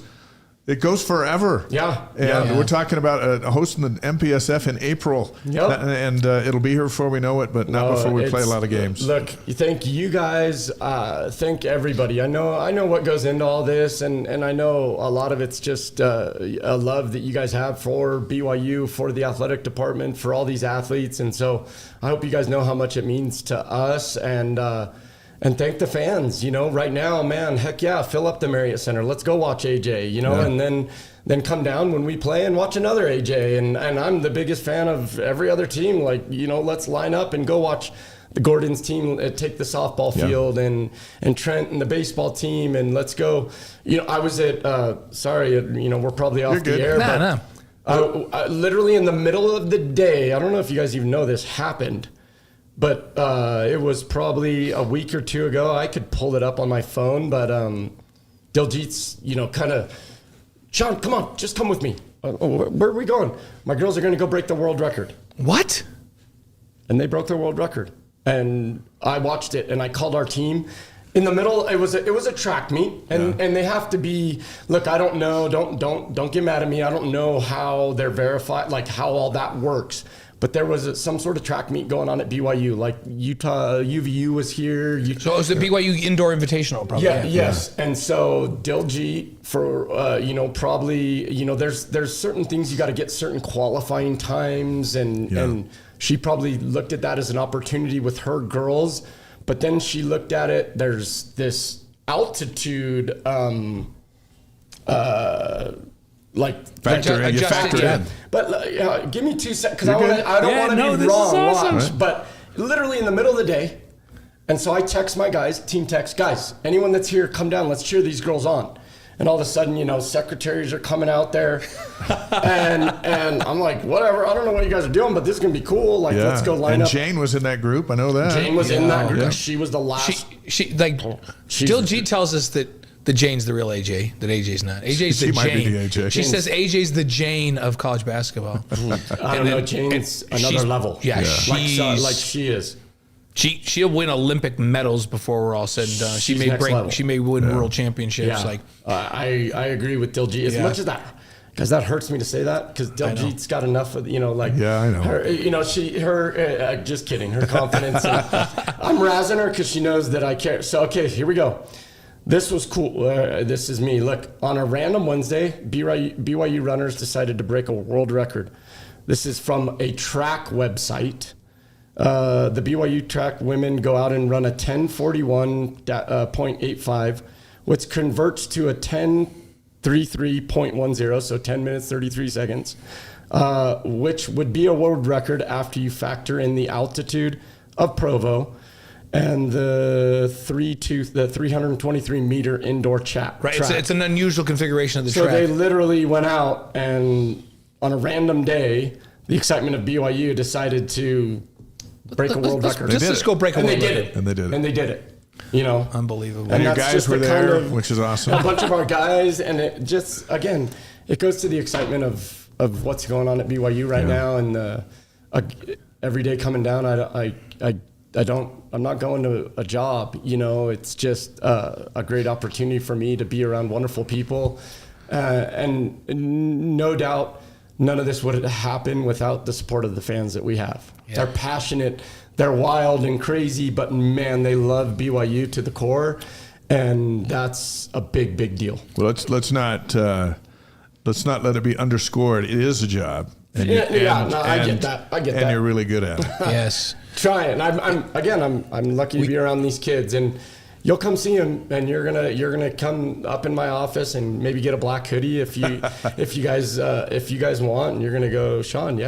It goes forever. Yeah. And we're talking about hosting the MPSF in April. Yep. And it'll be here before we know it, but not before we play a lot of games. Look, thank you guys. Thank everybody. I know what goes into all this, and I know a lot of it's just a love that you guys have for BYU, for the athletic department, for all these athletes. And so I hope you guys know how much it means to us, and thank the fans, right now, man, heck yeah, fill up the Marriott Center. Let's go watch AJ, and then come down when we play and watch another AJ. And I'm the biggest fan of every other team. Like, let's line up and go watch the Gordon's team take the softball field and Trent and the baseball team. And let's go. I was at, we're probably off the air. I literally in the middle of the day, I don't know if you guys even know this happened, but it was probably a week or two ago. I could pull it up on my phone, but Diljit's, kind of, Shawn, come on, just come with me. Where are we going? My girls are going to go break the world record. What? And they broke their world record. And I watched it, and I called our team. In the middle, it was a track meet, and they have to be. Look, I don't know. Don't get mad at me. I don't know how they're verified, like how all that works. But there was some sort of track meet going on at BYU, like Utah, UVU was here. So it was the BYU Indoor Invitational, probably. Yes. And so Dilgy, for, probably, there's certain things you got to get certain qualifying times. And she probably looked at that as an opportunity with her girls. But then she looked at it, there's this altitude, factor in. But give me 2 seconds, because I don't want to be wrong. Awesome. Watch, but literally in the middle of the day, and so I text my guys, team text, guys, anyone that's here, come down, let's cheer these girls on. And all of a sudden, secretaries are coming out there, and I'm like, whatever, I don't know what you guys are doing, but this is gonna be cool. Like, let's go line up. And Jane was in that group. I know that. Jane was in that group. Yeah. She was the last. Diljit tells us that the Jane's the real AJ, that AJ's not. AJ's the Jane. Might be the AJ. She says AJ's the Jane of college basketball. I don't know. Jane's another level. Yeah, like she is. She'll win Olympic medals before we're all said and done. She may win world championships. Yeah. I agree with Diljit as much as that. Because that hurts me to say that, because Diljit's got enough of, I know. Her, just kidding, her confidence. I'm razzing her because she knows that I care. So, okay, here we go. This was cool. This is me. Look, on a random Wednesday, BYU runners decided to break a world record. This is from a track website. The BYU track women go out and run a 10:41.85, which converts to a 10:33.10, so 10 minutes, 33 seconds, which would be a world record after you factor in the altitude of Provo and the 323 meter indoor track. Right, it's an unusual configuration of the track. So they literally went out, and on a random day, the excitement of BYU decided to break a world record. Let's go break a world record. And they did it. Unbelievable. And your guys were there, which is awesome. A bunch of our guys, and it just, again, it goes to the excitement of what's going on at BYU right now, and every day coming down, I'm not going to a job, it's just a great opportunity for me to be around wonderful people. And no doubt, none of this would happen without the support of the fans that we have. Yeah. They're passionate, they're wild and crazy, but man, they love BYU to the core. And that's a big, big deal. Well, let's not let it be underscored. It is a job. And I get that. And you're really good at it. Yes. Try it. I'm lucky to be around these kids, and you'll come see them, and you're gonna come up in my office and maybe get a black hoodie if you guys want, and you're gonna go, Shawn,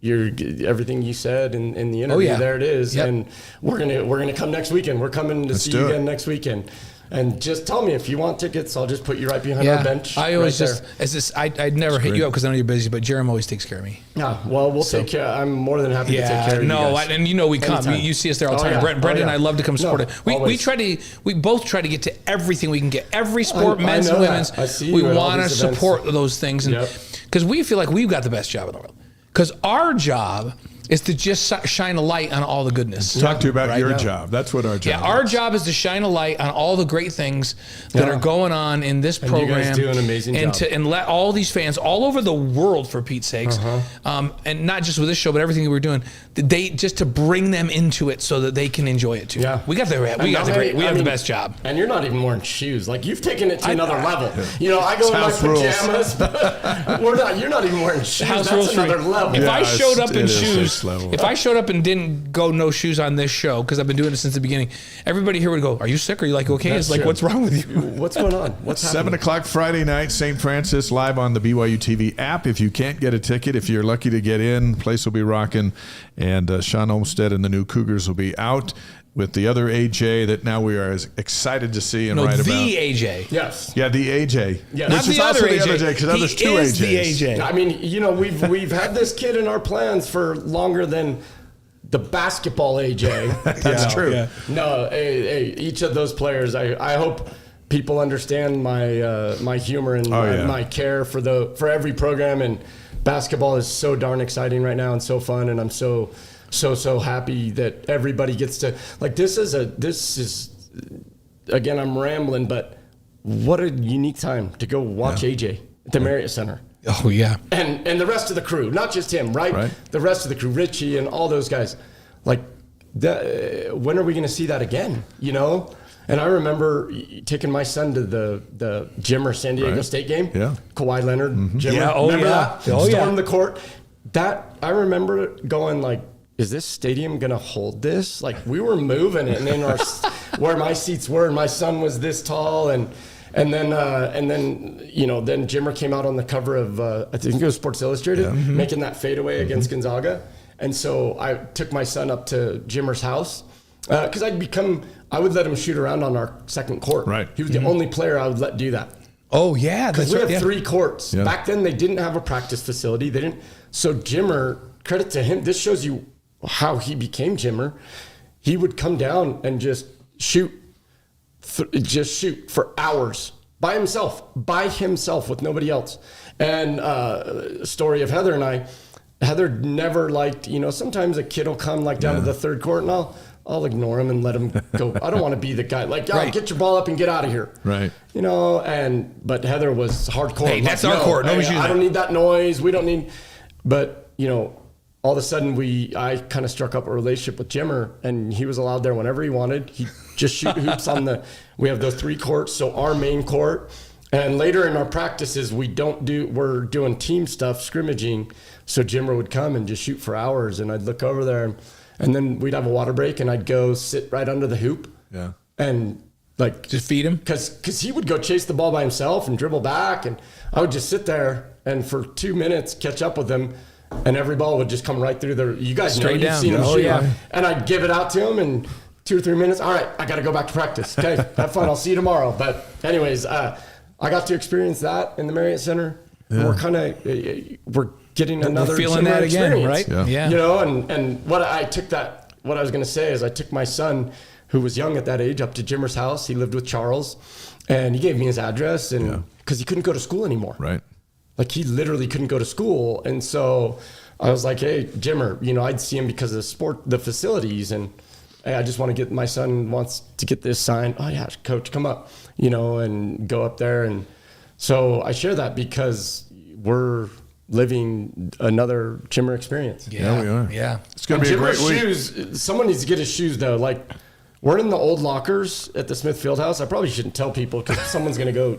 everything you said in the interview, there it is. Yep. And we're gonna come next weekend. We're coming to see you again next weekend. And just tell me if you want tickets. I'll just put you right behind our bench. I always I'd never hit you up because I know you're busy, but Jeremy always takes care of me. Yeah, well, we'll take care. I'm more than happy to take care of you guys. And we come. You see us there all the time. Brendan and I love to come support it. We both try to get to everything we can get. Every sport, men's and women's. We want to support those things, because we feel like we've got the best job in the world. Because our job is to just shine a light on all the goodness. Talk to you about your now. job. That's what our job is. Our job is to shine a light on all the great things that are going on in this program. You guys do an amazing job. And let all these fans all over the world, for Pete's sakes, and not just with this show, but everything that we're doing, just to bring them into it so that they can enjoy it too. Yeah. We have the best job. And you're not even wearing shoes. Like, you've taken it to another level. You know, I go in my pajamas, but you're not even wearing shoes. That's another level. If I showed up in shoes, if I showed up and didn't go no shoes on this show, because I've been doing it since the beginning, everybody here would go, "Are you sick? Are you like okay?" It's like, what's wrong with you? What's going on? What's happening? 7 o'clock Friday night, St. Francis, live on the BYU TV app. If you can't get a ticket, if you're lucky to get in, the place will be rocking. And Shawn Olmstead and the new Cougars will be out with the other AJ that now we are as excited to see and write about. The AJ. Yes. Yeah, the AJ. Yeah. Which Not is the also other the AJ. other J, because there's two He is AJs. the AJ. I mean, you know, we've had this kid in our plans for longer than the basketball AJ. That's true. Yeah. No, each of those players, I hope people understand my humor and my care for every program. And basketball is so darn exciting right now and so fun, and I'm so happy that everybody gets to, like, this is again, I'm rambling, but what a unique time to go watch AJ at the Marriott Center. Oh yeah. And the rest of the crew, not just him, right? The rest of the crew, Richie and all those guys. Like, when are we going to see that again? You know? And I remember taking my son to the Jimmer San Diego State game. Yeah. Kawhi Leonard, Jimmer. Remember that? Storm the court. That, I remember going like, is this stadium going to hold this? Like, we were moving it, and in our where my seats were, and my son was this tall, and then you know, then Jimmer came out on the cover of I think it was Sports Illustrated, making that fadeaway against Gonzaga. And so I took my son up to Jimmer's house because I would let him shoot around on our second court. Right. He was the only player I would let do that. Oh yeah, because we have 3 courts. Yeah. Back then they didn't have a practice facility. They didn't. So Jimmer, credit to him. This shows you how he became Jimmer. He would come down and just shoot for hours by himself with nobody else. And story of Heather and I. Heather never liked, you know, sometimes a kid will come like down to the third court, and I'll ignore him and let him go. I don't want to be the guy like, get your ball up and get out of here. Right. You know, but Heather was hardcore. Hey, that's our court. I don't need that noise. We don't need, but you know, all of a sudden I kind of struck up a relationship with Jimmer, and he was allowed there whenever he wanted. He just shoot hoops we have those 3 courts. So our main court, and later in our practices, we're doing team stuff, scrimmaging. So Jimmer would come and just shoot for hours, and I'd look over there, and then we'd have a water break, and I'd go sit right under the hoop. Yeah. And like just feed him, because he would go chase the ball by himself and dribble back, and I would just sit there and for 2 minutes catch up with him, and every ball would just come right through you guys straight know, down. You've seen him shoot. Yeah. And I'd give it out to him, and 2 or 3 minutes. All right, I got to go back to practice. Okay, have fun. I'll see you tomorrow. But anyways, I got to experience that in the Marriott Center. Yeah. We're getting another feeling that again, right? Yeah. You know, and what I was going to say is I took my son, who was young at that age, up to Jimmer's house. He lived with Charles, and he gave me his address, and because he couldn't go to school anymore. Right. Like, he literally couldn't go to school. And so I was like, hey, Jimmer, you know, I'd see him because of the facilities, and hey, I just want to get, my son wants to get this signed. Oh yeah, coach, come up, you know, and go up there. And so I share that because we're living another Jimmer experience. Yeah, we are. Yeah. It's going to be a great week. Shoes, someone needs to get his shoes though. Like, we're in the old lockers at the Smith Fieldhouse. I probably shouldn't tell people because someo's going to go.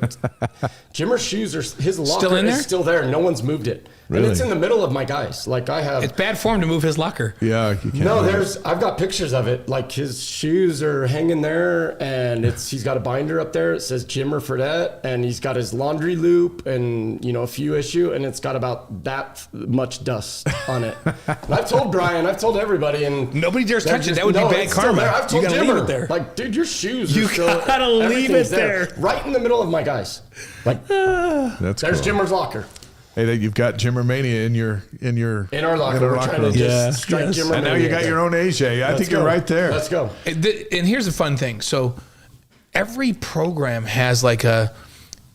Jimmer's shoes his locker is still there. No one's moved it. Really? And it's in the middle of my guys. Like, I have. It's bad form to move his locker. Yeah, you can't. No, I've got pictures of it. Like, his shoes are hanging there, and he's got a binder up there. It says Jimmer Fredette, and he's got his laundry loop, and you know, a few issue, and it's got about that much dust on it. And I've told Brian, I've told everybody, and nobody dares touch it. That would be bad karma. I've told Jimmer, leave it there. Like, dude, your shoes. You gotta leave it there, right in the middle of my guys. Like, there's cool. Jimmer's locker. Hey, you've got Jimmer Mania in our locker. We're trying to just strike Jimmer Mania. And now you got your own AJ. I think you're right there. Let's go. And here's the fun thing. So every program has like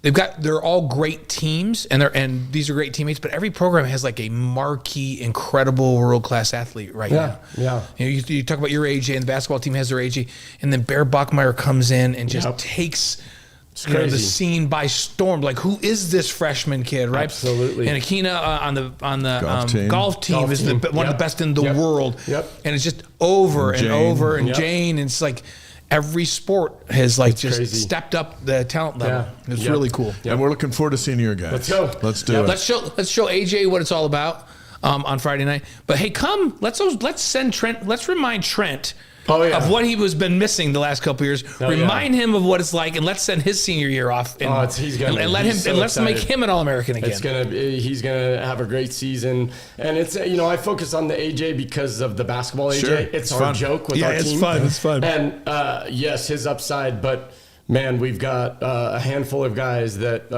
they're all great teams, and these are great teammates. But every program has like a marquee, incredible, world-class athlete now. Yeah. You talk about your AJ, and the basketball team has their AJ, and then Bear Bachmeier comes in and just takes the scene by storm. Like, who is this freshman kid, right? Absolutely. And Akina on the golf team is one of the best in the world. Yep. And it's just over and over, and Jane, and it's like every sport has stepped up the talent level. Yeah. It's really cool. And we're looking forward to seeing you guys. Let's go. Let's do it. Let's show AJ what it's all about on Friday night. But hey, let's send Trent. Let's remind Trent of what he was been missing the last couple of years. Remind him of what it's like, and let's send his senior year off. And, let's make him an All-American again. He's gonna have a great season. And it's I focus on the AJ because of the basketball AJ. Sure. It's our joke with our team. It's fun. And yes, his upside, but man, we've got a handful of guys that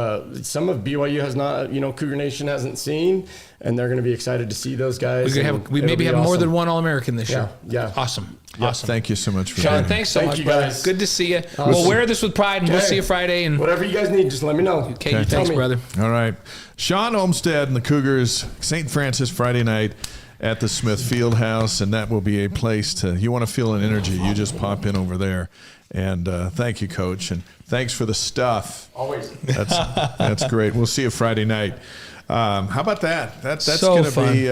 some of BYU has not, Cougar Nation hasn't seen, and they're going to be excited to see those guys. We maybe have more than one All-American this year. Yeah. Awesome. Yep. Awesome. Thank you so much for Shawn, thanks so much, you brother. guys. Good to see you. We'll wear this with pride, and we'll see you Friday. And whatever you guys need, just let me know. Okay. Thanks, brother. All right. Shawn Olmstead and the Cougars, St. Francis Friday night at the Smith Fieldhouse, and that will be a place you want to feel an energy, you just pop in over there. And thank you, Coach, and thanks for the stuff. Always. That's great. We'll see you Friday night. How about that? That's so going to be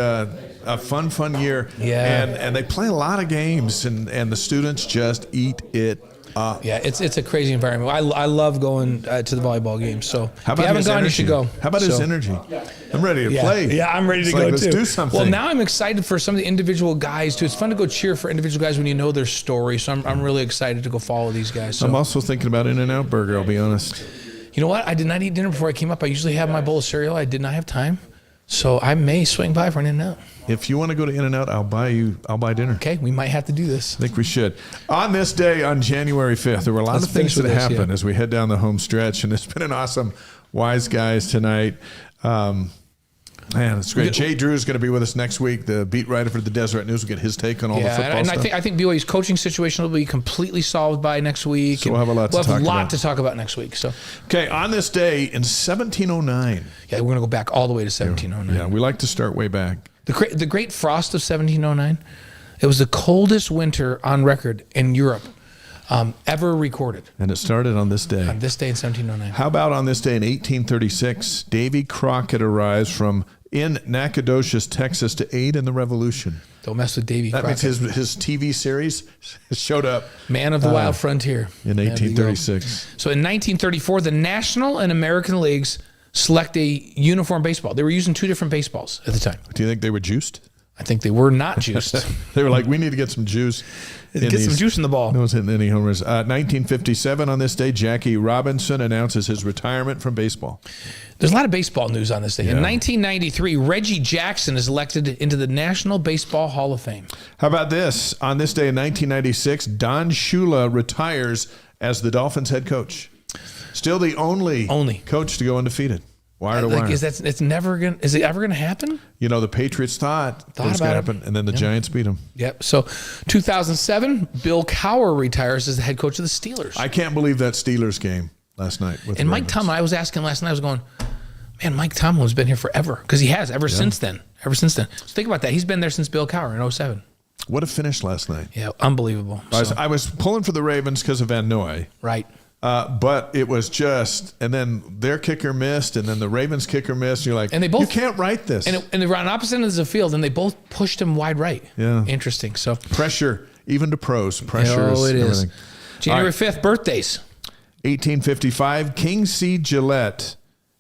a fun year. Yeah. And they play a lot of games, and the students just eat it up. Yeah, it's a crazy environment. I love going to the volleyball games. So how about if you haven't gone, you should go. How about his energy? I'm ready to play. Yeah, I'm ready to go let's too. Do something. Well, now I'm excited for some of the individual guys too. It's fun to go cheer for individual guys when you know their story. So I'm really excited to go follow these guys. So. I'm also thinking about In-N-Out Burger, I'll be honest. You know what? I did not eat dinner before I came up. I usually have my bowl of cereal. I did not have time. So I may swing by for an In-N-Out. If you want to go to In-N-Out, I'll buy dinner. Okay, we might have to do this. I think we should. On this day, on January 5th, there were a lot of things that happened as we head down the home stretch, and it's been an awesome Wise Guys tonight. Man, it's great. Jay Drew is going to be with us next week, the beat writer for the Deseret News. We'll get his take on all the football stuff. I think BYU's coaching situation will be completely solved by next week. So we'll have a lot to talk about next week. So, okay, on this day in 1709. Yeah, we're going to go back all the way to 1709. Yeah, we like to start way back. The Great Frost of 1709. It was the coldest winter on record in Europe ever recorded. And it started on this day. On this day in 1709. How about on this day in 1836, Davy Crockett arrives in Nacogdoches, Texas, to aid in the Revolution. Don't mess with Davy Crockett. That means his TV series showed up. Man of the Wild Frontier. In 1836. So in 1934, the National and American Leagues select a uniform baseball. They were using two different baseballs at the time. Do you think they were juiced? I think they were not juiced. They were like, we need to get some juice. Get some juice in the ball. No one's hitting any homers. 1957 on this day, Jackie Robinson announces his retirement from baseball. There's a lot of baseball news on this day. Yeah. In 1993, Reggie Jackson is elected into the National Baseball Hall of Fame. How about this? On this day in 1996, Don Shula retires as the Dolphins head coach. Still the only coach to go undefeated. Wire to wire. Is it ever gonna happen? The Patriots thought it was going to happen, and then the Giants beat them. Yep. So 2007, Bill Cowher retires as the head coach of the Steelers. I can't believe that Steelers game last night. And Mike Tomlin, I was asking last night, I was going, man, Mike Tomlin's been here forever. Because he has, ever since then. So think about that. He's been there since Bill Cowher in 2007. What a finish last night. Yeah, unbelievable. I was pulling for the Ravens because of Van Noy. Right. But it was and then their kicker missed, and then the Ravens kicker missed. You're like, you can't write this. And they were on opposite ends of the field, and they both pushed him wide right. Yeah. Interesting. So pressure, even to pros. Pressure is everything. January 5th, birthdays. 1855, King C. Gillette,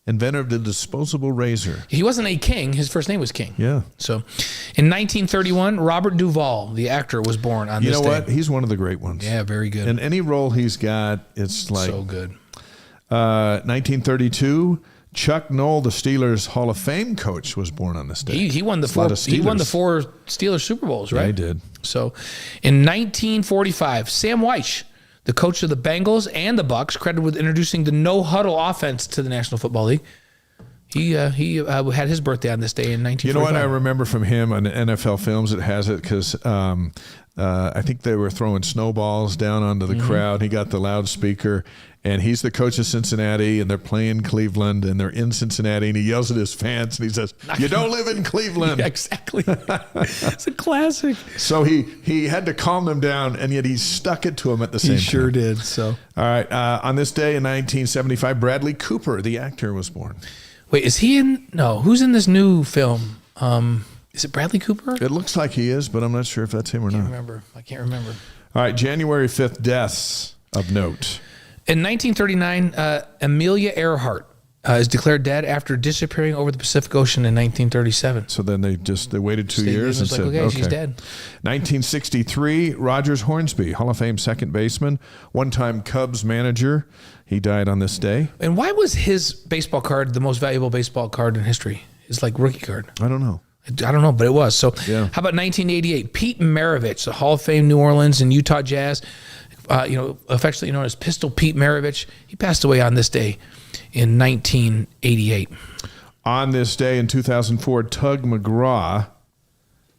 inventor of the disposable razor. He wasn't a king. His first name was King. Yeah. So in 1931, Robert Duvall, the actor, was born on this day. You know what? He's one of the great ones. Yeah, very good. In any role he's got, it's like... So good. 1932, Chuck Noll, the Steelers Hall of Fame coach, was born on this day. He won the four Steelers Super Bowls, right? Yeah, he did. So in 1945, Sam Wyche, the coach of the Bengals and the Bucks, credited with introducing the no-huddle offense to the National Football League. He had his birthday on this day in 1945. You know what I remember from him on NFL Films? It has it because I think they were throwing snowballs down onto the crowd. He got the loudspeaker, And he's the coach of Cincinnati, and they're playing Cleveland, and they're in Cincinnati, and he yells at his fans, and he says, "You don't live in Cleveland." Yeah, exactly. It's a classic. So he had to calm them down, and yet he stuck it to them at the same time. He sure did. So, all right. On this day in 1975, Bradley Cooper, the actor, was born. wait, is he in? No, who's in this new film? Is it Bradley Cooper? It looks like he is, but I'm not sure if that's him or not. I can't remember. All right. January 5th, deaths of note. In 1939, Amelia Earhart is declared dead after disappearing over the Pacific Ocean in 1937. So then they waited 2 years and like, said, okay, she's dead. 1963, Rogers Hornsby, Hall of Fame second baseman, one-time Cubs manager. He died on this day. And why was his baseball card the most valuable baseball card in history? It's like rookie card. I don't know. I don't know, but it was. So Yeah. how about 1988? Pete Maravich, the Hall of Fame New Orleans and Utah Jazz, affectionately known as Pistol Pete Maravich. He passed away on this day in 1988. On this day in 2004, Tug McGraw,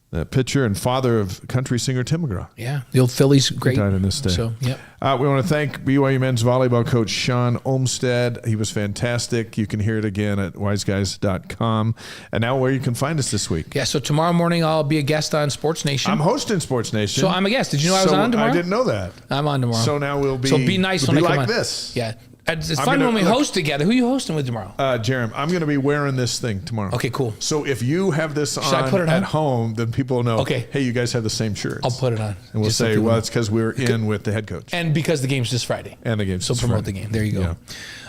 the pitcher and father of country singer Tim McGraw. Yeah, the old Phillies great. Died on this day. So, yep. We want to thank BYU men's volleyball coach Shawn Olmstead. He was fantastic. You can hear it again at wiseguys.com. And now where you can find us this week. Yeah, so tomorrow morning I'll be a guest on Sports Nation. I'm hosting Sports Nation. So I'm a guest. Did you know I was on tomorrow? I didn't know that. I'm on tomorrow. So now we'll be. So be nice when I come like on. this. Yeah. It's fun when we host together. Who are you hosting with tomorrow? Jerem, I'm going to be wearing this thing tomorrow. Okay, cool. So if you have this Should I put it at on? home, then people know, Okay. hey, you guys have the same shirts. I'll put it on. And we'll Just so say, people well, know. it's because we're in with the head coach. And because the game's this Friday. And the game's So this promote Friday. the game. There you go.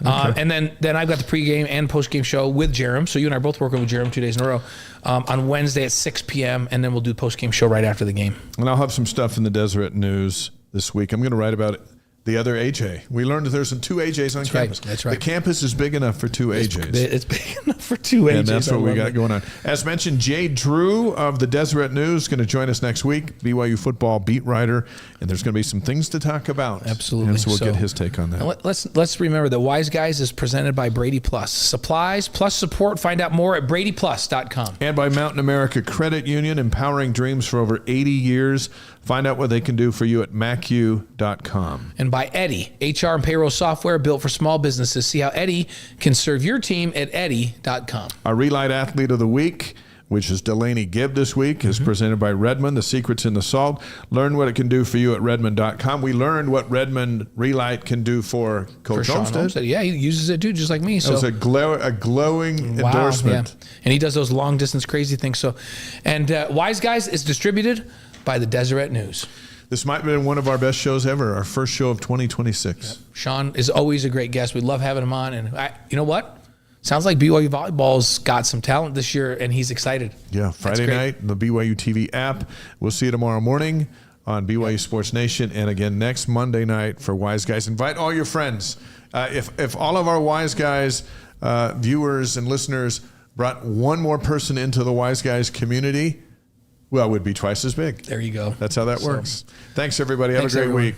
Yeah. And then I've got the pregame and postgame show with Jerem. So you and I are both working with Jerem 2 days in a row on Wednesday at 6 p.m. And then we'll do postgame show right after the game. And I'll have some stuff in the Deseret News this week. I'm going to write about it. The other AJ. We learned that there's some two AJs on campus. That's right. The campus is big enough for two AJs. It's big enough for two AJs. And that's what we got it. going on. As mentioned, Jay Drew of the Deseret News is going to join us next week, BYU football beat writer, and there's going to be some things to talk about. Absolutely. And so we'll get his take on that. And let's remember that Wise Guys is presented by Brady Plus. Supplies plus support. Find out more at bradyplus.com. And by Mountain America Credit Union, empowering dreams for over 80 years. Find out what they can do for you at macu.com. And by Eddie, HR and payroll software built for small businesses. See how Eddie can serve your team at eddy.com. Our Relight Athlete of the Week, which is Delaney Gibb this week, is presented by Redmond. The secret's in the salt. Learn what it can do for you at redmond.com. We learned what Redmond Relight can do for Coach Shawn Olmstead. Yeah, he uses it too, just like me. That was a glowing endorsement. Yeah. And he does those long distance crazy things. So, and Wise Guys is distributed by the Deseret News. This might have been one of our best shows ever, our first show of 2026. Yep. Shawn is always a great guest. We love having him on. And you know what? Sounds like BYU Volleyball's got some talent this year, and he's excited. Yeah, Friday night, the BYU TV app. We'll see you tomorrow morning on BYU Sports Nation, and again next Monday night for Wise Guys. Invite all your friends. If all of our Wise Guys viewers and listeners brought one more person into the Wise Guys community, well, it would be twice as big. There you go. That's how that works. Thanks, everybody. Have a great week.